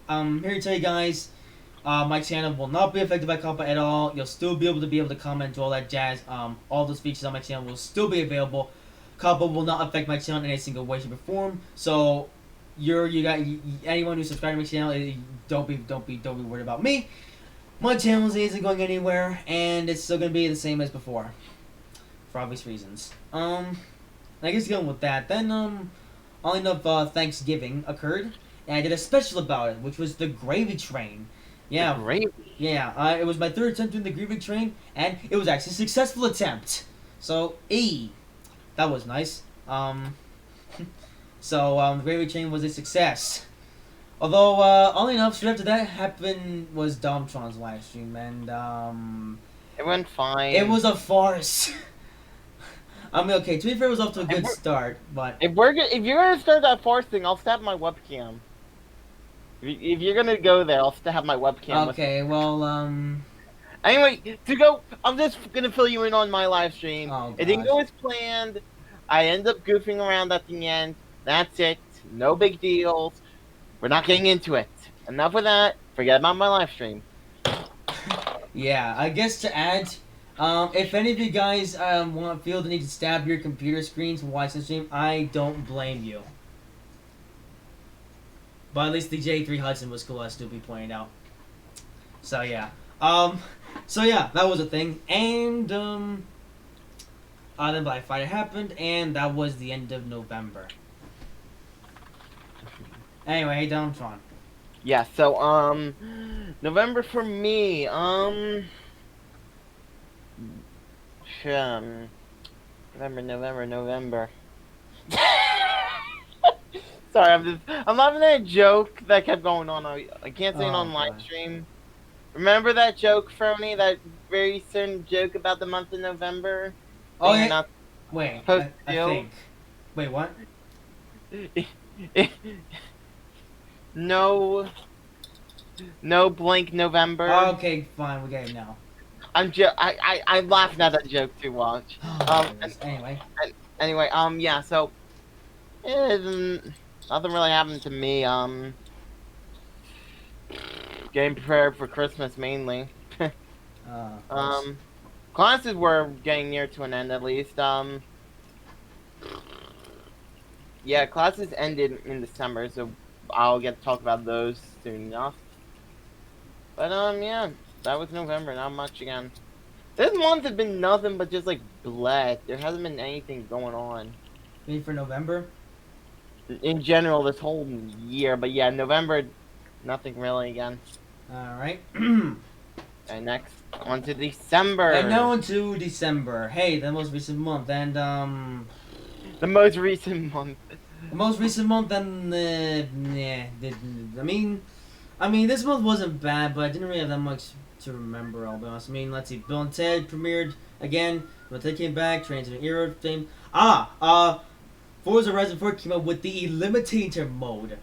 I'm here to tell you guys. My channel will not be affected by Compa at all. You'll still be able to comment, do all that jazz. All those features on my channel will still be available. Compa will not affect my channel in any single way, shape, or form. So, anyone who's subscribed to my channel, don't be worried about me. My channel isn't going anywhere, and it's still gonna be the same as before, for obvious reasons. I guess going with that, then all enough Thanksgiving occurred, and I did a special about it, which was the Gravy Train. Yeah, Gravy. Yeah. It was my third attempt doing the Gravy Train, and it was actually a successful attempt. So, that was nice. So the Gravy Train was a success. Although, oddly enough, straight after that happened was Domtron's live stream, and It went fine. it was a farce. I mean, okay, to be fair, it was off to a good start, but If you're gonna start that farce thing, I'll stab my webcam. If you're gonna go there, I'll have my webcam. okay, well, Anyway, I'm just gonna fill you in on my live stream. Oh, It didn't gosh. go as planned. I ended up goofing around at the end. That's it. No big deals. We're not getting into it. Enough of that. Forget about my live stream. yeah, I guess to add, if any of you guys feel the need to stab your computer screens to watch the stream, I don't blame you. But at least the J3 Hudson was cool, as Stoopy pointed out. So yeah. So yeah, that was a thing. And then Black Friday happened, and that was the end of November. Anyway, hey Domtron. Yeah, so, November for me, November. Sorry, I'm laughing at a joke that kept going on. I can't say it on live stream. Remember that joke, Frony? That very certain joke about the month of November? Oh yeah. Not Wait, Post I deal. think. Wait, what? No blank November. Okay, fine, we get it now. I'm laughing at that joke too much. Anyway. Anyway, yeah, so nothing really happened to me. Getting prepared for Christmas mainly. Classes were getting near to an end at least. Yeah, classes ended in December, so I'll get to talk about those soon enough. But yeah, that was November. Not much again. This month has been nothing but just like bleh. There hasn't been anything going on. You mean for November? In general, this whole year, but yeah, November, nothing really again. Alright. And next, on to December. And now into December. Hey, the most recent month, and The most recent month. the most recent month, and I mean, this month wasn't bad, but I didn't really have that much to remember. I'll be honest. I mean, let's see, Bill and Ted premiered again. Bill and Ted came back, Trains in an Era theme. Forza Horizon 4 came out with the Eliminator mode.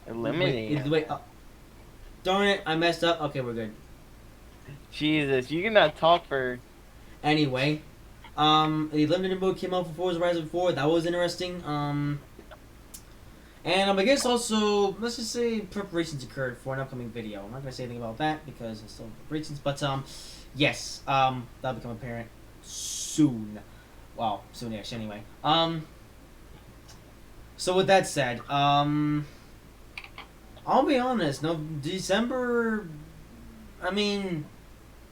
Eliminator. Wait, darn it, I messed up. Okay, we're good. Jesus, you cannot talk for. Anyway, the Eliminator mode came out for Forza Horizon 4. That was interesting. And I guess also, let's just say preparations occurred for an upcoming video. I'm not gonna say anything about that because it's still preparations, but yes, that'll become apparent soon. Well, soonish anyway. So with that said, I'll be honest. No, December. I mean,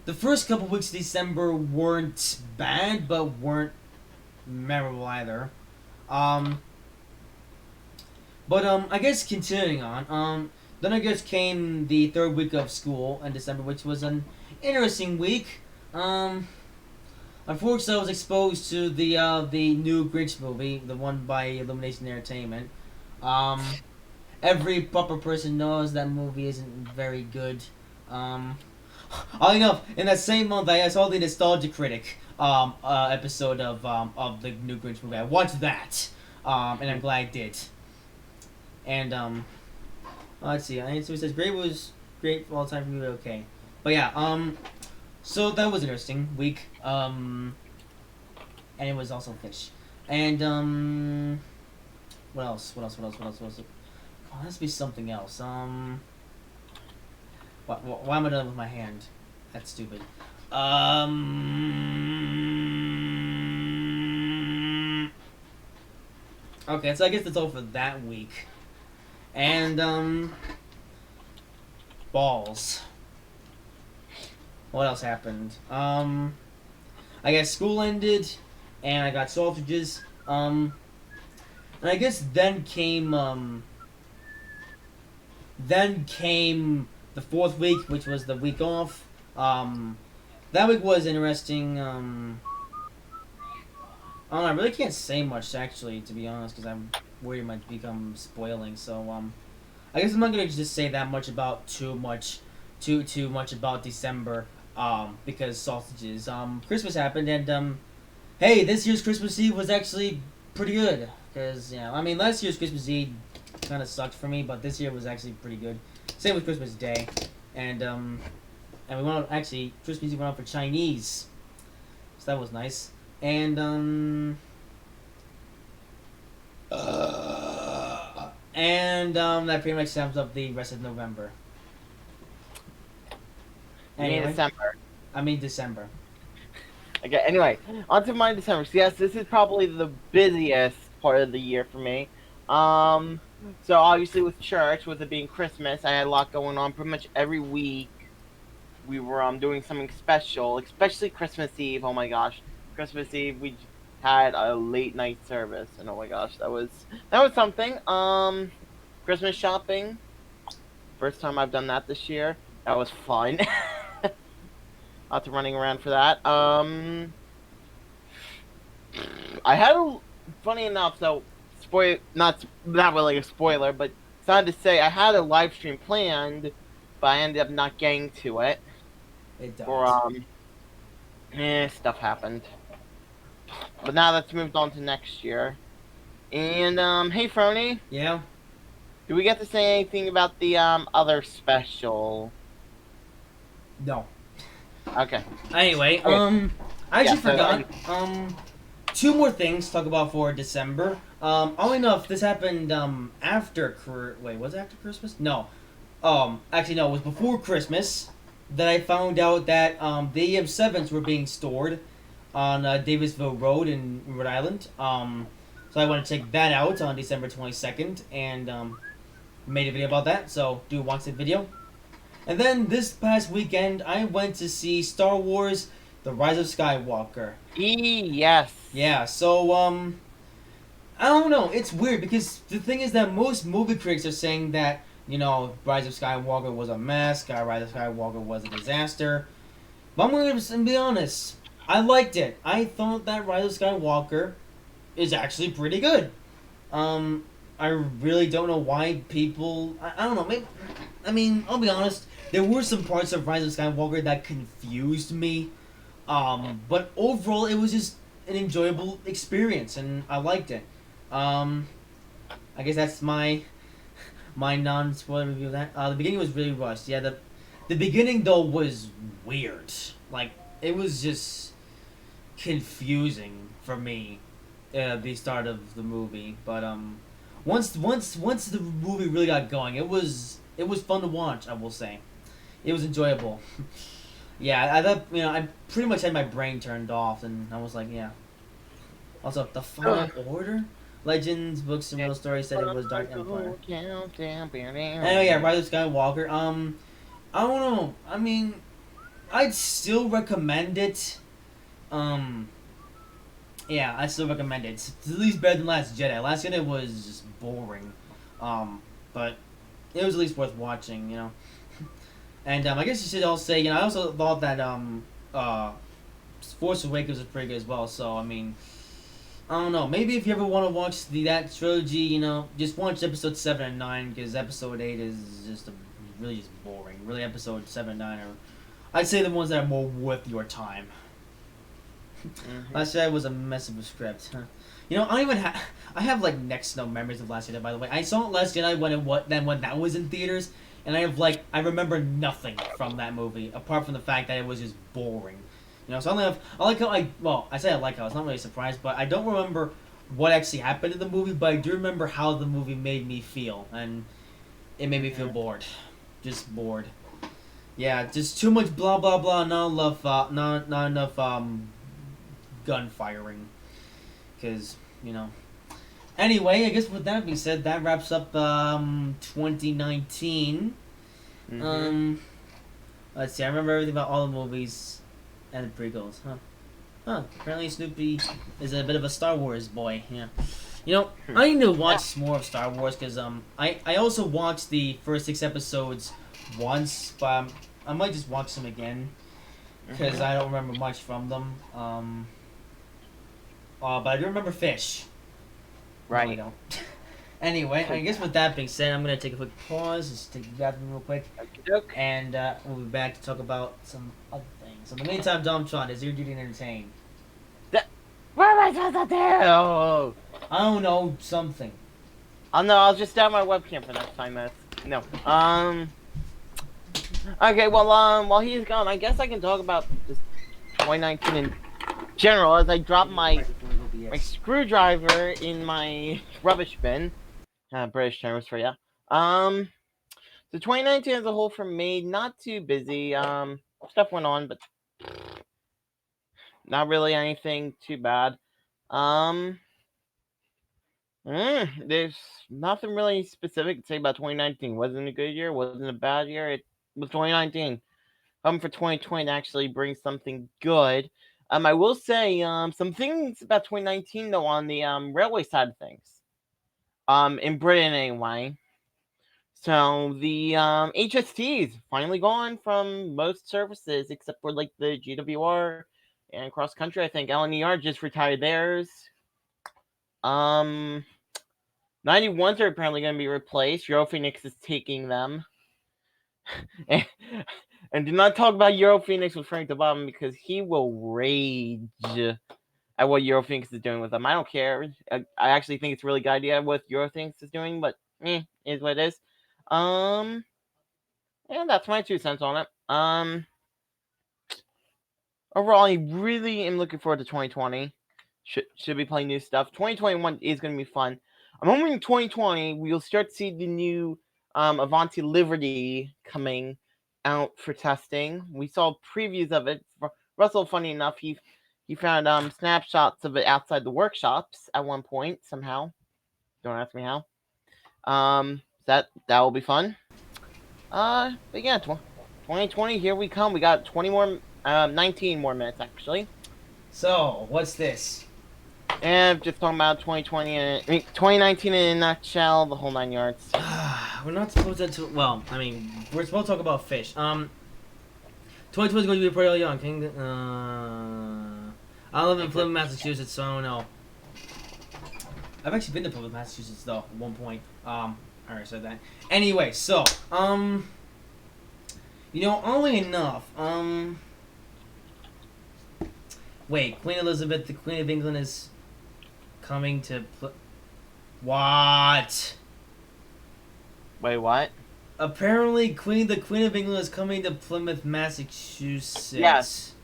the first couple weeks of December weren't bad, but weren't memorable either. But I guess continuing on, then I guess came the third week of school in December, which was an interesting week. Unfortunately, I was exposed to the new Grinch movie, the one by Illumination Entertainment. Every proper person knows that movie isn't very good. Oddly enough, in that same month, I saw the Nostalgia Critic episode of the new Grinch movie. I watched that, and I'm glad I did. And let's see. I so it says great was great all the time for me, but okay. But yeah, so that was an interesting week. And it was also fish. And what else? What else? What else? What else? What else? Oh, it has to be something else. Why am I done with my hand? That's stupid. Okay, so I guess that's all for that week. And balls. What else happened? I guess school ended, and I got sausages. And I guess then came the fourth week, which was the week off. That week was interesting. I don't know, I really can't say much actually, to be honest, because I'm worried it might become spoiling. So I guess I'm not gonna just say that much about too much about December. Because sausages. Christmas happened, and hey, this year's Christmas Eve was actually pretty good. Because I mean, last year's Christmas Eve kind of sucked for me, but this year was actually pretty good. Same with Christmas Day, and we went out, actually Christmas Eve went out for Chinese, so that was nice. And that pretty much sums up the rest of November. Anyway, December. I mean December. Okay, anyway, on to my December. So yes, this is probably the busiest part of the year for me. So obviously with church, with it being Christmas, I had a lot going on. Pretty much every week, we were doing something special, especially Christmas Eve. Oh my gosh, Christmas Eve we had a late night service, and oh my gosh, that was something. Christmas shopping. First time I've done that this year. That was fun. Lots of running around for that. I had funny enough, so not really a spoiler, but sad to say, I had a live stream planned, but I ended up not getting to it. It does. Or stuff happened. But now that's moved on to next year. And hey Frony. Yeah. Do we get to say anything about the other special? No. Okay. Anyway, I actually forgot. Two more things to talk about for December. Oddly enough, this happened after. Wait, was it after Christmas? No. Actually, no. It was before Christmas that I found out that the EM7s were being stored on Davisville Road in Rhode Island. So I want to check that out on December 22nd, and made a video about that. So do watch the video. And then this past weekend, I went to see Star Wars: The Rise of Skywalker. Yes. Yeah, so, I don't know, it's weird, because the thing is that most movie critics are saying that you know, Rise of Skywalker was a mess. Rise of Skywalker was a disaster. But I'm going to be honest. I liked it. I thought that Rise of Skywalker is actually pretty good. I really don't know why people. I don't know. Maybe, I mean, I'll be honest. There were some parts of Rise of Skywalker that confused me. But overall, it was just an enjoyable experience, and I liked it. I guess that's my non-spoiler review of that. The beginning was really rushed. Yeah, the beginning though was weird. Like it was just confusing for me. The start of the movie, but once the movie really got going, it was fun to watch. I will say, it was enjoyable. Yeah, I thought I pretty much had my brain turned off, and I was like, yeah. Also, the Final Order, Legends, books, and real stories said it was Dark Empire. Oh yeah, Rise of Skywalker. I don't know. I mean, I'd still recommend it. Yeah, I still recommend it. It's at least better than Last Jedi. Last Jedi was just boring. But it was at least worth watching, And I guess you should all say, I also thought that Force Awakens was pretty good as well. So I mean, I don't know. Maybe if you ever want to watch that trilogy, just watch episode 7 and 9 because episode 8 is just really just boring. Really, episode 7 and 9 are, I'd say, the ones that are more worth your time. Mm-hmm. Last Jedi was a mess of a script. I don't even have. I have like next to no memories of Last Jedi. By the way, I saw Last Jedi when that was in theaters, and I remember nothing from that movie apart from the fact that it was just boring. So I like how I say I like how it's not really surprised, but I don't remember what actually happened in the movie, but I do remember how the movie made me feel, and it made me feel bored, just bored. Yeah, just too much blah blah blah, not enough gun firing, because Anyway, I guess with that being said, that wraps up 2019. Mm-hmm. Let's see. I remember everything about all the movies and the prequels. Apparently Snoopy is a bit of a Star Wars boy. Yeah. I need to watch more of Star Wars because I also watched the first 6 episodes once, but I might just watch them again because I don't remember much from them. But I do remember Fish. Right. No, I don't. Anyway, I guess with that being said, I'm going to take a quick pause, just take a bathroom real quick, and we'll be back to talk about some other things. In the meantime, Domtron, is your duty to entertain? What am I supposed to do? I don't know, something. Oh no, I'll just start my webcam for next 5 minutes. No. Okay, well, while he's gone, I guess I can talk about this 2019 in general as I drop my screwdriver in my rubbish bin. British terms for ya. So 2019 as a whole for me, not too busy. Stuff went on, but not really anything too bad. There's nothing really specific to say about 2019. Wasn't a good year, wasn't a bad year. It was 2019. For 2020 to actually bring something good. I will say some things about 2019 though on the railway side of things. In Britain anyway. So the HSTs finally gone from most services except for like the GWR and cross country. I think LNER just retired theirs. 91s are apparently going to be replaced. Eurofenix is taking them. And do not talk about Eurofenix with Frank DeBottom because he will rage at what Eurofenix is doing with them. I don't care. I actually think it's a really good idea what Eurofenix is doing, but is what it is. And that's my 2 cents on it. Overall, I really am looking forward to 2020. Should be playing new stuff. 2021 is going to be fun. I'm hoping in 2020 we'll start to see the new Avanti Liberty coming out for testing. We saw previews of it. Russell, funny enough, he found snapshots of it outside the workshops at one point somehow. Don't ask me how. That will be fun. But yeah, 2020, here we come. We got 19 more minutes actually. So what's this? And just talking about 2019 in a nutshell, the whole 9 yards. we're not supposed to. Well, I mean, we're supposed to talk about fish. 2020 is going to be pretty young. I live in Plymouth, Massachusetts, so I don't know. I've actually been to Plymouth, Massachusetts, though, at one point. I already said that. Anyway, so, you know, oddly enough, wait, Queen Elizabeth, the Queen of England, is coming to what? Wait, what? Apparently, the Queen of England is coming to Plymouth, Massachusetts. Yes.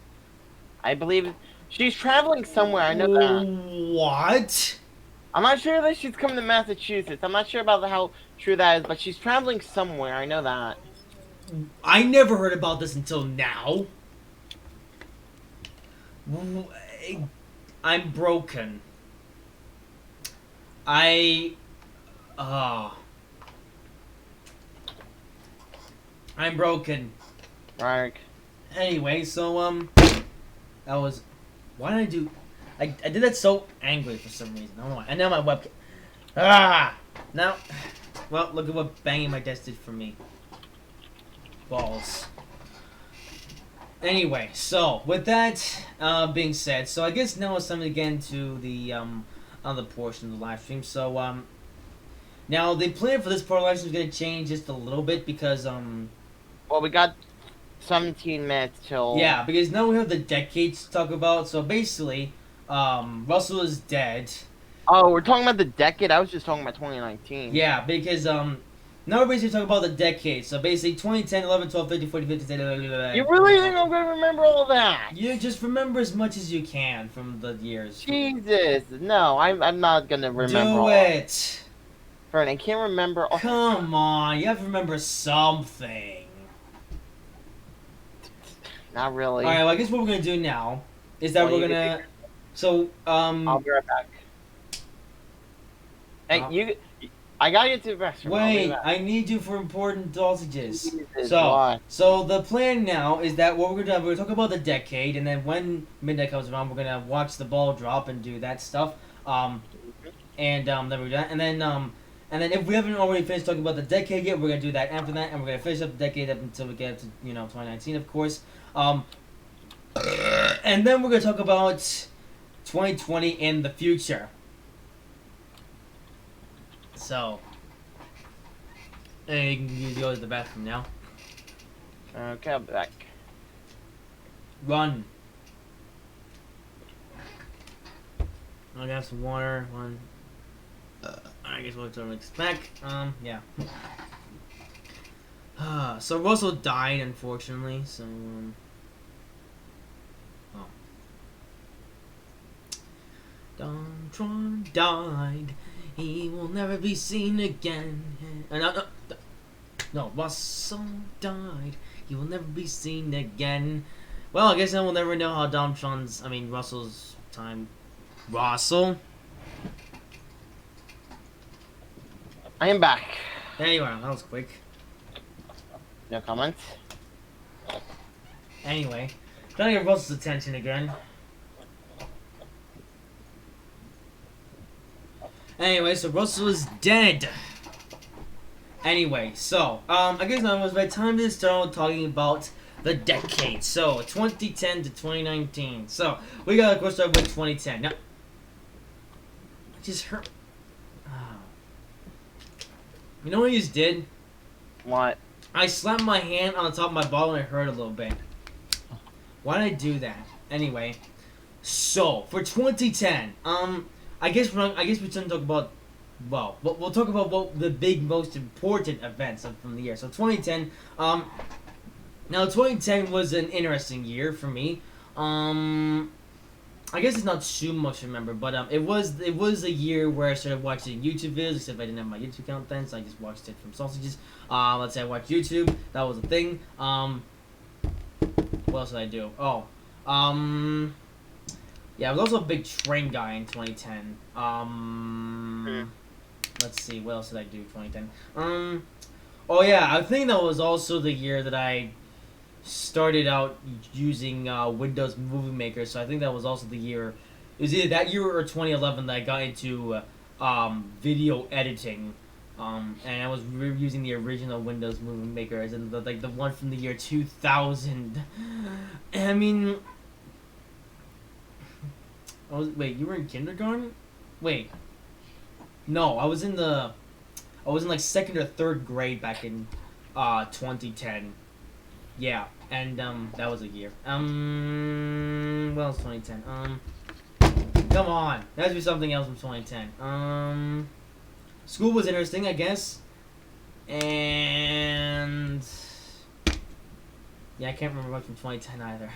I believe she's traveling somewhere. I know that. What? I'm not sure that she's coming to Massachusetts. I'm not sure about how true that is, but she's traveling somewhere. I know that. I never heard about this until now. I'm broken. I'm broken. Mark. Anyway, so, that was... Why did I do... I did that so angry for some reason. I don't know why. And now my webcam... Now... Well, look at what banging my desk did for me. Balls. Anyway, so, with that being said, so I guess now it's time to get into the, other portion of the live stream. So, now, the plan for this part of the live stream is going to change just a little bit because, Well, we got 17 minutes till... yeah, because now we have the decades to talk about. So basically, Russell is dead. Oh, we're talking about the decade? I was just talking about 2019. Yeah, because now we're basically talking about the decades. So basically, 2010, 11, 12, 13, 14, 15, 16, You really think I'm gonna remember all that? You just remember as much as you can from the years. Jesus, no, I'm not gonna remember Do all it. Fern, I can't remember all... Come on, you have to remember something. Not really. Alright, well, I guess what we're gonna do now is that Well, we're gonna... So, I'll be right back. Hey, I gotta get to the restroom. wait, I need you for important dosages. Jesus, So, why? so the plan now is that what we're gonna do, we're gonna talk about the decade, and then when midnight comes around, we're gonna watch the ball drop and do that stuff. Then we're done, and then if we haven't already finished talking about the decade yet, we're gonna do that after that, and we're gonna finish up the decade up until we get to 2019, of course. And then we're gonna talk about 2020 in the future. So, you can go to the bathroom now. Okay, I'll be back. Run. I'm gonna have some water. One. I guess we'll turn it back. Yeah. So Russell died, unfortunately. So, Domtron died. He will never be seen again. No, Russell died. He will never be seen again. Well, I guess then we'll never know how Russell's time. Russell? I am back. There you are, that was quick. No comments? Anyway, trying to get Russell's attention again. Anyway, so Russell is dead. Anyway, so, I guess now it was my time to start talking about the decade. So, 2010 to 2019. So, we gotta, of course, start with 2010. Now, I just hurt. You know what I just did? What? I slapped my hand on the top of my bottle and it hurt a little bit. Why did I do that? Anyway, so for 2010, I guess we're gonna talk about. Well, we'll talk about what the big, most important events from the year. So 2010. Now 2010 was an interesting year for me. I guess it's not too much to remember, but it was a year where I started watching YouTube videos, except I didn't have my YouTube account then, so I just watched it from Sausages. Let's say I watched YouTube, that was a thing. What else did I do? Yeah, I was also a big train guy in 2010. Let's see, what else did I do in 2010? Oh yeah, I think that was also the year that I started out using Windows Movie Maker, so I think that was also the year. It was either that year or 2011 that I got into video editing. And I was using the original Windows Movie Maker, as in the one from the year 2000. And I mean, wait, you were in kindergarten? Wait, no, I was in like second or third grade back in 2010. Yeah, and that was a year. What else 2010? Come on, there has to be something else from 2010. School was interesting, I guess. And yeah, I can't remember much from 2010 either.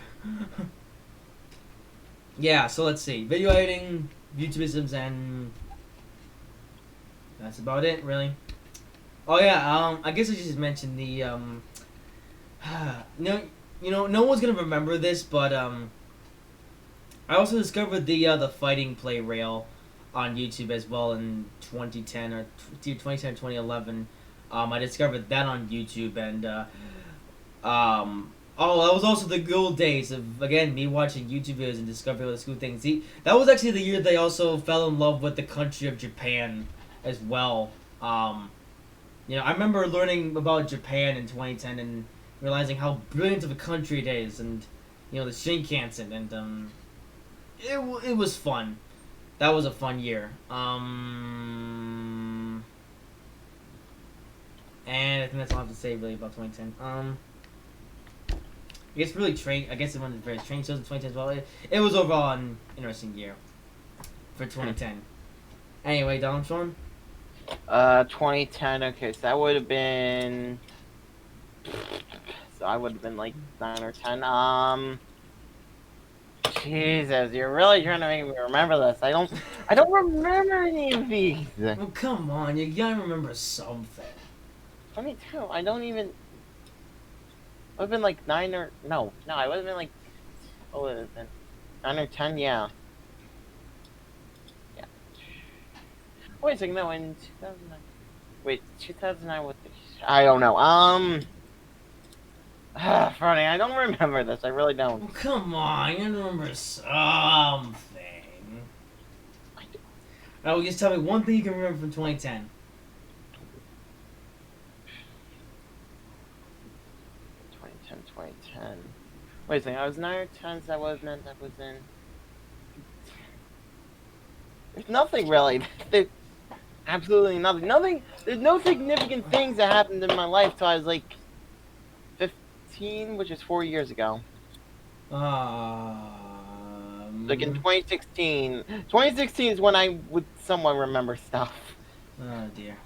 Yeah, so let's see. Video editing, YouTubeisms, and that's about it, really. Oh yeah, I guess I should just mention the no one's gonna remember this, but I also discovered the fighting play rail on YouTube as well in 2010 or 2011. I discovered that on YouTube, and that was also the good old days of, again, me watching YouTube videos and discovering all the cool things. See, that was actually the year they also fell in love with the country of Japan as well. I remember learning about Japan in 2010 and realizing how brilliant of a country it is, and the Shinkansen, and it was fun. That was a fun year. And I think that's all I have to say really about 2010. I guess really I guess it went to various train shows in 2010 as well. It was overall an interesting year for 2010. Anyway, Donald Sean? 2010. Okay, so that would have been. So I would have been like 9 or 10. Jesus, you're really trying to make me remember this. I don't remember any of these. Well, come on, you gotta remember something. 22. I don't even. Would have been like 9 or no. I would have been like. What would it have been? 9 or 10. Yeah. Wait a second. No, in 2009. Wait, 2009. What the? I don't know. Funny. I don't remember this. I really don't. Well, come on, you remember something. Now, just tell me one thing you can remember from 2010. 2010. Wait a second, I was 9 or 10, so that was meant I was in. There's nothing really. There's absolutely nothing. There's no significant things that happened in my life till I was like 15, which is 4 years ago. Like in 2016. 2016 is when I would somewhat remember stuff. Oh dear.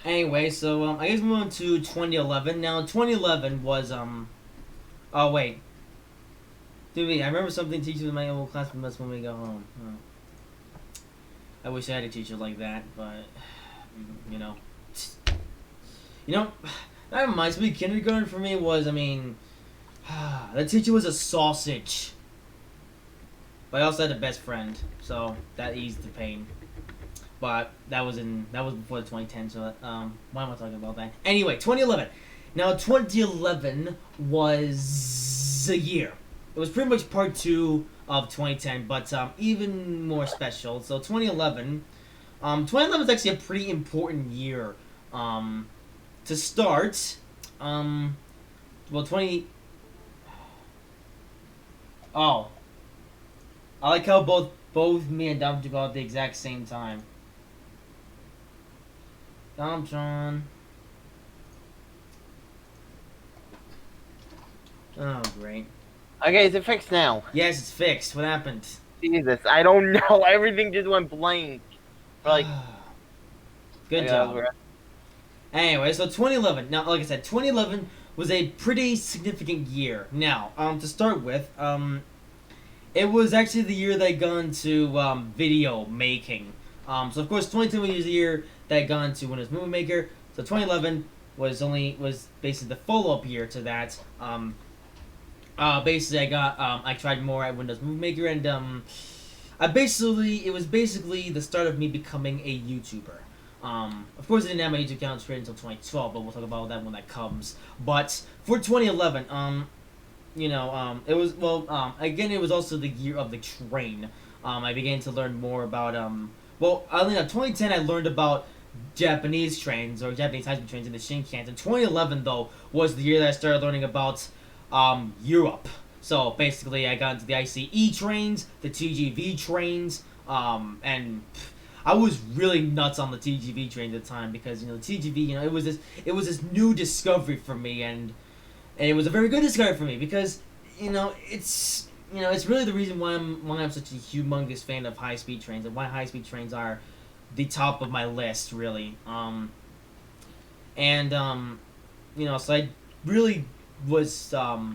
Anyway, so I guess moving on to 2011. Now, 2011 was oh wait. Dude, I remember something teachers in my old classroom us when we go home. Oh. I wish I had a teacher like that, but that reminds me. Kindergarten for me was, that teacher was a sausage. But I also had a best friend, so that eased the pain. But that was before 2010, so why am I talking about that? Anyway, 2011. Now, 2011 was a year. It was pretty much part 2 of 2010, but even more special. So 2011 is actually a pretty important year. To start, Oh, I like how both me and Dom go at the exact same time. Dom John. Oh, great. Okay, is it fixed now? Yes, it's fixed. What happened? Jesus, I don't know. Everything just went blank. Like, good job. Anyway, so 2011. Now, like I said, 2011 was a pretty significant year. Now, to start with, it was actually the year they got into video making. So of course, 2010 was the year that got into Windows Movie Maker. So 2011 was basically the follow-up year to that. Basically, I tried more at Windows Movie Maker, and it was basically the start of me becoming a YouTuber. Of course, I didn't have my YouTube account straight until 2012, but we'll talk about that when that comes. But for 2011, it was, again, it was also the year of the train. I began to learn more about, 2010 I learned about Japanese trains or Japanese high-speed trains in the Shinkansen. 2011 though was the year that I started learning about Europe. So basically, I got into the ICE trains, the TGV trains, and I was really nuts on the TGV trains at the time because the TGV, it was this new discovery for me, and it was a very good discovery for me because it's really the reason why I'm such a humongous fan of high speed trains and why high speed trains are the top of my list really. So I really was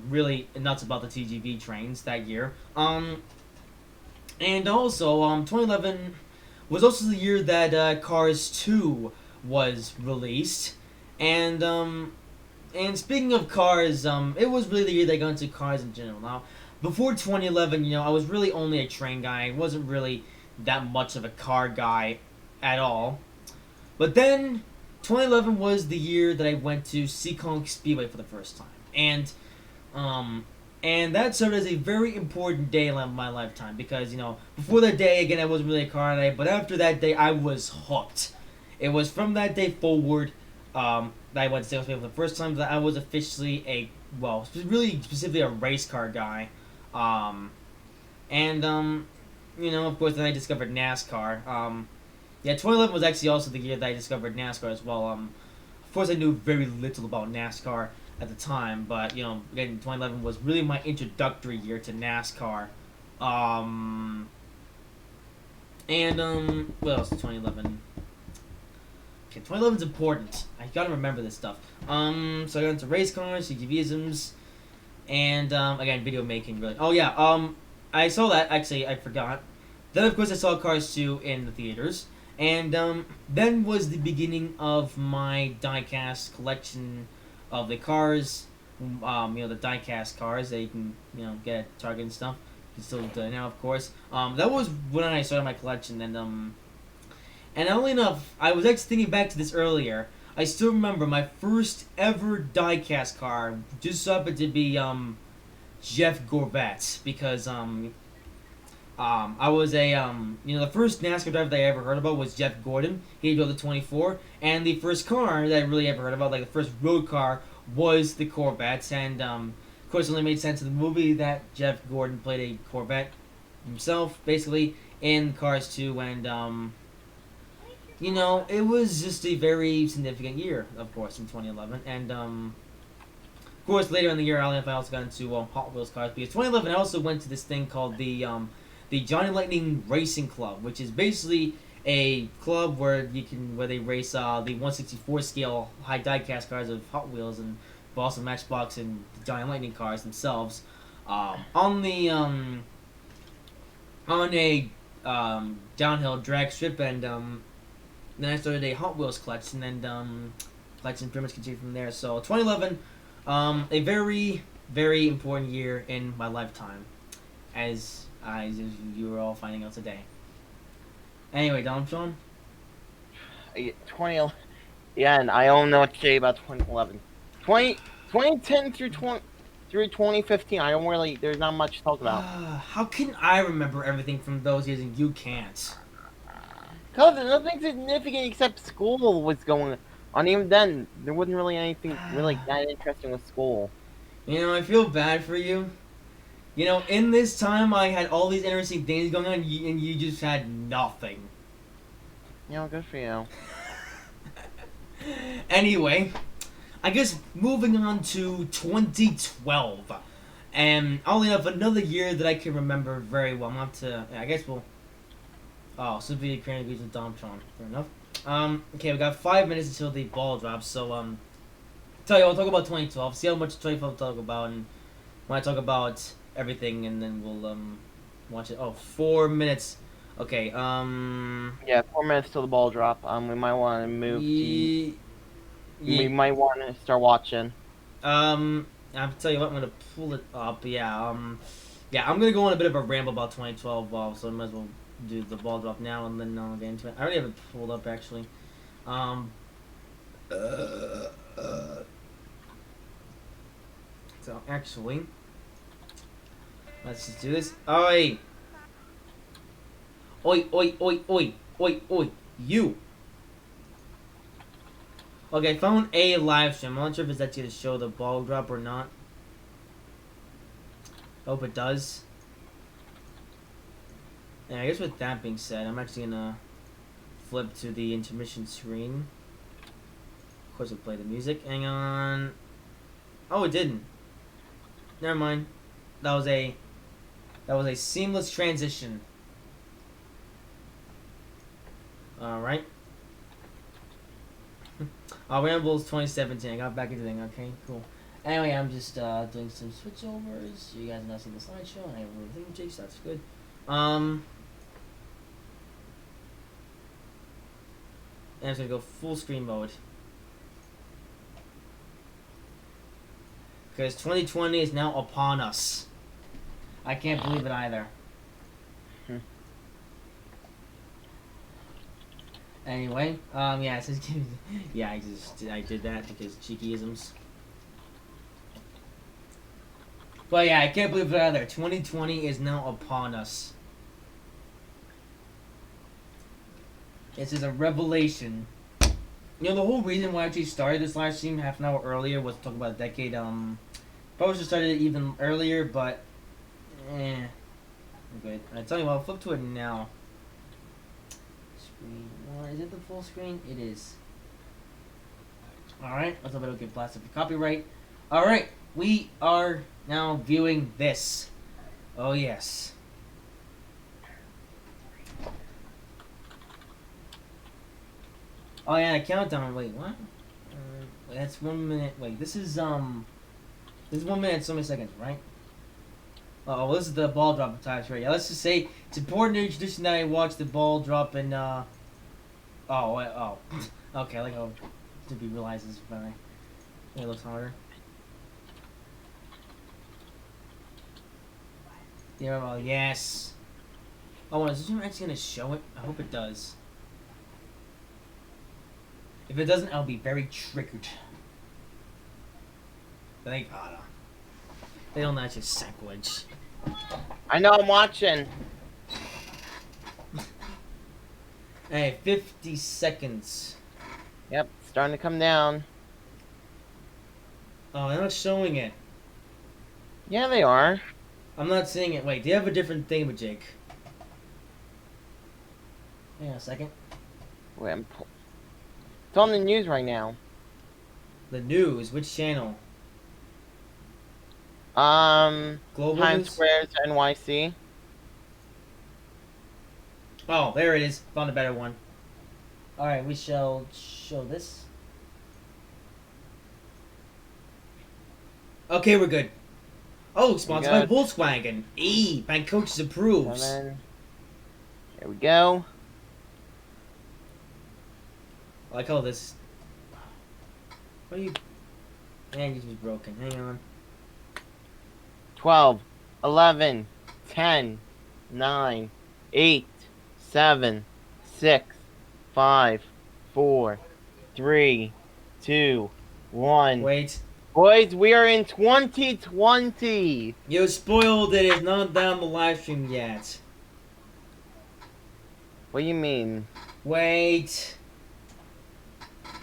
really nuts about the TGV trains that year. And also 2011 was also the year that Cars 2 was released, and speaking of cars, it was really the year they got into cars in general. Now, before 2011, I was really only a train guy. I wasn't really that much of a car guy at all. But then, 2011 was the year that I went to Seekonk Speedway for the first time. And that served as a very important day in my lifetime because, before that day, again, I wasn't really a car guy, but after that day, I was hooked. It was from that day forward that I went to Seekonk Speedway for the first time that I was officially really specifically a race car guy. Of course, then I discovered NASCAR. 2011 was actually also the year that I discovered NASCAR as well. Of course, I knew very little about NASCAR at the time, but again, 2011 was really my introductory year to NASCAR. What else? 2011. Okay, 2011 is important. I gotta remember this stuff. So I got into race cars, CGVisms, and again, video making. Really. Oh yeah. I saw that. Actually, I forgot. Then of course I saw Cars 2 in the theaters. And then was the beginning of my diecast collection of the cars, the diecast cars that you can, get at Target and stuff. You can still do it now, of course. That was when I started my collection, and oddly enough, I was actually thinking back to this earlier. I still remember my first ever diecast car just so happened to be Jeff Gorbat because I was the first NASCAR driver that I ever heard about was Jeff Gordon. He drove the 24, and the first car that I really ever heard about, like the first road car, was the Corvettes. And of course, it only made sense in the movie that Jeff Gordon played a Corvette himself, basically in Cars 2, and it was just a very significant year, of course, in 2011, and of course, later in the year, I also got into Hot Wheels cars because 2011 I also went to this thing called the Johnny Lightning Racing Club, which is basically a club where they race the 1/64 scale high diecast cars of Hot Wheels and also Matchbox and the Johnny Lightning cars themselves on a downhill drag strip, and then I started a Hot Wheels collection, and collection pretty much continued from there. So 2011, a very very important year in my lifetime, as you were all finding out today. Anyway, Dom Sean? 2011. Yeah, and I don't know what to say about 2011. 2010 through 2015, I don't really, there's not much to talk about. How can I remember everything from those years and you can't? Because there's nothing significant except school was going on. Even then, there wasn't really anything really that interesting with school. I feel bad for you. In this time, I had all these interesting things going on, and you just had nothing. Good for you. Anyway, I guess moving on to 2012. And oddly enough, another year that I can remember very well. I guess we'll... Oh, Sophia Crane agrees with Domtron. Fair enough. Okay, we got 5 minutes until the ball drops, so, tell you, I'll talk about 2012. See how much 2012 to talk about, and when I talk about everything, and then we'll watch it. 4 minutes. Okay. Yeah, 4 minutes till the ball drop. We might want to move. We might want to start watching. I'll tell you what. I'm gonna pull it up. Yeah. I'm gonna go on a bit of a ramble about 2012. So I might as well do the ball drop now, and then I'll get into it. I already have it pulled up actually. So actually. Let's just do this. Oi! Oi, oi, oi, oi, oi, oi, you! Okay, phone A live stream. I'm not sure if it's actually going to show the ball drop or not. Hope it does. And I guess with that being said, I'm actually gonna flip to the intermission screen. Of course, we'll play the music. Hang on. Oh, it didn't. Never mind. That was a seamless transition. All right. Rambles 2017. I got back into the thing. Okay, cool. Anyway, I'm just doing some switchovers. You guys have not seen the slideshow. I have everything changed. That's good. And I'm just gonna go full screen mode. Because 2020 is now upon us. I can't believe it either. Anyway, yeah, it says, yeah, I did that because cheekyisms. But yeah, I can't believe it either. 2020 is now upon us. This is a revelation. You know, the whole reason why I actually started this live stream half an hour earlier was to talk about a decade. Probably should have started it even earlier, but I'm good. I tell you what, I'll flip to it now. Screen one. Is it the full screen? It is. Alright, let's hope I don't get blasted for copyright. Alright, we are now viewing this. Oh, yes. Oh, yeah, the countdown. Wait, what? That's 1 minute. Wait, this is 1 minute, so many seconds, right? Oh, well, this is the ball drop times, right? Yeah, let's just say it's important to introduce that I watched the ball drop in, okay, like how to be realizes when it looks harder. Yeah, well, yes. Oh, is this actually gonna show it? I hope it does. If it doesn't, I'll be very triggered. Thank God. They don't actually sacrilege. I know, I'm watching. Hey, 50 seconds. Yep, starting to come down. Oh, they're not showing it. Yeah, they are. I'm not seeing it. Wait, do you have a different thing with Jake? Hang on a second. Wait, it's on the news right now. The news? Which channel? Times Global News? Square's NYC. Oh, there it is. Found a better one. Alright, we shall show this. Okay, we're good. Oh, sponsored by Volkswagen. Bank Coaches approves. And then, here we go. I like how this. What are you? Man, this was broken. Hang on. 12, 11, 10, 9, 8, 7, 6, 5, 4, 3, 2, 1. Wait. Boys, we are in 2020. You spoiled it. It's not down the live stream yet. What do you mean? Wait.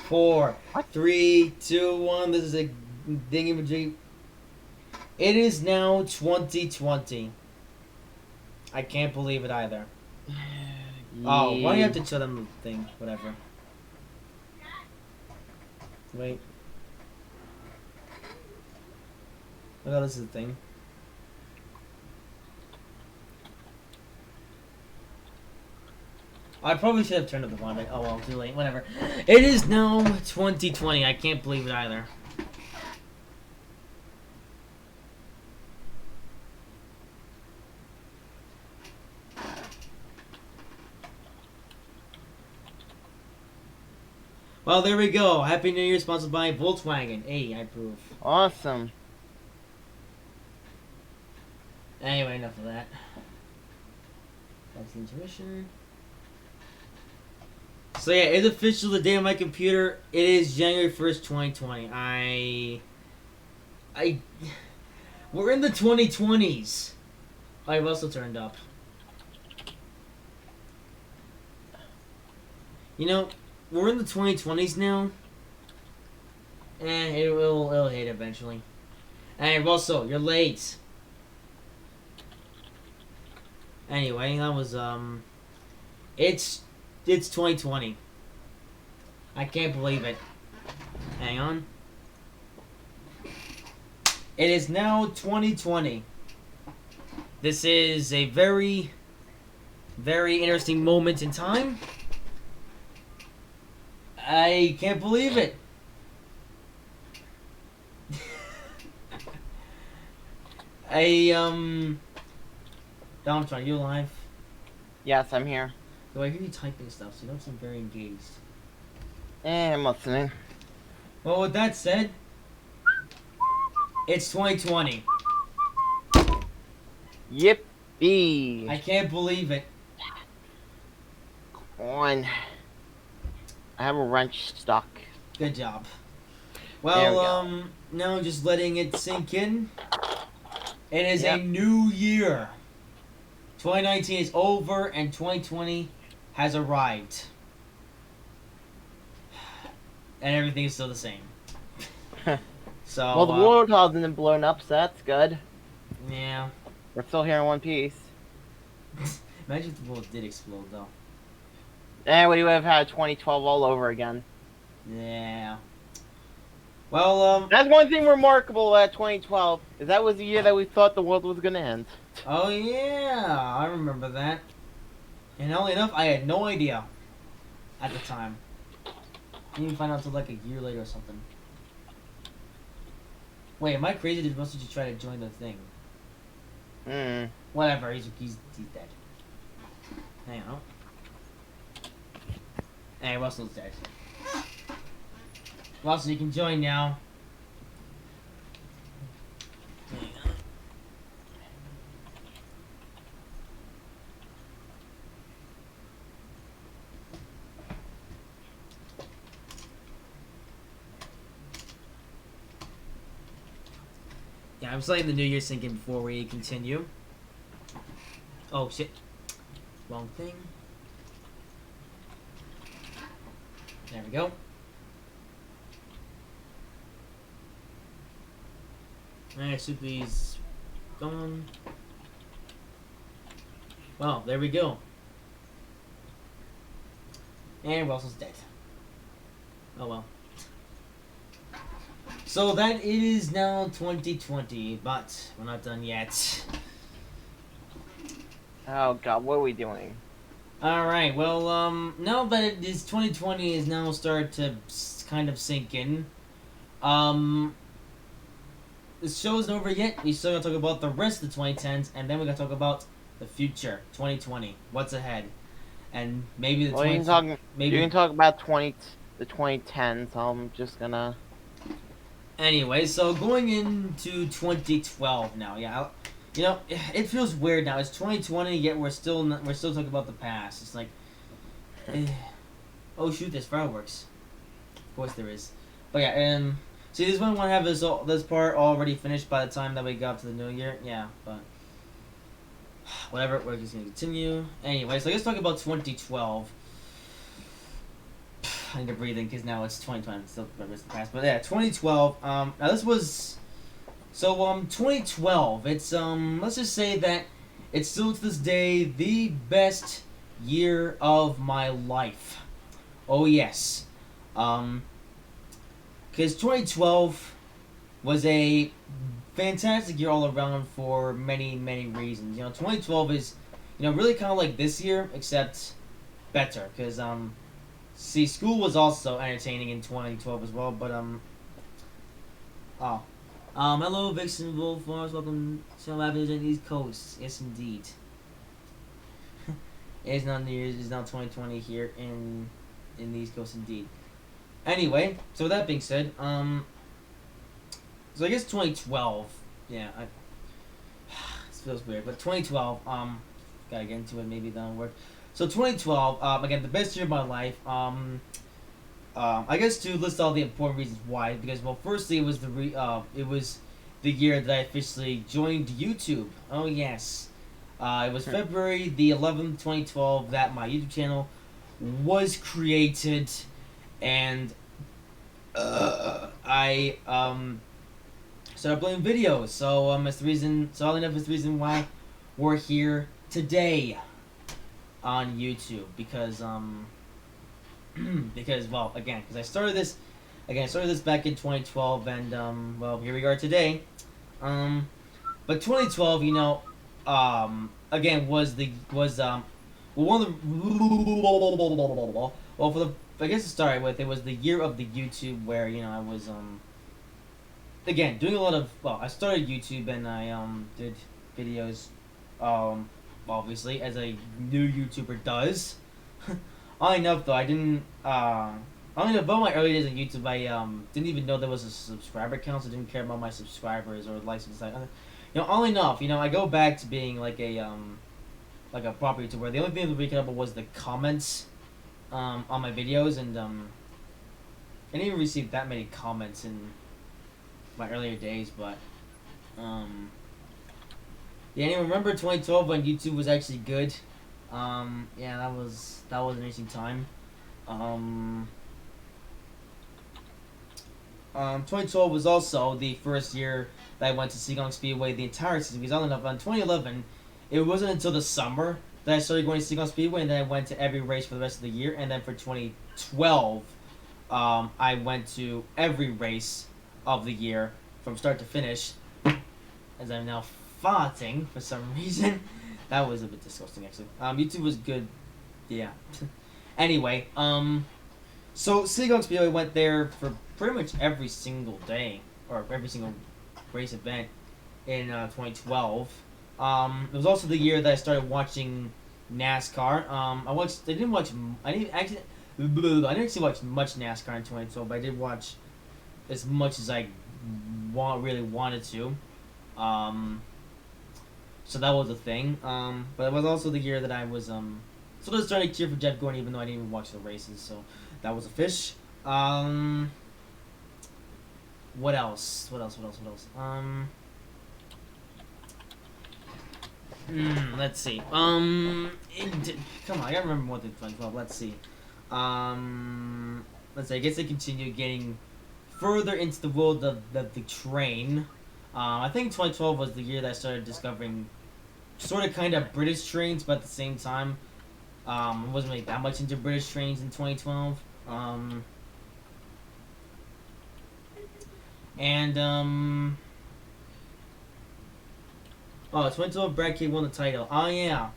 4, 3, 2, 1. This is a thingamajig. It is now 2020. I can't believe it either. Oh, why do you have to show them the thing? Whatever. Wait. Oh, this is the thing. I probably should have turned up the volume. Oh well, too late. Whatever. It is now 2020. I can't believe it either. Well, there we go. Happy New Year, sponsored by Volkswagen. Hey, I approve. Awesome. Anyway, enough of that. That's the intermission. So yeah, it's official. The day on my computer. It is January 1st, 2020. We're in the 2020s. I've also turned up. You know, we're in the 2020s now. It'll hit eventually. And Russell, you're late. Anyway, that was it's 2020. I can't believe it. Hang on. It is now 2020. This is a very, very interesting moment in time. I can't believe it. Donald, are you alive? Yes, I'm here. So I hear you typing stuff, so you don't seem very engaged. I'm listening. Well, with that said, it's 2020. Yippee! I can't believe it. Come on. I have a wrench stuck. Good job. There we Well, go. now just letting it sink in. It is Yep. a new year. 2019 is over and 2020 has arrived. And everything is still the same. So, Well, the world hasn't blown up, so that's good. yeah. We're still here in one piece. Imagine if the world did explode, though. We would have had 2012 all over again. Yeah. Well, That's one thing remarkable about 2012 is that was the year that we thought the world was gonna end. oh yeah, I remember that. And oddly enough, I had no idea at the time. Didn't even find out until like a year later or something. Wait, am I crazy? Did Russell just try to join the thing? Hmm. Whatever, he's dead. Hang on. Hey, Russell's dead. Russell, you can join now. Hang on. Yeah, I'm just letting the New Year sink in before we continue. Oh shit. Wrong thing. There we go. Alright, Soupy's gone. Well, there we go. And Russell's dead. Oh well. So that it is now 2020, but we're not done yet. Oh god, what are we doing? Alright, well, now that it is 2020 is now started to kind of sink in. The show isn't over yet. We still gotta talk about the rest of the 2010s, and then we gotta talk about the future, 2020. What's ahead, and maybe the Well, you 20. can talk. Maybe. You can talk about the 2010s. I'm just gonna. Anyway, so going into 2012 now, yeah, you know, it feels weird now. It's 2020, yet we're still talking about the past. It's like, oh shoot, there's fireworks. Of course there is. But yeah, see, this one want to have this part already finished by the time that we got to the new year. Yeah, but whatever, we're just gonna continue. Anyway, so let's talk about 2012. I need to breathe in because now it's 2020. Still the rest of the past, but yeah, 2012. Now this was 2012. It's let's just say that it's still to this day the best year of my life. Oh yes, because 2012 was a fantastic year all around for many reasons. You know, 2012 is, you know, really kind of like this year except better because see, school was also entertaining in 2012 as well, but hello, Vixen Wolf Farms. Welcome to Rapids on the East Coast. Yes, indeed. It is not New Year's. It's now 2020 here in the East Coast, indeed. Anyway, so with that being said, so I guess 2012. Yeah, this feels weird, but 2012. Gotta get into it. Maybe that'll work. So 2012, again, the best year of my life. I guess to list all the important reasons why, because well, firstly, it was the year that I officially joined YouTube. Oh yes, it was February the 11th, 2012, that my YouTube channel was created, and I started uploading videos. So that's the reason. So all enough is the reason why we're here today on YouTube because because well because I started this back in 2012 and well here we are today. But 2012, again was well, one of the well for the I guess to start with it was the year of the YouTube where I was again doing a lot of I started YouTube and I did videos obviously as a new YouTuber does. Oddly enough though I didn't oddly enough about my early days on YouTube I didn't even know there was a subscriber count, so I didn't care about my subscribers or likes and stuff. Oddly enough, I go back to being like a proper YouTuber. The only thing that we cared about was the comments on my videos, and I didn't even receive that many comments in my earlier days, but yeah. Anyway, remember 2012 when YouTube was actually good? Yeah, that was an interesting time. 2012 was also the first year that I went to Seagang Speedway the entire season. Because on 2011, it wasn't until the summer that I started going to Seagang Speedway, and then I went to every race for the rest of the year. And then for 2012, I went to every race of the year from start to finish. As I'm now farting for some reason. That was a bit disgusting, actually. YouTube was good. Yeah. Anyway, so Seagang Speedway went there for pretty much every single day, or every single race event in 2012. It was also the year that I started watching NASCAR. I didn't actually watch much NASCAR in 2012, but I did watch as much as I really wanted to. So that was a thing. But it was also the year that I was sort of started to cheer for Jeff Gordon, even though I didn't even watch the races. So that was a fish. What else? Let's see. Come on, I gotta remember more than 2012. Let's see. Let's see. I guess I continue getting further into the world of the train. I think 2012 was the year that I started discovering sort of kind of British trains, but at the same time, I wasn't really that much into British trains in 2012. Oh, 2012 Brad K won the title. Oh yeah.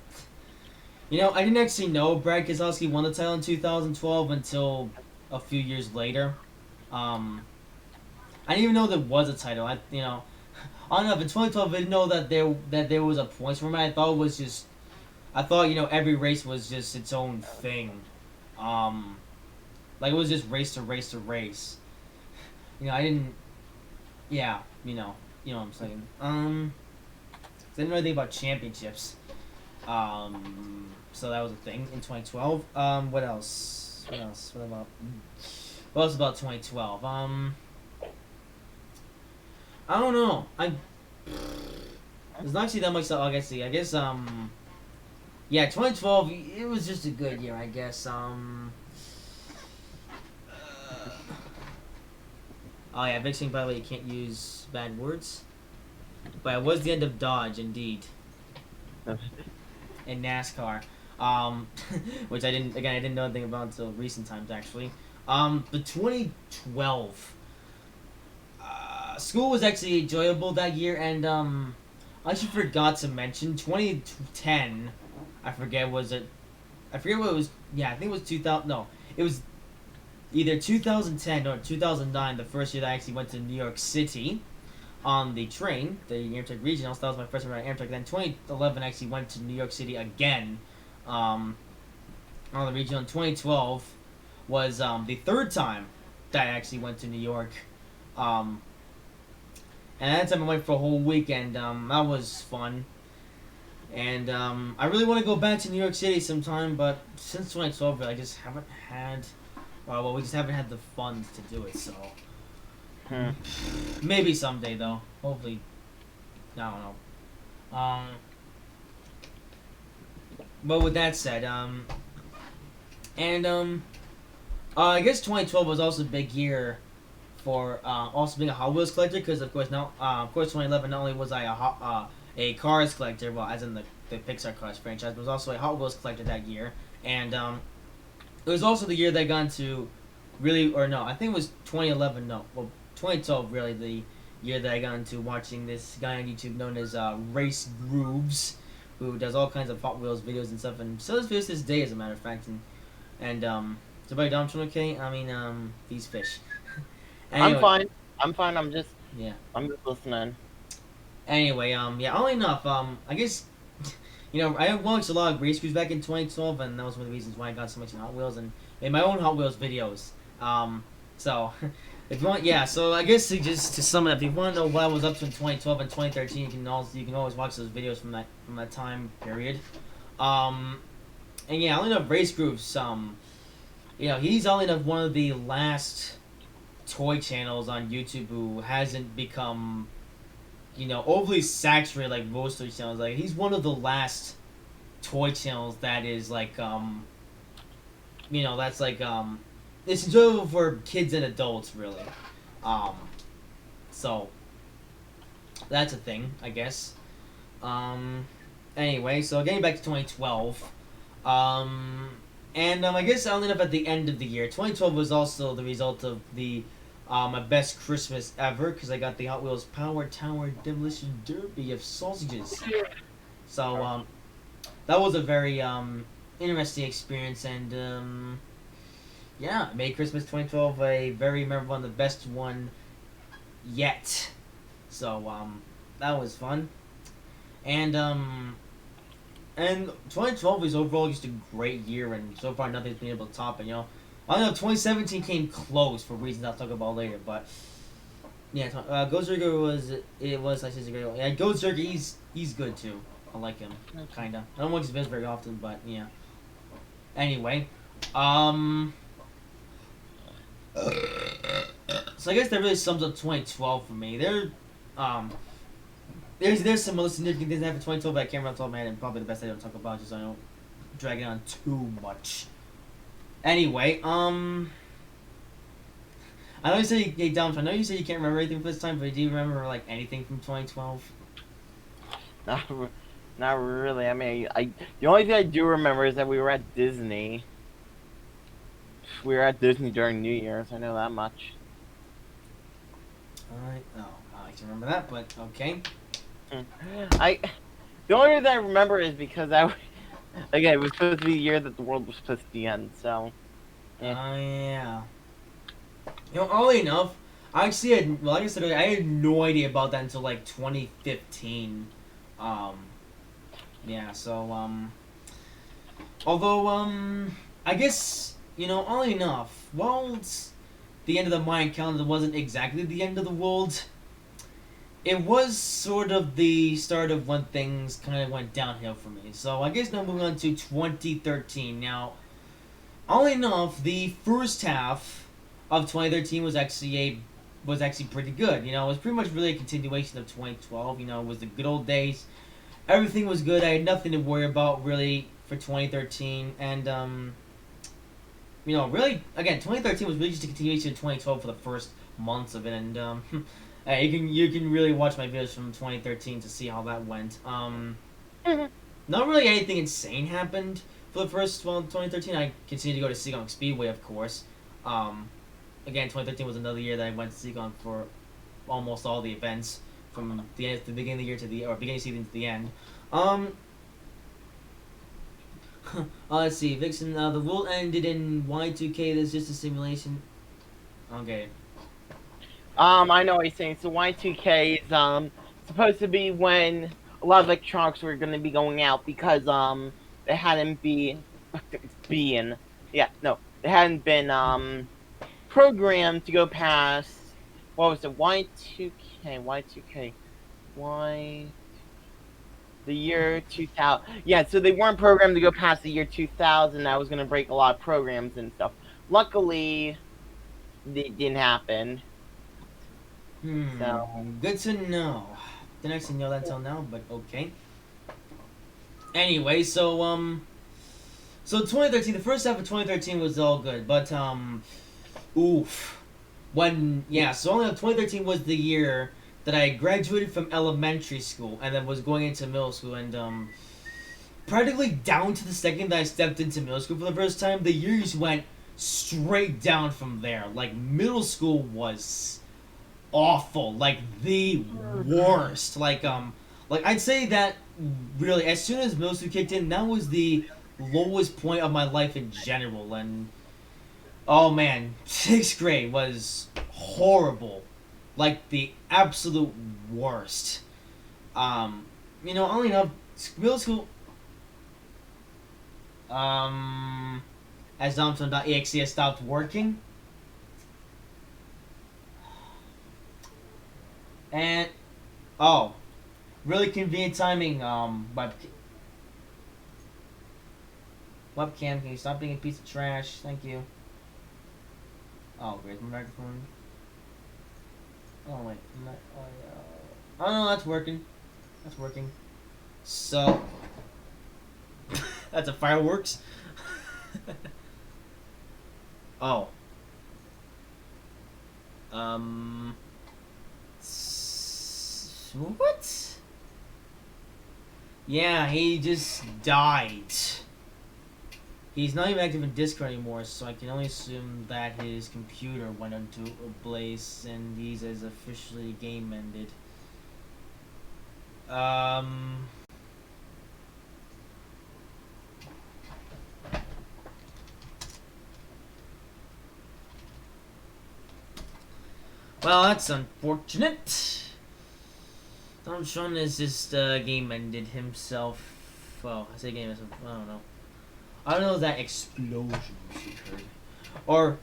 I didn't actually know Brad Keselowski won the title in 2012 until a few years later. I didn't even know there was a title. I don't know. In 2012, I didn't know that there was a points format. I thought it was just, every race was just its own thing. Like it was just race to race to race. I didn't. Yeah, you know what I'm saying. I didn't know anything about championships. So that was a thing in 2012. What else? What else about 2012? I don't know. There's not actually that much stuff. I see. I guess yeah, 2012. It was just a good year. I guess oh yeah, big thing by the way. You can't use bad words. But it was the end of Dodge, indeed. In NASCAR, which I didn't know anything about until recent times actually. But 2012. School was actually enjoyable that year, and I actually forgot to mention 2010. I forget what it was. Yeah, I think it was 2000. No, it was either 2010 or 2009. The first year that I actually went to New York City on the train, the Amtrak Regional. So that was my first time on Amtrak. Then 2011, I actually went to New York City again on the Regional. And 2012 was the third time that I actually went to New York. And that time I went for a whole weekend. That was fun. And I really want to go back to New York City sometime, but since 2012, I just haven't had. We just haven't had the funds to do it. So maybe someday, though. Hopefully, I don't know. But with that said, I guess 2012 was also a big year for also being a Hot Wheels collector, because of course now, 2011 not only was I a Cars collector, well, as in the Pixar Cars franchise, but was also a Hot Wheels collector that year, and it was also the year that I got into really, or no, I think it was 2011, no, well, 2012 really, the year that I got into watching this guy on YouTube known as Race Grooves, who does all kinds of Hot Wheels videos and stuff, and still does videos to this day, as a matter of fact, and is everybody down okay? I mean, these fish. Anyway, I'm fine. I'm fine. I'm just listening. Anyway, yeah, only enough. I guess, I watched a lot of Race Crews back in 2012, and that was one of the reasons why I got so much in Hot Wheels and made my own Hot Wheels videos. So, if you want, yeah, so I guess to sum it up, if you want to know what I was up to in 2012 and 2013, you can always watch those videos from that time period. And yeah, only enough Race Grooves, he's only enough one of the last toy channels on YouTube who hasn't become, overly saturated like most toy channels. Like, he's one of the last toy channels that is like, that's like, it's enjoyable for kids and adults, really. So, that's a thing, I guess. Anyway, so getting back to 2012, and I guess I'll end up at the end of the year. 2012 was also the result of the my best Christmas ever, because I got the Hot Wheels Power Tower Demolition Derby of sausages. So that was a very interesting experience, and yeah, it made Christmas 2012 a very memorable one, the best one yet. So that was fun, and 2012 was overall just a great year, and so far nothing's been able to top it. I know 2017 came close for reasons I'll talk about later, but yeah, Ghost Zerger was like a great one. Yeah, Ghost Zerger, he's good too. I like him, kinda. I don't watch his videos very often, but yeah. Anyway, so I guess that really sums up 2012 for me. There's some other significant things that happened in 2012, but I can't remember off the top of my head, and probably the best I don't talk about, just so I don't drag it on too much. Anyway, I know you said I know you said you can't remember anything from this time, but do you remember like anything from 2012? Not really. I mean, the only thing I do remember is that we were at Disney. We were at Disney during New Year's. I know that much. Alright. Oh, I like to remember that, but okay. The only reason I remember is because again, it was supposed to be the year that the world was supposed to end, so. Yeah. Oddly enough, I actually like I said earlier, I had no idea about that until like 2015. Yeah, so, although, I guess, oddly enough, well, the end of the Mayan calendar wasn't exactly the end of the world. It was sort of the start of when things kind of went downhill for me. So I guess now moving on to 2013. Now, oddly enough, the first half of 2013 was actually pretty good. It was pretty much really a continuation of 2012. It was the good old days. Everything was good. I had nothing to worry about really for 2013, and really, again, 2013 was really just a continuation of 2012 for the first months of it, and hey, you can really watch my videos from 2013 to see how that went. Not really anything insane happened for the first 2013. I continued to go to Seagon Speedway, of course. Again, 2013 was another year that I went to Seagon for almost all the events from the beginning of the year beginning of season to the end. Let's see, Vixen. The world ended in Y2K. There's just a simulation. Okay. I know what you're saying. So Y2K is supposed to be when a lot of electronics were going to be going out because they hadn't been programmed to go past, what was it, Y2K, the year 2000. Yeah, so they weren't programmed to go past the year 2000. That was going to break a lot of programs and stuff. Luckily, it didn't happen. So. Good to know. Didn't actually know that until now, but okay. Anyway, so 2013, the first half of 2013 was all good, but oof. So only 2013 was the year that I graduated from elementary school and then was going into middle school, and practically down to the second that I stepped into middle school for the first time, the years went straight down from there. Like, middle school was awful, like the worst. Like I'd say that really, as soon as middle school kicked in, that was the lowest point of my life in general. And oh man, sixth grade was horrible, like the absolute worst. Only enough middle school. As Domson.exe has stopped working. And really convenient timing. Webcam, can you stop being a piece of trash? Thank you. Oh, where's my microphone? Oh wait, oh no, that's working. That's working. So that's a fireworks. Oh. What? Yeah, he just died. He's not even active in Discord anymore, so I can only assume that his computer went into a blaze and he's as officially game ended. Well, that's unfortunate. Domtron is just game ended himself. Well, I say game ended. I don't know. I don't know that explosion you heard. Or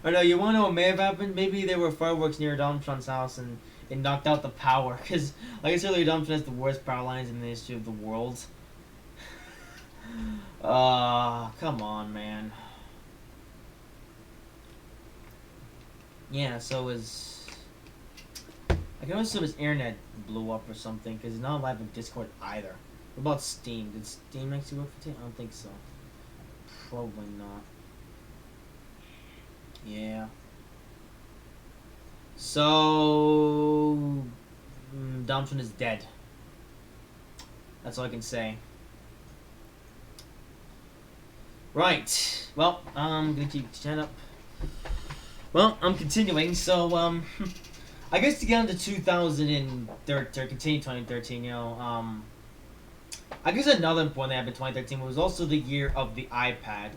no, you wanna know what may have happened? Maybe there were fireworks near Domtron's house and it knocked out the power. Cause like I said earlier, Domtron has the worst power lines in the history of the world. Come on, man. Yeah, so I can assume his internet blew up or something, because he's not live in Discord either. What about Steam? Did Steam actually work for Steam? I don't think so. Probably not. Yeah. So Domtron is dead. That's all I can say. Right. Well, I'm gonna keep chat up. Well, I'm continuing, so, I guess to get into 2013, continue 2013, I guess another important thing happened in 2013 was also the year of the iPad.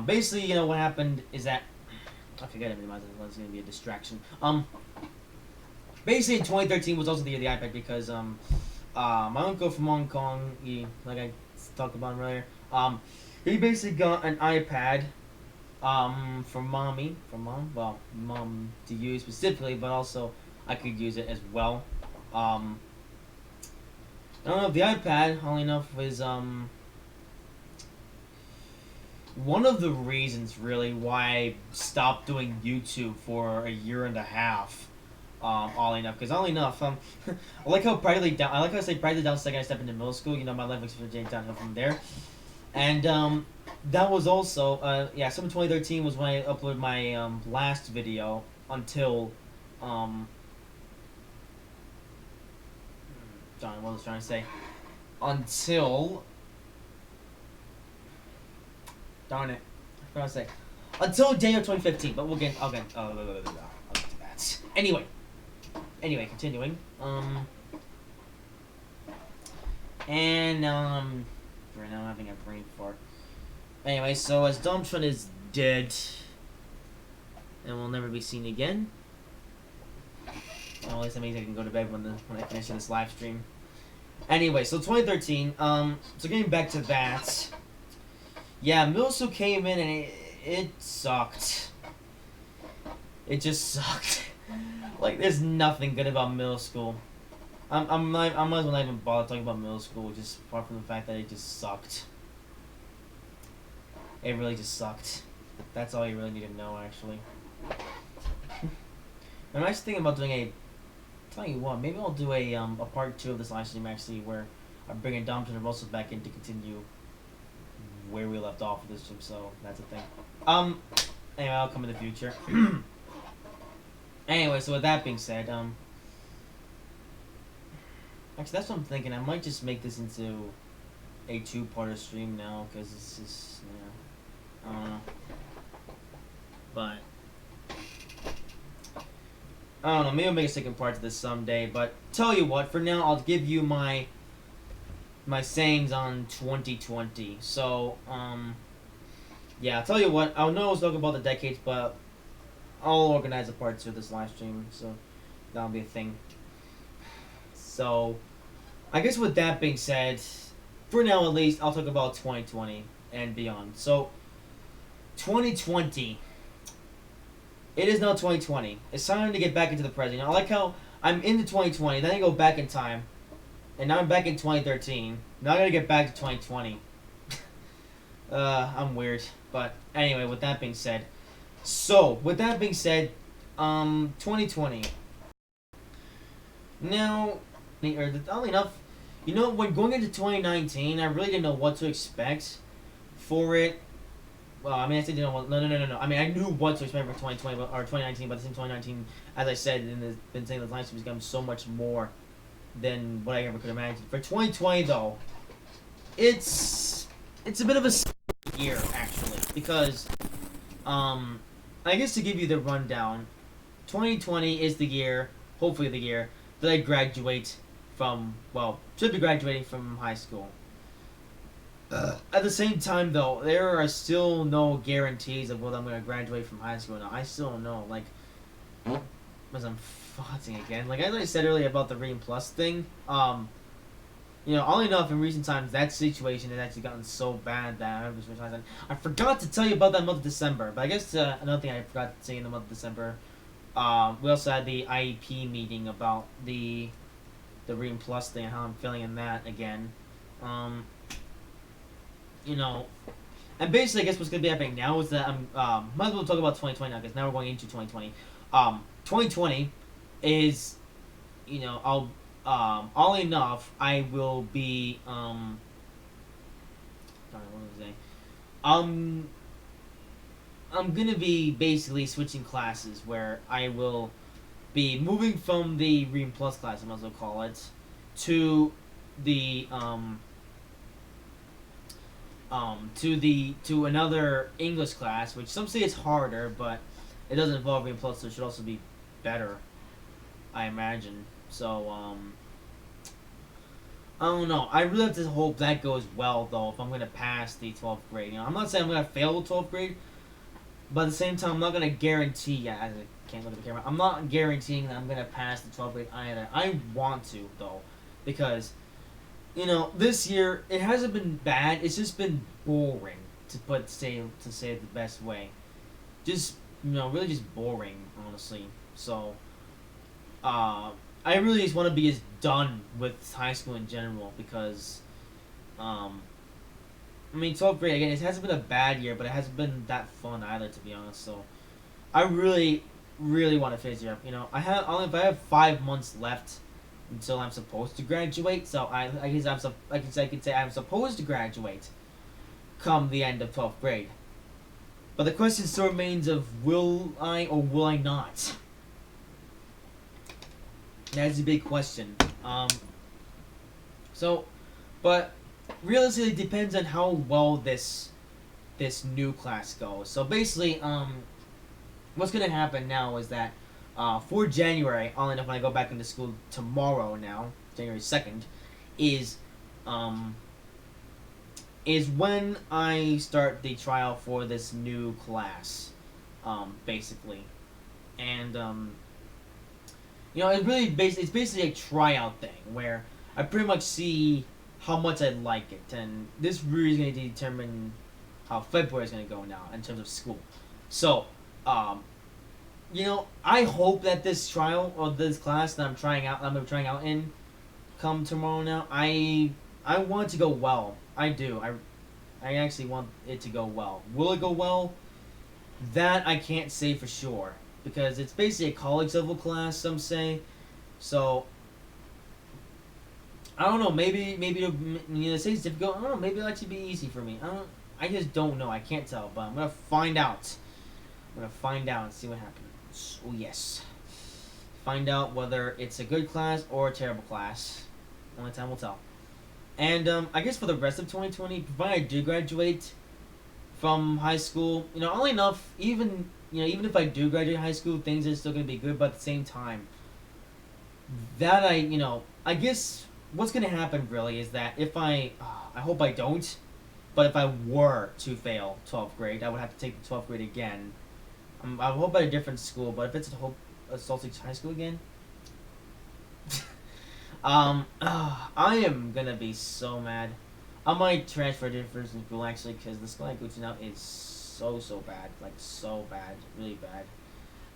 Basically, what happened is that, I forget it, it's gonna be a distraction. Basically, 2013 was also the year of the iPad because, my uncle from Hong Kong, like I talked about earlier, he basically got an iPad, for mom, to use specifically, but also I could use it as well. I don't know if the iPad, only enough, was, one of the reasons, really, why I stopped doing YouTube for a year and a half, all enough, because all enough, I like how I say practically down the second I step into middle school, my life experience downhill from there, and, that was also, summer 2013 was when I uploaded my, last video until, darn, what was I trying to say? Until, darn it, I forgot to say, until January 2015, but I'll get to that. Anyway, continuing, and, right now I'm having a brain fart. Anyway, so as Domtron is dead and will never be seen again. Well, at least that means I can go to bed when I finish this live stream. Anyway, so 2013. So getting back to that. Yeah, middle school came in and it sucked. It just sucked. Like, there's nothing good about middle school. I might as well not even bother talking about middle school, just apart from the fact that it just sucked. It really just sucked. That's all you really need to know, actually. I'm actually thinking about doing tell you what, maybe I'll do a part 2 of this live stream, actually, where I bring in Domtron and Russell back in to continue where we left off with this stream, so that's a thing. anyway, I'll come in the future. Anyway, so with that being said, actually, that's what I'm thinking. I might just make this into a two-parter stream now, because it's just, I don't know. But I don't know. Maybe I'll make a second part to this someday. But tell you what, for now, I'll give you my sayings on 2020. So, yeah, I'll tell you what. I know I was talking about the decades, but I'll organize a part 2 of this live stream, so that'll be a thing. So, I guess with that being said, for now at least, I'll talk about 2020 and beyond. So, 2020. It is now 2020. It's time to get back into the present. I like how I'm into 2020, then I go back in time, and now I'm back in 2013. Now I gotta get back to 2020. I'm weird. But anyway, with that being said. So, with that being said, 2020. Now, oddly enough, when going into 2019, I really didn't know what to expect for it. Well, I mean, I said didn't know. No. I mean, I knew what to expect for 2020 or 2019, but the same 2019, as I said, and been saying the last has become so much more than what I ever could imagine. For 2020, though, it's a bit of a year actually, because I guess to give you the rundown, 2020 is the year, hopefully the year that I graduate from. Well, should be graduating from high school. At the same time, though, there are still no guarantees of whether I'm going to graduate from high school or not. I still don't know. Like, as I'm futzing again. Like, as I said earlier about the Ream Plus thing, oddly enough, in recent times, that situation has actually gotten so bad that I forgot to tell you about that month of December. But I guess another thing I forgot to say in the month of December, we also had the IEP meeting about the Ream Plus thing and how I'm feeling in that again. And basically, I guess what's going to be happening now is that might as well talk about 2020 now, because now we're going into 2020. 2020 is, all enough, I will be, sorry, what was I saying? I'm going to be basically switching classes, where I will be moving from the Ream Plus class, I might as well call it, to the, to another English class, which some say it's harder, but it doesn't involve Ream Plus, so it should also be better, I imagine. So, I don't know. I really have to hope that goes well, though, if I'm going to pass the 12th grade. I'm not saying I'm going to fail the 12th grade, but at the same time, I'm not going to guarantee, I can't look at the camera, I'm not guaranteeing that I'm going to pass the 12th grade either. I want to, though, because this year, it hasn't been bad. It's just been boring, to say it the best way. Just, really just boring, honestly. So, I really just want to be done with high school in general, because, 12th grade, again, it hasn't been a bad year, but it hasn't been that fun either, to be honest. So, I really, really want to finish it up. If I have 5 months left until I'm supposed to graduate, so I could say I'm supposed to graduate come the end of 12th grade. But the question still remains of will I or will I not? That's a big question. But realistically, it depends on how well this new class goes. So basically, what's gonna happen now is that for January, all enough when I go back into school tomorrow now, January 2nd, is when I start the trial for this new class, basically. And, it's basically a tryout thing, where I pretty much see how much I like it, and this really is going to determine how February is going to go now, in terms of school. So, I hope that this trial or this class that I'm going to be trying out in, come tomorrow now, I want it to go well. I do. I actually want it to go well. Will it go well? That I can't say for sure, because it's basically a college level class, some say. So, I don't know. Maybe it says difficult. I don't know. Maybe it'll actually be easy for me. I just don't know. I can't tell, but I'm gonna find out. I'm gonna find out and see what happens. Oh yes. Find out whether it's a good class or a terrible class. Only time will tell. And I guess for the rest of 2020, provided I do graduate from high school, only enough. Even if I do graduate high school, things are still gonna be good. But at the same time, that I guess what's gonna happen really is that if I hope I don't, but if I were to fail 12th grade, I would have to take the 12th grade again. I hope at a different school, but if it's a Salt Lake High School again, I am gonna be so mad. I might transfer to a different school actually, because the school I go to now is so bad, like so bad, really bad.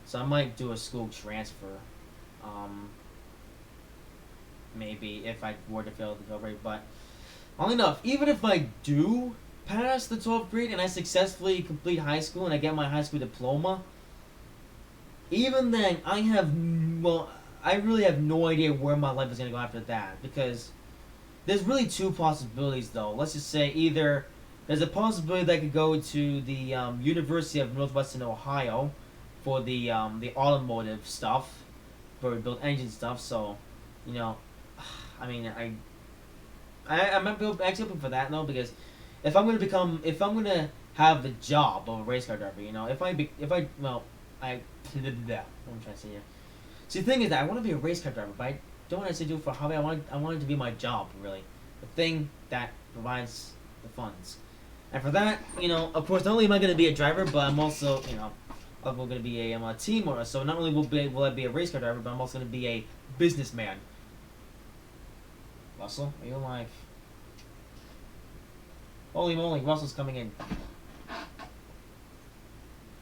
So I might do a school transfer, maybe if I were to fail the 12th grade. But only enough, even if I do pass the 12th grade and I successfully complete high school and I get my high school diploma, even then I really have no idea where my life is going to go after that, because there's really two possibilities though. Let's just say either there's a possibility that I could go to the University of Northwestern Ohio for the automotive stuff, where we build engine stuff. So, I mean, I might be actually hoping for that though, because if I'm gonna have the job of a race car driver, what I'm trying to say here. See, the thing is that I want to be a race car driver, but I don't want to do it for a hobby. I want it to be my job, really, the thing that provides the funds. And for that, of course, not only am I going to be a driver, but I'm also, I'm going to be a team owner. So not only will I be a race car driver, but I'm also going to be a businessman. Russell, are you alive? Holy moly, Russell's coming in.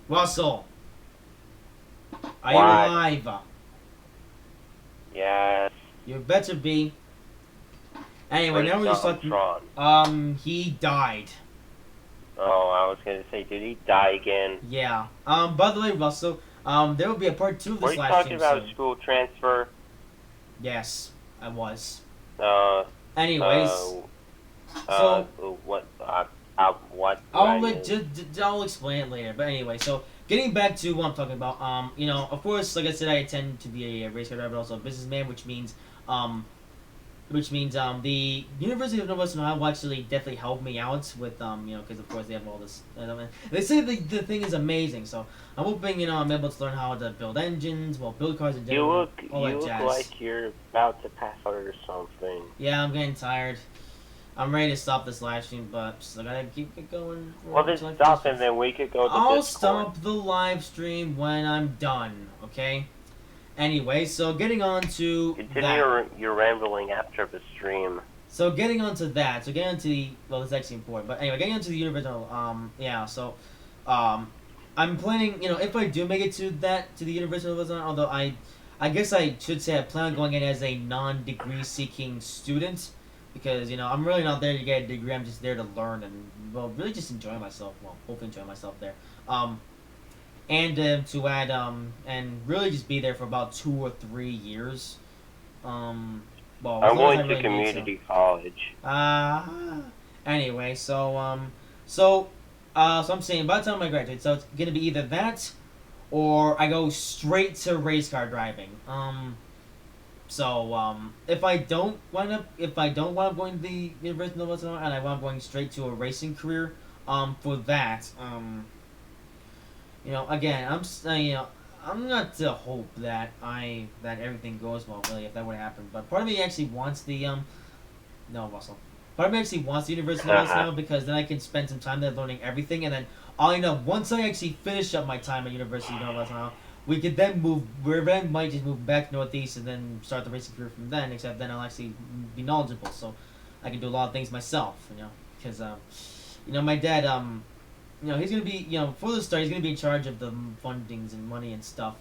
Russell! Are you alive? Yes. You better be. Anyway, now we're just talking. He died. Oh, I was gonna say, did he die again? Yeah. By the way, Russell, there will be a part 2 of this live stream. Were you talking about a school transfer? Yes, I was. Uh. Anyways. So. What? What? I'll explain it later. But anyway, so getting back to what I'm talking about, of course, like I said, I intend to be a race car driver, but also a businessman, which means the University of Northwestern Ohio will actually definitely help me out with, because of course they have all this. They say the thing is amazing, so I'm hoping, I'm able to learn how to build engines, build cars in general. You look like you're about to pass out or something. Yeah, I'm getting tired. I'm ready to stop this live stream, but still gotta keep it going. Well, then stop, and then we could go to I'll Discord. stop the live stream when I'm done, okay? Anyway, so getting on to Continue your rambling after the stream. So getting on to that, this is actually important, but anyway, getting onto the universal, I'm planning, if I do make it to the universal, although I guess I should say I plan on going in as a non-degree seeking student, because, I'm really not there to get a degree, I'm just there to learn and, really just enjoy myself, hopefully enjoy myself there. And to add, and really just be there for about 2 or 3 years. I'm going to community college. Anyway, so I'm saying by the time I graduate, so it's gonna be either that, or I go straight to race car driving. If I don't wind up going to the University of Northwestern and I wind up going straight to a racing career, for that, again, I'm not to hope that everything goes well, really, if that would happen. But part of me actually wants Part of me actually wants the University of now, because then I can spend some time there learning everything, and then once I actually finish up my time at University of Northwestern, we could then might just move back northeast and then start the racing career from then. Except then I'll actually be knowledgeable, so I can do a lot of things myself. Because my dad he's gonna be, for the start, he's gonna be in charge of the fundings and money and stuff.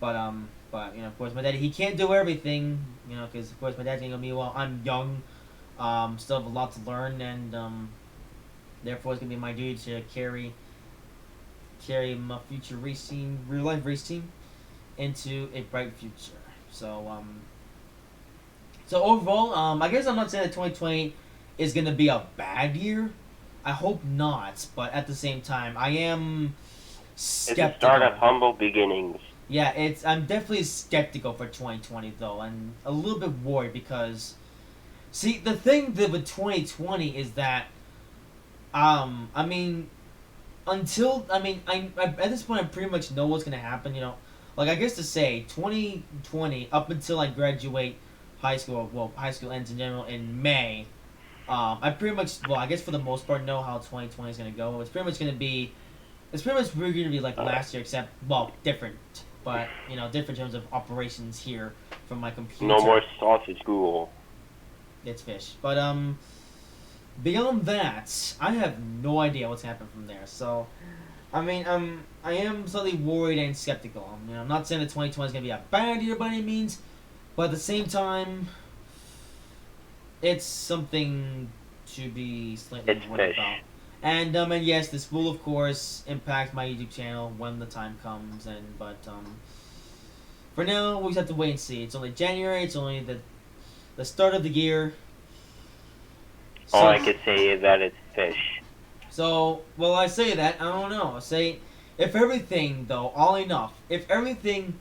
But of course, my dad, he can't do everything. Because of course, my dad's gonna be, I'm young, still have a lot to learn, and therefore it's gonna be my duty to carry my future real life race team into a bright future. So overall, I guess I'm not saying that 2020 is gonna be a bad year. I hope not, but at the same time, I am It's a skeptical. start of humble beginnings. Yeah, I'm definitely skeptical for 2020 though, and a little bit worried because, see, the thing that with 2020 is that, I mean, I at this point I pretty much know what's gonna happen. You know, like I guess to say 2020 up until I graduate high school. Well, high school ends in general in May. I pretty much, well, I guess for the most part know how 2020 is gonna go. It's pretty much gonna be, it's pretty much we're gonna be like last year, except well, different. But you know, different in terms of operations here from my computer. No more sausage school. It's fish. But beyond that, I have no idea what's happened from there. So, I mean, I am slightly worried and skeptical. You know, I'm not saying that 2020 is gonna be a bad year by any means, but at the same time, it's something to be slightly It's worried fish. about. And yes, this will of course impact my YouTube channel when the time comes. But for now, we just have to wait and see. It's only January. It's only the start of the year. All I could say is that it's fish. So, well, I say that, I don't know. I say, if everything, though, all enough, if everything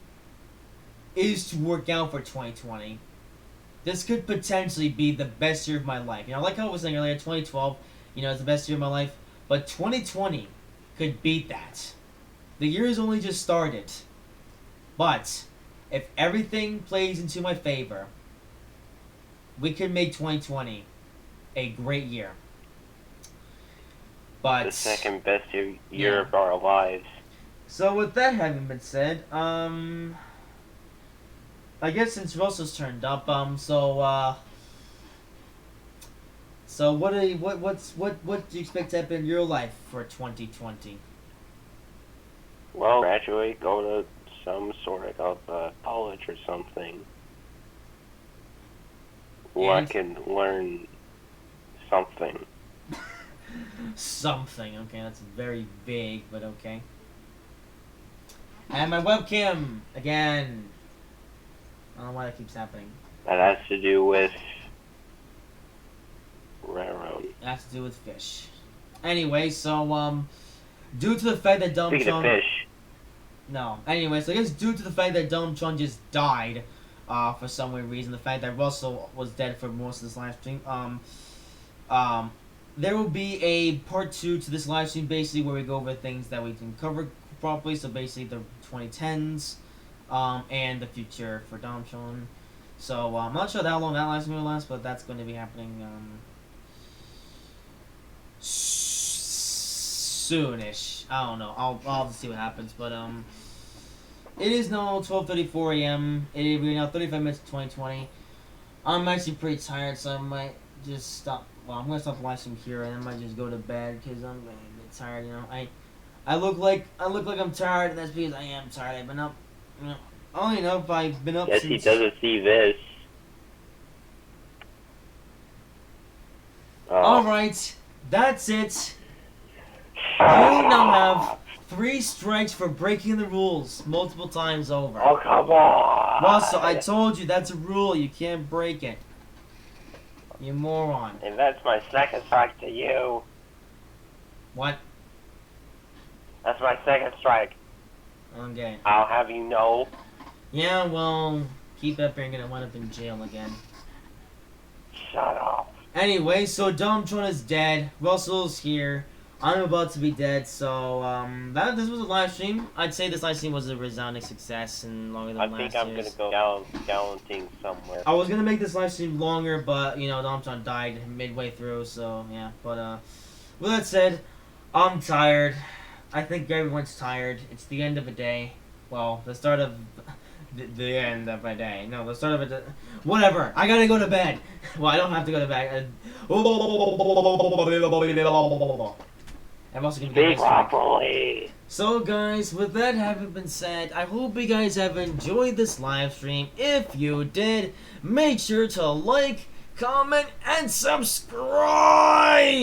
is to work out for 2020, this could potentially be the best year of my life. You know, like I was saying earlier, 2012, you know, it's the best year of my life. But 2020 could beat that. The year has only just started. But, if everything plays into my favor, we can make 2020 a great year. But The second best year Yeah. of our lives. so with that having been said, I guess since Russell's turned up, so what do you expect to happen in your life for 2020? Well, graduate, go to some sort of college or something. Where I And- can learn something. Something, okay, that's very vague, but okay. And my webcam again. I don't know why that keeps happening. That has to do with railroad. It has to do with fish. Anyway, so due to the fact that Donald Speaking of Trump, fish, no. Anyway, so I guess due to the fact that Donald Trump just died, for some weird reason, the fact that Russell was dead for most of this live stream, there will be a part 2 to this live stream, basically where we go over things that we can cover properly. So basically the 2010s, and the future for Donald Trump. So I'm not sure how long that live stream will last, but that's going to be happening soonish. I don't know. I'll have to see what happens, but it is now 12:34 a.m. We're now 35 minutes to 2020. I'm actually pretty tired, so I might just stop. Well, I'm gonna stop watching here, and I might just go to bed because I'm a bit tired. You know, I look like I'm tired, and that's because I am tired. I've been up. You know, I don't even know if I've been up guess since. he doesn't see this. All right, that's it. You now have 3 strikes for breaking the rules multiple times over. Oh, come on! Russell, I told you that's a rule. You can't break it. You moron. And that's my second strike to you. What? That's my second strike. Okay. I'll have you know. Yeah, well, keep up here and gonna wind up in jail again. Shut up. Anyway, so Donald Trump is dead. Russell's here. I'm about to be dead. So this was a live stream. I'd say this live stream was a resounding success and longer than I last think I'm year's. gonna go gallanting somewhere. I was gonna make this live stream longer, but you know Donald Trump died midway through, so yeah. But with that said, I'm tired. I think everyone's tired. It's the end of a day. Well, the start of the end of a day. No, the start of a whatever. I gotta go to bed. Well, I don't have to go to bed. I'm also gonna get Speak this right. properly. So guys, with that having been said, I hope you guys have enjoyed this live stream. If you did, make sure to like, comment, and subscribe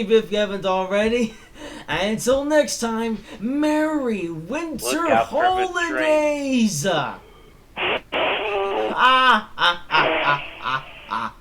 if you haven't already. And until next time, Merry Winter Look out for the Holidays! Ah, ah, ah, ah, ah, ah.